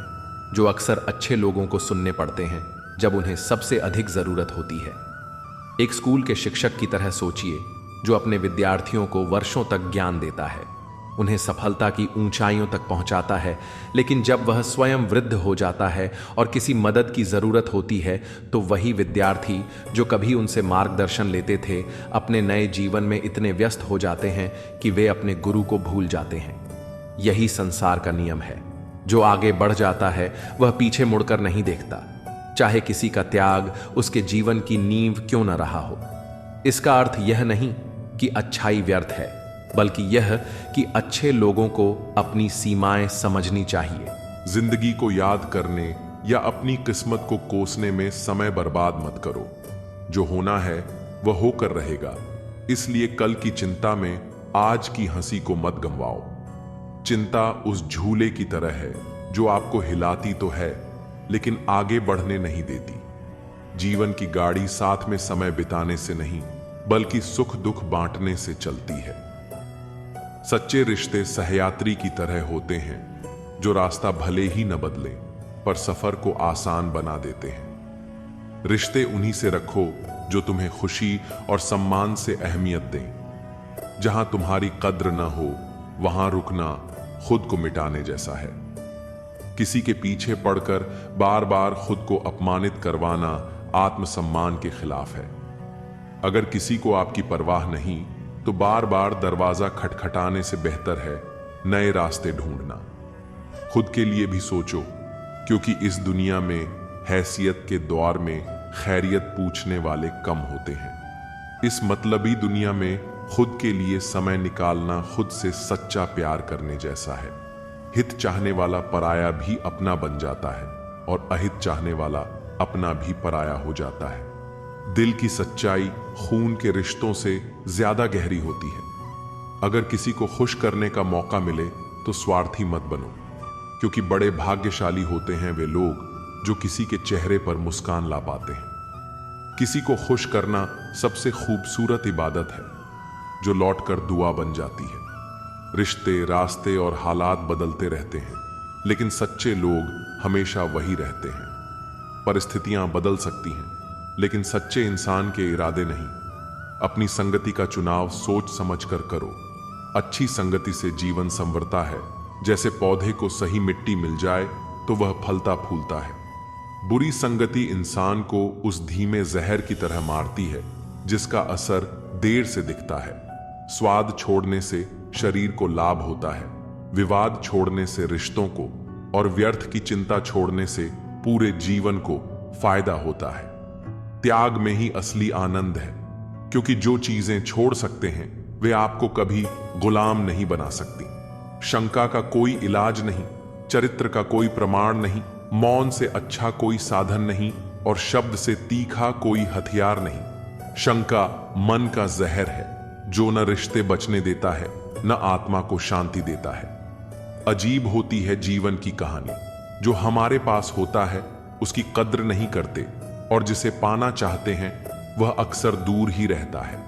जो अक्सर अच्छे लोगों को सुनने पड़ते हैं जब उन्हें सबसे अधिक जरूरत होती है। एक स्कूल के शिक्षक की तरह सोचिए, जो अपने विद्यार्थियों को वर्षों तक ज्ञान देता है, उन्हें सफलता की ऊंचाइयों तक पहुंचाता है। लेकिन जब वह स्वयं वृद्ध हो जाता है और किसी मदद की जरूरत होती है, तो वही विद्यार्थी जो कभी उनसे मार्गदर्शन लेते थे, अपने नए जीवन में इतने व्यस्त हो जाते हैं कि वे अपने गुरु को भूल जाते हैं। यही संसार का नियम है। जो आगे बढ़ जाता है वह पीछे मुड़कर नहीं देखता, चाहे किसी का त्याग उसके जीवन की नींव क्यों न रहा हो। इसका अर्थ यह नहीं कि अच्छाई व्यर्थ है, बल्कि यह कि अच्छे लोगों को अपनी सीमाएं समझनी चाहिए। जिंदगी को याद करने या अपनी किस्मत को कोसने में समय बर्बाद मत करो। जो होना है वह होकर रहेगा, इसलिए कल की चिंता में आज की हंसी को मत गंवाओ। चिंता उस झूले की तरह है जो आपको हिलाती तो है, लेकिन आगे बढ़ने नहीं देती। जीवन की गाड़ी साथ में समय बिताने से नहीं, बल्कि सुख दुख बांटने से चलती है। सच्चे रिश्ते सहयात्री की तरह होते हैं, जो रास्ता भले ही न बदले पर सफर को आसान बना देते हैं। रिश्ते उन्हीं से रखो जो तुम्हें खुशी और सम्मान से अहमियत दें। जहां तुम्हारी कद्र न हो, वहां रुकना खुद को मिटाने जैसा है। किसी के पीछे पड़कर बार बार खुद को अपमानित करवाना आत्मसम्मान के खिलाफ है। अगर किसी को आपकी परवाह नहीं, तो बार बार दरवाजा खटखटाने से बेहतर है नए रास्ते ढूंढना। खुद के लिए भी सोचो, क्योंकि इस दुनिया में हैसियत के द्वार में खैरियत पूछने वाले कम होते हैं। इस मतलबी दुनिया में खुद के लिए समय निकालना खुद से सच्चा प्यार करने जैसा है। हित चाहने वाला पराया भी अपना बन जाता है और अहित चाहने वाला अपना भी पराया हो जाता है। दिल की सच्चाई खून के रिश्तों से ज्यादा गहरी होती है। अगर किसी को खुश करने का मौका मिले तो स्वार्थी मत बनो, क्योंकि बड़े भाग्यशाली होते हैं वे लोग जो किसी के चेहरे पर मुस्कान ला पाते हैं। किसी को खुश करना सबसे खूबसूरत इबादत है जो लौटकर दुआ बन जाती है। रिश्ते, रास्ते और हालात बदलते रहते हैं, लेकिन सच्चे लोग हमेशा वही रहते हैं। परिस्थितियां बदल सकती हैं, लेकिन सच्चे इंसान के इरादे नहीं। अपनी संगति का चुनाव सोच समझकर करो। अच्छी संगति से जीवन संवरता है। जैसे पौधे को सही मिट्टी मिल जाए तो वह फलता फूलता है। बुरी संगति इंसान को उस धीमे जहर की तरह मारती है जिसका असर देर से दिखता है। स्वाद छोड़ने से शरीर को लाभ होता है, विवाद छोड़ने से रिश्तों को, और व्यर्थ की चिंता छोड़ने से पूरे जीवन को फायदा होता है। त्याग में ही असली आनंद है, क्योंकि जो चीजें छोड़ सकते हैं वे आपको कभी गुलाम नहीं बना सकती। शंका का कोई इलाज नहीं, चरित्र का कोई प्रमाण नहीं, मौन से अच्छा कोई साधन नहीं और शब्द से तीखा कोई हथियार नहीं। शंका मन का जहर है जो न रिश्ते बचने देता है न आत्मा को शांति देता है। अजीब होती है जीवन की कहानी। जो हमारे पास होता है उसकी कद्र नहीं करते, और जिसे पाना चाहते हैं वह अक्सर दूर ही रहता है।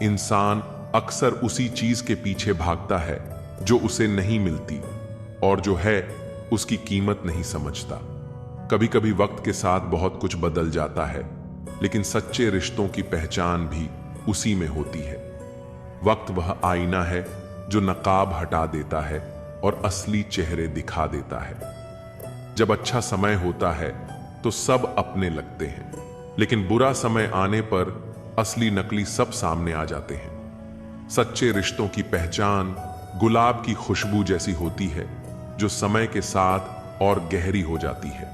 इंसान अक्सर उसी चीज के पीछे भागता है जो उसे नहीं मिलती, और जो है उसकी कीमत नहीं समझता। कभी कभी वक्त के साथ बहुत कुछ बदल जाता है, लेकिन सच्चे रिश्तों की पहचान भी उसी में होती है। वक्त वह आईना है जो नकाब हटा देता है और असली चेहरे दिखा देता है। जब अच्छा समय होता है तो सब अपने लगते हैं, लेकिन बुरा समय आने पर असली नकली सब सामने आ जाते हैं। सच्चे रिश्तों की पहचान गुलाब की खुशबू जैसी होती है जो समय के साथ और गहरी हो जाती है।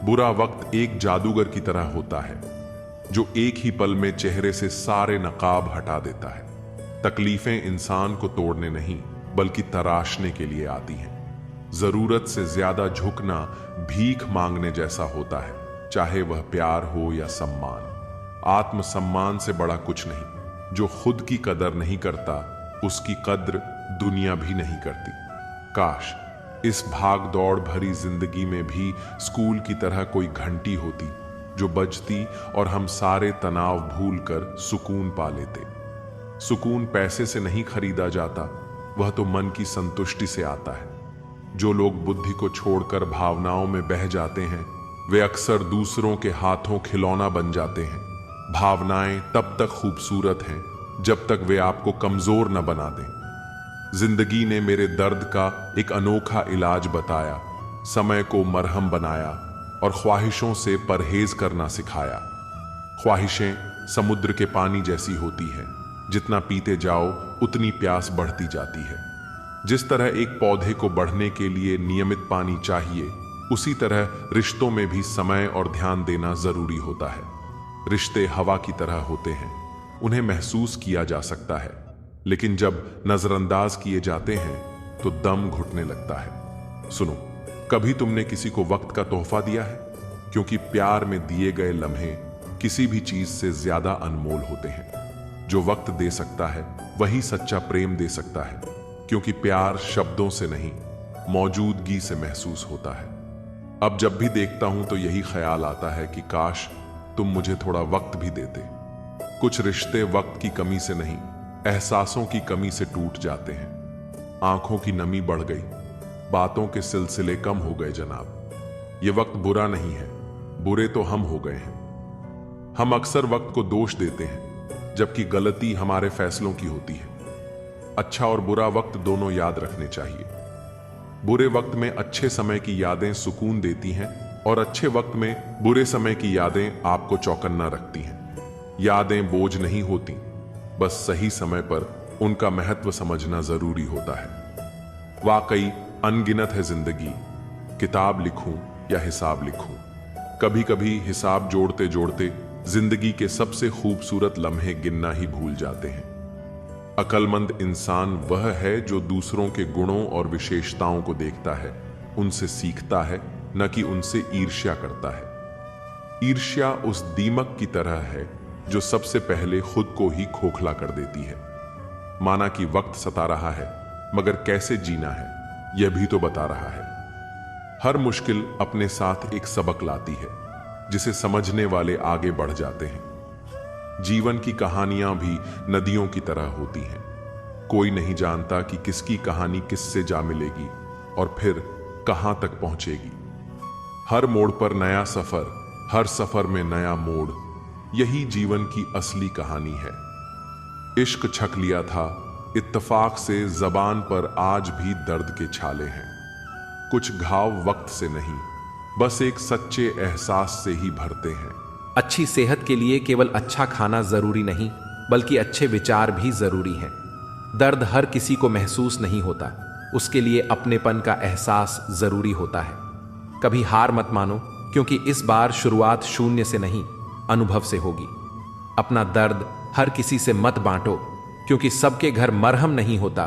बुरा वक्त एक जादूगर की तरह होता है। जो एक ही पल में चेहरे से सारे नकाब हटा देता है। तकलीफें इंसान को तोड़ने नहीं बल्कि तराशने के लिए आती हैं। जरूरत से ज्यादा झुकना भीख मांगने जैसा होता है, चाहे वह प्यार हो या सम्मान। आत्मसम्मान से बड़ा कुछ नहीं। जो खुद की कदर नहीं करता उसकी कद्र दुनिया भी नहीं करती। काश इस भाग दौड़ भरी जिंदगी में भी स्कूल की तरह कोई घंटी होती जो बजती और हम सारे तनाव भूलकर सुकून पा लेते। सुकून पैसे से नहीं खरीदा जाता, वह तो मन की संतुष्टि से आता है। जो लोग बुद्धि को छोड़कर भावनाओं में बह जाते हैं वे अक्सर दूसरों के हाथों खिलौना बन जाते हैं। भावनाएं तब तक खूबसूरत हैं जब तक वे आपको कमजोर न बना दें। जिंदगी ने मेरे दर्द का एक अनोखा इलाज बताया, समय को मरहम बनाया और ख्वाहिशों से परहेज करना सिखाया। ख्वाहिशें समुद्र के पानी जैसी होती हैं, जितना पीते जाओ उतनी प्यास बढ़ती जाती है। जिस तरह एक पौधे को बढ़ने के लिए नियमित पानी चाहिए, उसी तरह रिश्तों में भी समय और ध्यान देना जरूरी होता है। रिश्ते हवा की तरह होते हैं, उन्हें महसूस किया जा सकता है, लेकिन जब नजरअंदाज किए जाते हैं तो दम घुटने लगता है। सुनो, कभी तुमने किसी को वक्त का तोहफा दिया है? क्योंकि प्यार में दिए गए लम्हे किसी भी चीज से ज्यादा अनमोल होते हैं। जो वक्त दे सकता है वही सच्चा प्रेम दे सकता है, क्योंकि प्यार शब्दों से नहीं मौजूदगी से महसूस होता है। अब जब भी देखता हूं तो यही ख्याल आता है कि काश तुम मुझे थोड़ा वक्त भी देते। कुछ रिश्ते वक्त की कमी से नहीं, एहसासों की कमी से टूट जाते हैं। आंखों की नमी बढ़ गई, बातों के सिलसिले कम हो गए जनाब। ये वक्त बुरा नहीं है, बुरे तो हम हो गए हैं। हम अक्सर वक्त को दोष देते हैं, जबकि गलती हमारे फैसलों की होती है। अच्छा और बुरा वक्त दोनों याद रखने चाहिए। बुरे वक्त में अच्छे समय की यादें सुकून देती हैं और अच्छे वक्त में बुरे समय की यादें आपको चौकन्ना रखती हैं। यादें बोझ नहीं होती, बस सही समय पर उनका महत्व समझना जरूरी होता है। वाकई अनगिनत है जिंदगी, किताब लिखूं या हिसाब लिखूं। कभी कभी हिसाब जोड़ते जोड़ते जिंदगी के सबसे खूबसूरत लम्हे गिनना ही भूल जाते हैं। अक्लमंद इंसान वह है जो दूसरों के गुणों और विशेषताओं को देखता है, उनसे सीखता है, न कि उनसे ईर्ष्या करता है। ईर्ष्या उस दीमक की तरह है जो सबसे पहले खुद को ही खोखला कर देती है। माना कि वक्त सता रहा है, मगर कैसे जीना है यह भी तो बता रहा है। हर मुश्किल अपने साथ एक सबक लाती है, जिसे समझने वाले आगे बढ़ जाते हैं। जीवन की कहानियां भी नदियों की तरह होती हैं। कोई नहीं जानता कि किसकी कहानी किससे जा मिलेगी और फिर कहां तक पहुंचेगी। हर मोड़ पर नया सफर, हर सफर में नया मोड़, यही जीवन की असली कहानी है। इश्क छक लिया था, इत्तेफाक से जबान पर आज भी दर्द के छाले हैं। कुछ घाव वक्त से नहीं, बस एक सच्चे एहसास से ही भरते हैं। अच्छी सेहत के लिए केवल अच्छा खाना जरूरी नहीं, बल्कि अच्छे विचार भी जरूरी हैं। दर्द हर किसी को महसूस नहीं होता, उसके लिए अपनेपन का एहसास जरूरी होता है। कभी हार मत मानो, क्योंकि इस बार शुरुआत शून्य से नहीं, अनुभव से होगी। अपना दर्द हर किसी से मत बांटो, क्योंकि सबके घर मरहम नहीं होता,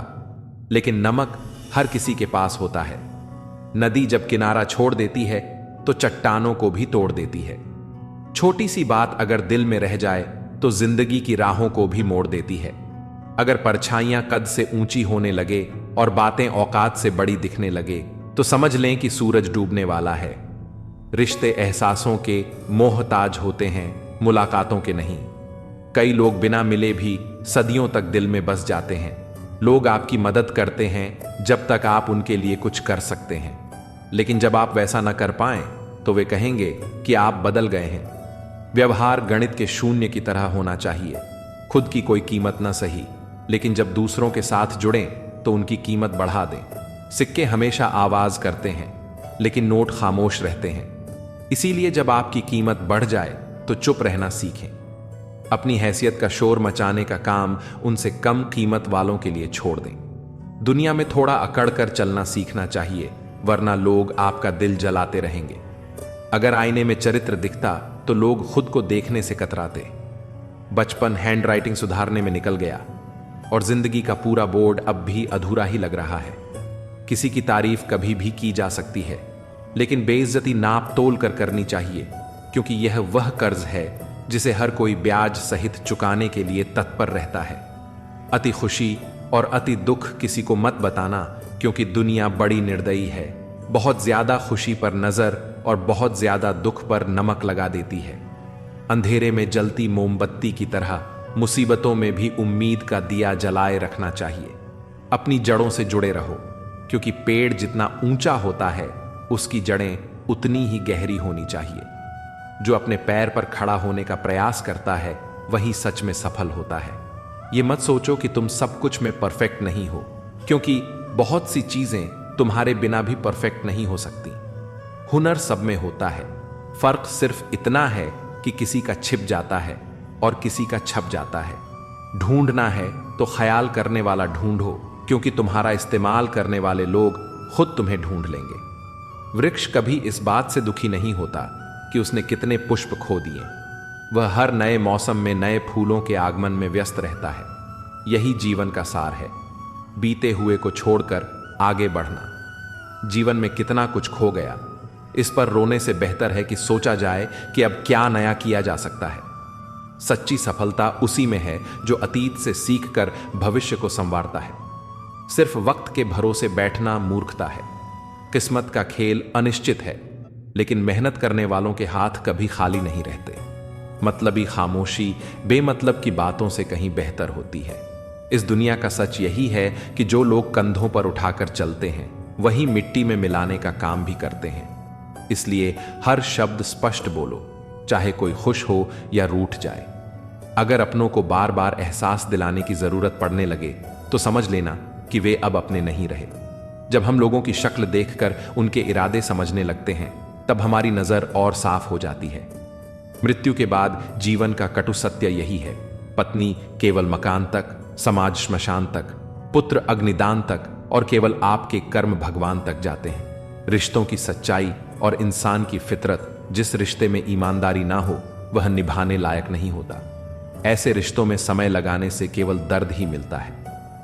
लेकिन नमक हर किसी के पास होता है। नदी जब किनारा छोड़ देती है तो चट्टानों को भी तोड़ देती है। छोटी सी बात अगर दिल में रह जाए तो जिंदगी की राहों को भी मोड़ देती है। अगर परछाइयां कद से ऊंची होने लगे और बातें औकात से बड़ी दिखने लगे तो समझ लें कि सूरज डूबने वाला है। रिश्ते एहसासों के मोहताज होते हैं, मुलाकातों के नहीं। कई लोग बिना मिले भी सदियों तक दिल में बस जाते हैं। लोग आपकी मदद करते हैं जब तक आप उनके लिए कुछ कर सकते हैं, लेकिन जब आप वैसा न कर पाएं तो वे कहेंगे कि आप बदल गए हैं। व्यवहार गणित के शून्य की तरह होना चाहिए। खुद की कोई कीमत न सही, लेकिन जब दूसरों के साथ जुड़ें तो उनकी कीमत बढ़ा दें। सिक्के हमेशा आवाज करते हैं, लेकिन नोट खामोश रहते हैं। इसीलिए जब आपकी कीमत बढ़ जाए तो चुप रहना सीखें। अपनी हैसियत का शोर मचाने का काम उनसे कम कीमत वालों के लिए छोड़ दें। दुनिया में थोड़ा अकड़ कर चलना सीखना चाहिए, वरना लोग आपका दिल जलाते रहेंगे। अगर आईने में चरित्र दिखता तो लोग खुद को देखने से कतराते। बचपन हैंडराइटिंग सुधारने में निकल गया और जिंदगी का पूरा बोर्ड अब भी अधूरा ही लग रहा है। किसी की तारीफ कभी भी की जा सकती है, लेकिन बेइज्जती नाप तोल कर करनी चाहिए, क्योंकि यह वह कर्ज है जिसे हर कोई ब्याज सहित चुकाने के लिए तत्पर रहता है। अति खुशी और अति दुख किसी को मत बताना, क्योंकि दुनिया बड़ी निर्दयी है। बहुत ज्यादा खुशी पर नजर और बहुत ज्यादा दुख पर नमक लगा देती है। अंधेरे में जलती मोमबत्ती की तरह मुसीबतों में भी उम्मीद का दिया जलाए रखना चाहिए। अपनी जड़ों से जुड़े रहो, क्योंकि पेड़ जितना ऊंचा होता है उसकी जड़ें उतनी ही गहरी होनी चाहिए। जो अपने पैर पर खड़ा होने का प्रयास करता है वही सच में सफल होता है। ये मत सोचो कि तुम सब कुछ में परफेक्ट नहीं हो, क्योंकि बहुत सी चीजें तुम्हारे बिना भी परफेक्ट नहीं हो सकती। हुनर सब में होता है, फर्क सिर्फ इतना है कि किसी का छिप जाता है और किसी का छप जाता है। ढूंढना है तो ख्याल करने वाला ढूंढो, क्योंकि तुम्हारा इस्तेमाल करने वाले लोग खुद तुम्हें ढूंढ लेंगे। वृक्ष कभी इस बात से दुखी नहीं होता कि उसने कितने पुष्प खो दिए। वह हर नए मौसम में नए फूलों के आगमन में व्यस्त रहता है। यही जीवन का सार है, बीते हुए को छोड़कर आगे बढ़ना। जीवन में कितना कुछ खो गया, इस पर रोने से बेहतर है कि सोचा जाए कि अब क्या नया किया जा सकता है। सच्ची सफलता उसी में है जो अतीत से सीखकर भविष्य को संवारता है। सिर्फ वक्त के भरोसे बैठना मूर्खता है। किस्मत का खेल अनिश्चित है, लेकिन मेहनत करने वालों के हाथ कभी खाली नहीं रहते। मतलबी खामोशी बेमतलब की बातों से कहीं बेहतर होती है। इस दुनिया का सच यही है कि जो लोग कंधों पर उठाकर चलते हैं वही मिट्टी में मिलाने का काम भी करते हैं। इसलिए हर शब्द स्पष्ट बोलो, चाहे कोई खुश हो या रूठ जाए। अगर अपनों को बार बार एहसास दिलाने की जरूरत पड़ने लगे तो समझ लेना कि वे अब अपने नहीं रहे। जब हम लोगों की शक्ल देखकर उनके इरादे समझने लगते हैं, तब हमारी नजर और साफ हो जाती है। मृत्यु के बाद जीवन का कटु सत्य यही है। पत्नी केवल मकान तक, समाज श्मशान तक, पुत्र अग्निदान तक और केवल आपके कर्म भगवान तक जाते हैं। रिश्तों की सच्चाई और इंसान की फितरत, जिस रिश्ते में ईमानदारी ना हो वह निभाने लायक नहीं होता। ऐसे रिश्तों में समय लगाने से केवल दर्द ही मिलता है।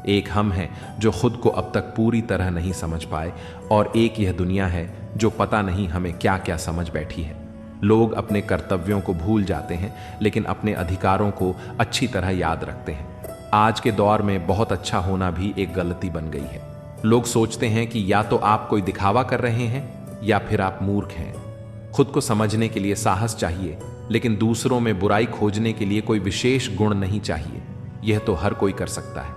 एक हम हैं जो खुद को अब तक पूरी तरह नहीं समझ पाए, और एक यह दुनिया है जो पता नहीं हमें क्या क्या समझ बैठी है। लोग अपने कर्तव्यों को भूल जाते हैं, लेकिन अपने अधिकारों को अच्छी तरह याद रखते हैं। आज के दौर में बहुत अच्छा होना भी एक गलती बन गई है। लोग सोचते हैं कि या तो आप कोई दिखावा कर रहे हैं या फिर आप मूर्ख हैं। खुद को समझने के लिए साहस चाहिए, लेकिन दूसरों में बुराई खोजने के लिए कोई विशेष गुण नहीं चाहिए। यह तो हर कोई कर सकता है।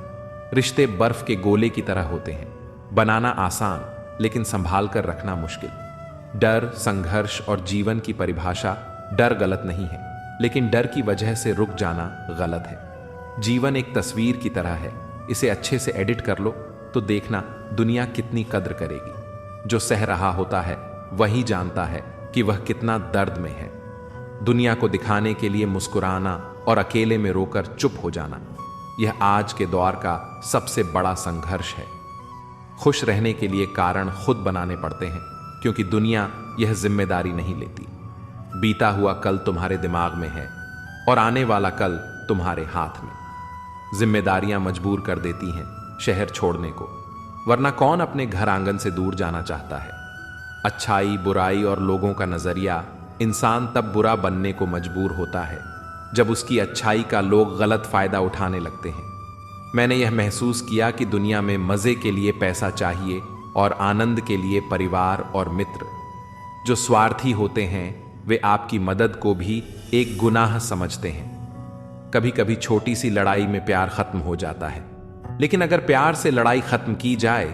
रिश्ते बर्फ के गोले की तरह होते हैं, बनाना आसान लेकिन संभाल कर रखना मुश्किल। डर, संघर्ष और जीवन की परिभाषा डर गलत नहीं है, लेकिन डर की वजह से रुक जाना गलत है। जीवन एक तस्वीर की तरह है, इसे अच्छे से एडिट कर लो तो देखना दुनिया कितनी कद्र करेगी। जो सह रहा होता है वही जानता है कि वह कितना दर्द में है। दुनिया को दिखाने के लिए मुस्कुराना और अकेले में रोकर चुप हो जाना, यह आज के दौर का सबसे बड़ा संघर्ष है। खुश रहने के लिए कारण खुद बनाने पड़ते हैं, क्योंकि दुनिया यह जिम्मेदारी नहीं लेती। बीता हुआ कल तुम्हारे दिमाग में है और आने वाला कल तुम्हारे हाथ में। जिम्मेदारियां मजबूर कर देती हैं शहर छोड़ने को, वरना कौन अपने घर आंगन से दूर जाना चाहता है। अच्छाई, बुराई और लोगों का नजरिया, इंसान तब बुरा बनने को मजबूर होता है जब उसकी अच्छाई का लोग गलत फायदा उठाने लगते हैं। मैंने यह महसूस किया कि दुनिया में मजे के लिए पैसा चाहिए और आनंद के लिए परिवार और मित्र। जो स्वार्थी होते हैं वे आपकी मदद को भी एक गुनाह समझते हैं। कभी कभी छोटी सी लड़ाई में प्यार खत्म हो जाता है, लेकिन अगर प्यार से लड़ाई खत्म की जाए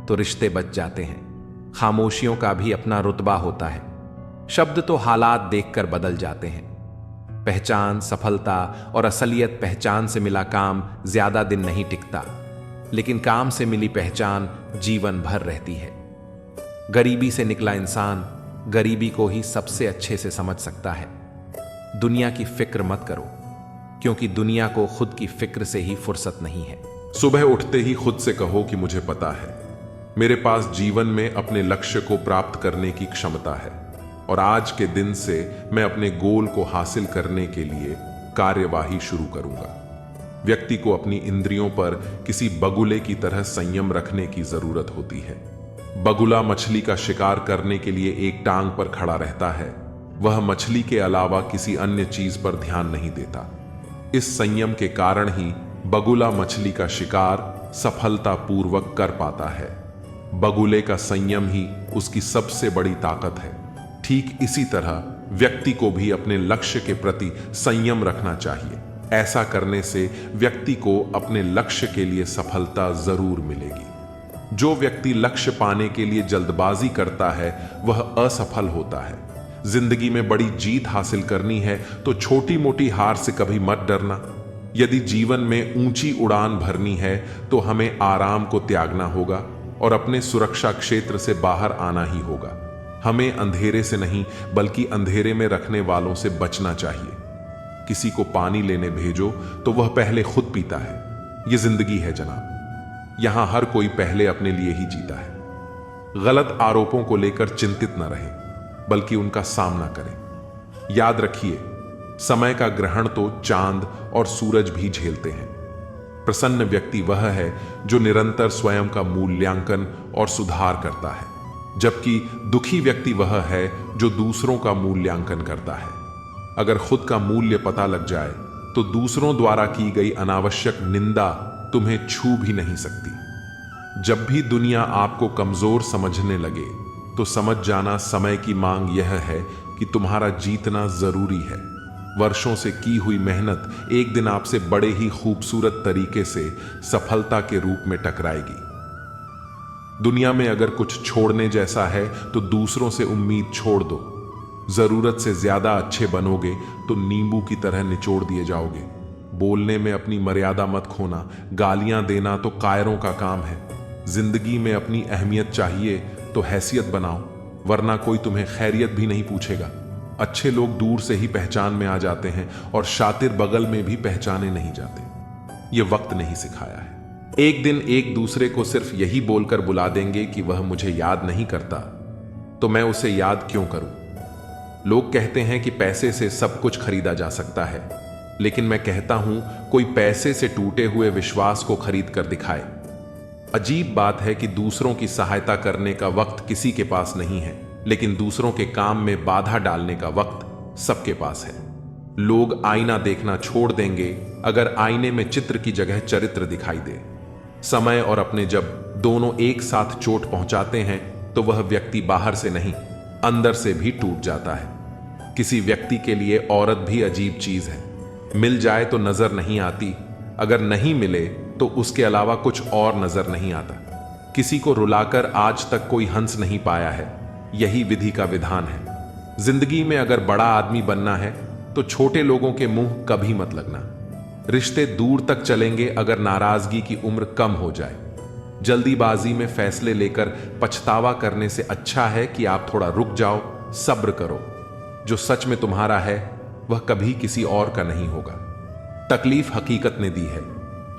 तो रिश्ते बच जाते हैं। खामोशियों का भी अपना रुतबा होता है। शब्द तो हालात देखकर बदल जाते हैं। पहचान, सफलता और असलियत पहचान से मिला काम ज्यादा दिन नहीं टिकता, लेकिन काम से मिली पहचान जीवन भर रहती है। गरीबी से निकला इंसान गरीबी को ही सबसे अच्छे से समझ सकता है। दुनिया की फिक्र मत करो, क्योंकि दुनिया को खुद की फिक्र से ही फुर्सत नहीं है। सुबह उठते ही खुद से कहो कि मुझे पता है मेरे पास जीवन में अपने लक्ष्य को प्राप्त करने की क्षमता है, और आज के दिन से मैं अपने गोल को हासिल करने के लिए कार्यवाही शुरू करूंगा। व्यक्ति को अपनी इंद्रियों पर किसी बगुले की तरह संयम रखने की जरूरत होती है। बगुला मछली का शिकार करने के लिए एक टांग पर खड़ा रहता है। वह मछली के अलावा किसी अन्य चीज पर ध्यान नहीं देता। इस संयम के कारण ही बगुला मछली का शिकार सफलतापूर्वक कर पाता है। बगुले का संयम ही उसकी सबसे बड़ी ताकत है। ठीक इसी तरह व्यक्ति को भी अपने लक्ष्य के प्रति संयम रखना चाहिए। ऐसा करने से व्यक्ति को अपने लक्ष्य के लिए सफलता जरूर मिलेगी। जो व्यक्ति लक्ष्य पाने के लिए जल्दबाजी करता है वह असफल होता है। जिंदगी में बड़ी जीत हासिल करनी है तो छोटी मोटी हार से कभी मत डरना। यदि जीवन में ऊंची उड़ान भरनी है तो हमें आराम को त्यागना होगा और अपने सुरक्षा क्षेत्र से बाहर आना ही होगा। हमें अंधेरे से नहीं बल्कि अंधेरे में रखने वालों से बचना चाहिए। किसी को पानी लेने भेजो तो वह पहले खुद पीता है। यह जिंदगी है जनाब। यहां हर कोई पहले अपने लिए ही जीता है। गलत आरोपों को लेकर चिंतित न रहें बल्कि उनका सामना करें। याद रखिए, समय का ग्रहण तो चांद और सूरज भी झेलते हैं। प्रसन्न व्यक्ति वह है जो निरंतर स्वयं का मूल्यांकन और सुधार करता है, जबकि दुखी व्यक्ति वह है जो दूसरों का मूल्यांकन करता है। अगर खुद का मूल्य पता लग जाए तो दूसरों द्वारा की गई अनावश्यक निंदा तुम्हें छू भी नहीं सकती। जब भी दुनिया आपको कमजोर समझने लगे तो समझ जाना समय की मांग यह है कि तुम्हारा जीतना जरूरी है। वर्षों से की हुई मेहनत एक दिन आपसे बड़े ही खूबसूरत तरीके से सफलता के रूप में टकराएगी। दुनिया में अगर कुछ छोड़ने जैसा है तो दूसरों से उम्मीद छोड़ दो। जरूरत से ज्यादा अच्छे बनोगे तो नींबू की तरह निचोड़ दिए जाओगे। बोलने में अपनी मर्यादा मत खोना। गालियां देना तो कायरों का काम है। जिंदगी में अपनी अहमियत चाहिए तो हैसियत बनाओ, वरना कोई तुम्हें खैरियत भी नहीं पूछेगा। अच्छे लोग दूर से ही पहचान में आ जाते हैं और शातिर बगल में भी पहचाने नहीं जाते। ये वक्त नहीं सिखाया है। एक दिन एक दूसरे को सिर्फ यही बोलकर बुला देंगे कि वह मुझे याद नहीं करता, तो मैं उसे याद क्यों करूं। लोग कहते हैं कि पैसे से सब कुछ खरीदा जा सकता है, लेकिन मैं कहता हूं कोई पैसे से टूटे हुए विश्वास को खरीद कर दिखाए। अजीब बात है कि दूसरों की सहायता करने का वक्त किसी के पास नहीं है, लेकिन दूसरों के काम में बाधा डालने का वक्त सबके पास है। लोग आईना देखना छोड़ देंगे अगर आईने में चित्र की जगह चरित्र दिखाई दे। समय और अपने जब दोनों एक साथ चोट पहुंचाते हैं तो वह व्यक्ति बाहर से नहीं अंदर से भी टूट जाता है। किसी व्यक्ति के लिए औरत भी अजीब चीज है। मिल जाए तो नजर नहीं आती, अगर नहीं मिले तो उसके अलावा कुछ और नजर नहीं आता। किसी को रुलाकर आज तक कोई हंस नहीं पाया है। यही विधि का विधान है। जिंदगी में अगर बड़ा आदमी बनना है तो छोटे लोगों के मुंह कभी मत लगना। रिश्ते दूर तक चलेंगे अगर नाराजगी की उम्र कम हो जाए। जल्दीबाजी में फैसले लेकर पछतावा करने से अच्छा है कि आप थोड़ा रुक जाओ, सब्र करो। जो सच में तुम्हारा है वह कभी किसी और का नहीं होगा। तकलीफ हकीकत ने दी है,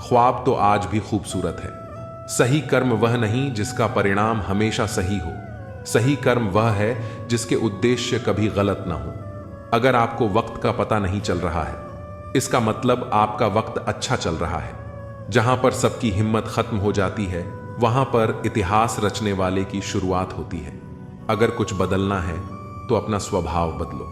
ख्वाब तो आज भी खूबसूरत है। सही कर्म वह नहीं जिसका परिणाम हमेशा सही हो। सही कर्म वह है जिसके उद्देश्य कभी गलत ना हो। अगर आपको वक्त का पता नहीं चल रहा है, इसका मतलब आपका वक्त अच्छा चल रहा है। जहां पर सबकी हिम्मत खत्म हो जाती है वहां पर इतिहास रचने वाले की शुरुआत होती है। अगर कुछ बदलना है तो अपना स्वभाव बदलो।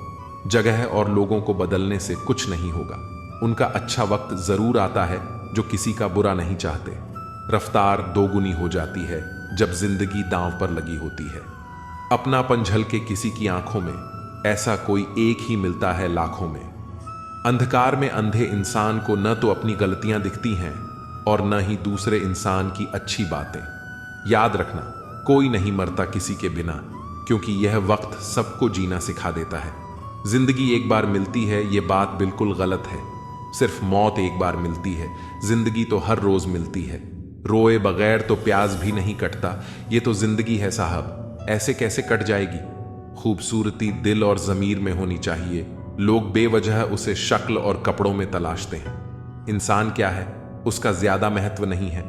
जगह और लोगों को बदलने से कुछ नहीं होगा। उनका अच्छा वक्त जरूर आता है जो किसी का बुरा नहीं चाहते। रफ्तार दोगुनी हो जाती है जब जिंदगी दांव पर लगी होती है। अपनापन झलके किसी की आंखों में, ऐसा कोई एक ही मिलता है लाखों में। अंधकार में अंधे इंसान को न तो अपनी गलतियां दिखती हैं और न ही दूसरे इंसान की अच्छी बातें। याद रखना, कोई नहीं मरता किसी के बिना, क्योंकि यह वक्त सबको जीना सिखा देता है। जिंदगी एक बार मिलती है, यह बात बिल्कुल गलत है। सिर्फ मौत एक बार मिलती है, जिंदगी तो हर रोज मिलती है। रोए बगैर तो प्याज भी नहीं कटता। ये तो जिंदगी है साहब, ऐसे कैसे कट जाएगी। खूबसूरती दिल और जमीर में होनी चाहिए। लोग बेवजह उसे शक्ल और कपड़ों में तलाशते हैं। इंसान क्या है उसका ज्यादा महत्व नहीं है,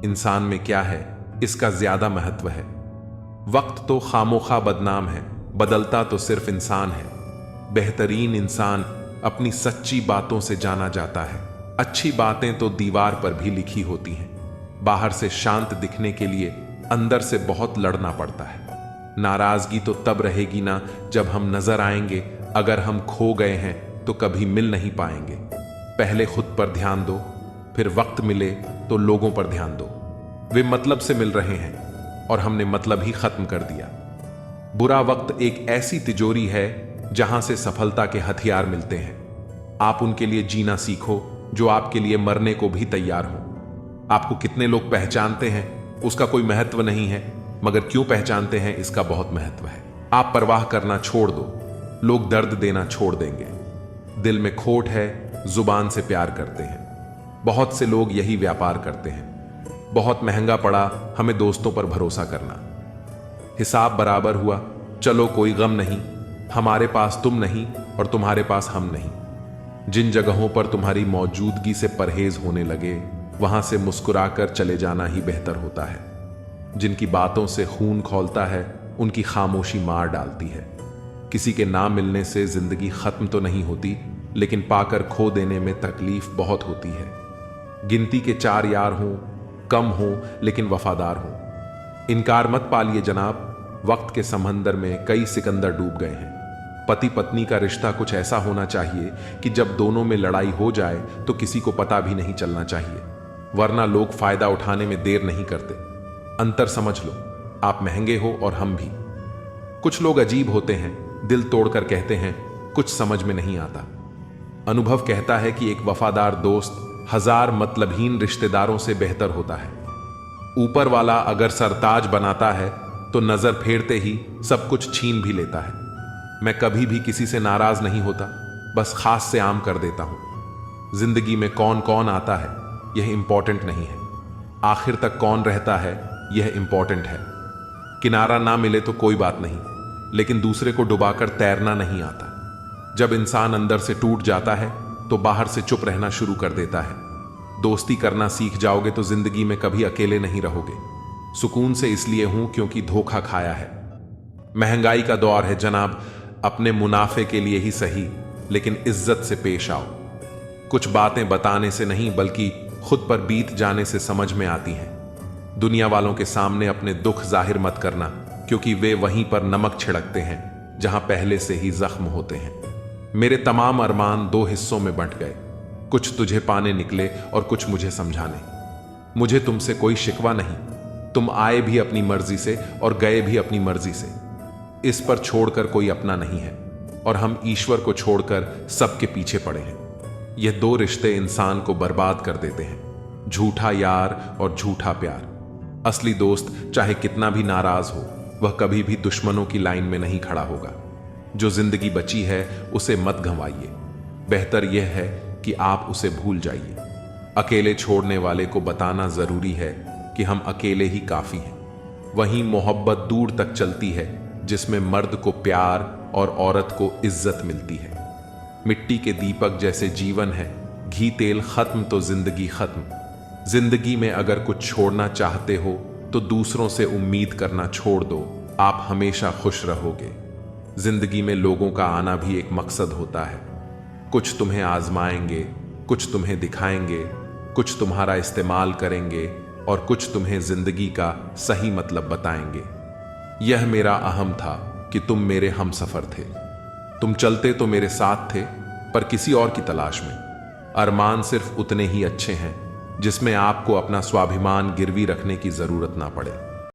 इंसान में क्या है इसका ज्यादा महत्व है। वक्त तो खामोखा बदनाम है, बदलता तो सिर्फ इंसान है। बेहतरीन इंसान अपनी सच्ची बातों से जाना जाता है। अच्छी बातें तो दीवार पर भी लिखी होती हैं। बाहर से शांत दिखने के लिए अंदर से बहुत लड़ना पड़ता है। नाराजगी तो तब रहेगी ना जब हम नजर आएंगे। अगर हम खो गए हैं तो कभी मिल नहीं पाएंगे। पहले खुद पर ध्यान दो, फिर वक्त मिले तो लोगों पर ध्यान दो। वे मतलब से मिल रहे हैं और हमने मतलब ही खत्म कर दिया। बुरा वक्त एक ऐसी तिजोरी है जहां से सफलता के हथियार मिलते हैं। आप उनके लिए जीना सीखो जो आपके लिए मरने को भी तैयार हो। आपको कितने लोग पहचानते हैं उसका कोई महत्व नहीं है, मगर क्यों पहचानते हैं इसका बहुत महत्व है। आप परवाह करना छोड़ दो, लोग दर्द देना छोड़ देंगे। दिल में खोट है, जुबान से प्यार करते हैं। बहुत से लोग यही व्यापार करते हैं। बहुत महंगा पड़ा हमें दोस्तों पर भरोसा करना। हिसाब बराबर हुआ, चलो कोई गम नहीं, हमारे पास तुम नहीं और तुम्हारे पास हम नहीं। जिन जगहों पर तुम्हारी मौजूदगी से परहेज होने लगे वहां से मुस्कुराकर चले जाना ही बेहतर होता है। जिनकी बातों से खून खौलता है उनकी खामोशी मार डालती है। किसी के ना मिलने से जिंदगी खत्म तो नहीं होती, लेकिन पाकर खो देने में तकलीफ बहुत होती है। गिनती के 4 यार हों, कम हों लेकिन वफादार हों। इनकार मत पालिए जनाब, वक्त के समंदर में कई सिकंदर डूब गए हैं। पति पत्नी का रिश्ता कुछ ऐसा होना चाहिए कि जब दोनों में लड़ाई हो जाए तो किसी को पता भी नहीं चलना चाहिए, वरना लोग फायदा उठाने में देर नहीं करते। अंतर समझ लो, आप महंगे हो और हम भी। कुछ लोग अजीब होते हैं, दिल तोड़कर कहते हैं कुछ समझ में नहीं आता। अनुभव कहता है कि एक वफादार दोस्त 1000 मतलबहीन रिश्तेदारों से बेहतर होता है। ऊपर वाला अगर सरताज बनाता है तो नजर फेरते ही सब कुछ छीन भी लेता है। मैं कभी भी किसी से नाराज नहीं होता, बस खास से आम कर देता हूं। जिंदगी में कौन कौन आता है यह इंपॉर्टेंट नहीं है, आखिर तक कौन रहता है यह इंपॉर्टेंट है। किनारा ना मिले तो कोई बात नहीं, लेकिन दूसरे को डुबाकर तैरना नहीं आता। जब इंसान अंदर से टूट जाता है तो बाहर से चुप रहना शुरू कर देता है। दोस्ती करना सीख जाओगे तो जिंदगी में कभी अकेले नहीं रहोगे। सुकून से इसलिए हूं क्योंकि धोखा खाया है। महंगाई का दौर है जनाब, अपने मुनाफे के लिए ही सही, लेकिन इज्जत से पेश आओ। कुछ बातें बताने से नहीं बल्कि खुद पर बीत जाने से समझ में आती हैं। दुनिया वालों के सामने अपने दुख जाहिर मत करना, क्योंकि वे वहीं पर नमक छिड़कते हैं जहां पहले से ही जख्म होते हैं। मेरे तमाम अरमान 2 हिस्सों में बंट गए, कुछ तुझे पाने निकले और कुछ मुझे समझाने। मुझे तुमसे कोई शिकवा नहीं, तुम आए भी अपनी मर्जी से और गए भी अपनी मर्जी से। इस पर छोड़कर कोई अपना नहीं है और हम ईश्वर को छोड़कर सबके पीछे पड़े हैं। यह 2 रिश्ते इंसान को बर्बाद कर देते हैं, झूठा यार और झूठा प्यार। असली दोस्त चाहे कितना भी नाराज हो, वह कभी भी दुश्मनों की लाइन में नहीं खड़ा होगा। जो जिंदगी बची है उसे मत गंवाइए, बेहतर यह है कि आप उसे भूल जाइए। अकेले छोड़ने वाले को बताना जरूरी है कि हम अकेले ही काफी हैं। वहीं मोहब्बत दूर तक चलती है जिसमें मर्द को प्यार और औरत को इज्जत मिलती है। मिट्टी के दीपक जैसे जीवन है, घी तेल खत्म तो जिंदगी खत्म। जिंदगी में अगर कुछ छोड़ना चाहते हो तो दूसरों से उम्मीद करना छोड़ दो, आप हमेशा खुश रहोगे। जिंदगी में लोगों का आना भी एक मकसद होता है। कुछ तुम्हें आजमाएंगे, कुछ तुम्हें दिखाएंगे, कुछ तुम्हारा इस्तेमाल करेंगे और कुछ तुम्हें जिंदगी का सही मतलब बताएंगे। यह मेरा अहम था कि तुम मेरे हमसफर थे। तुम चलते तो मेरे साथ थे, पर किसी और की तलाश में। अरमान सिर्फ उतने ही अच्छे हैं जिसमें आपको अपना स्वाभिमान गिरवी रखने की जरूरत ना पड़े।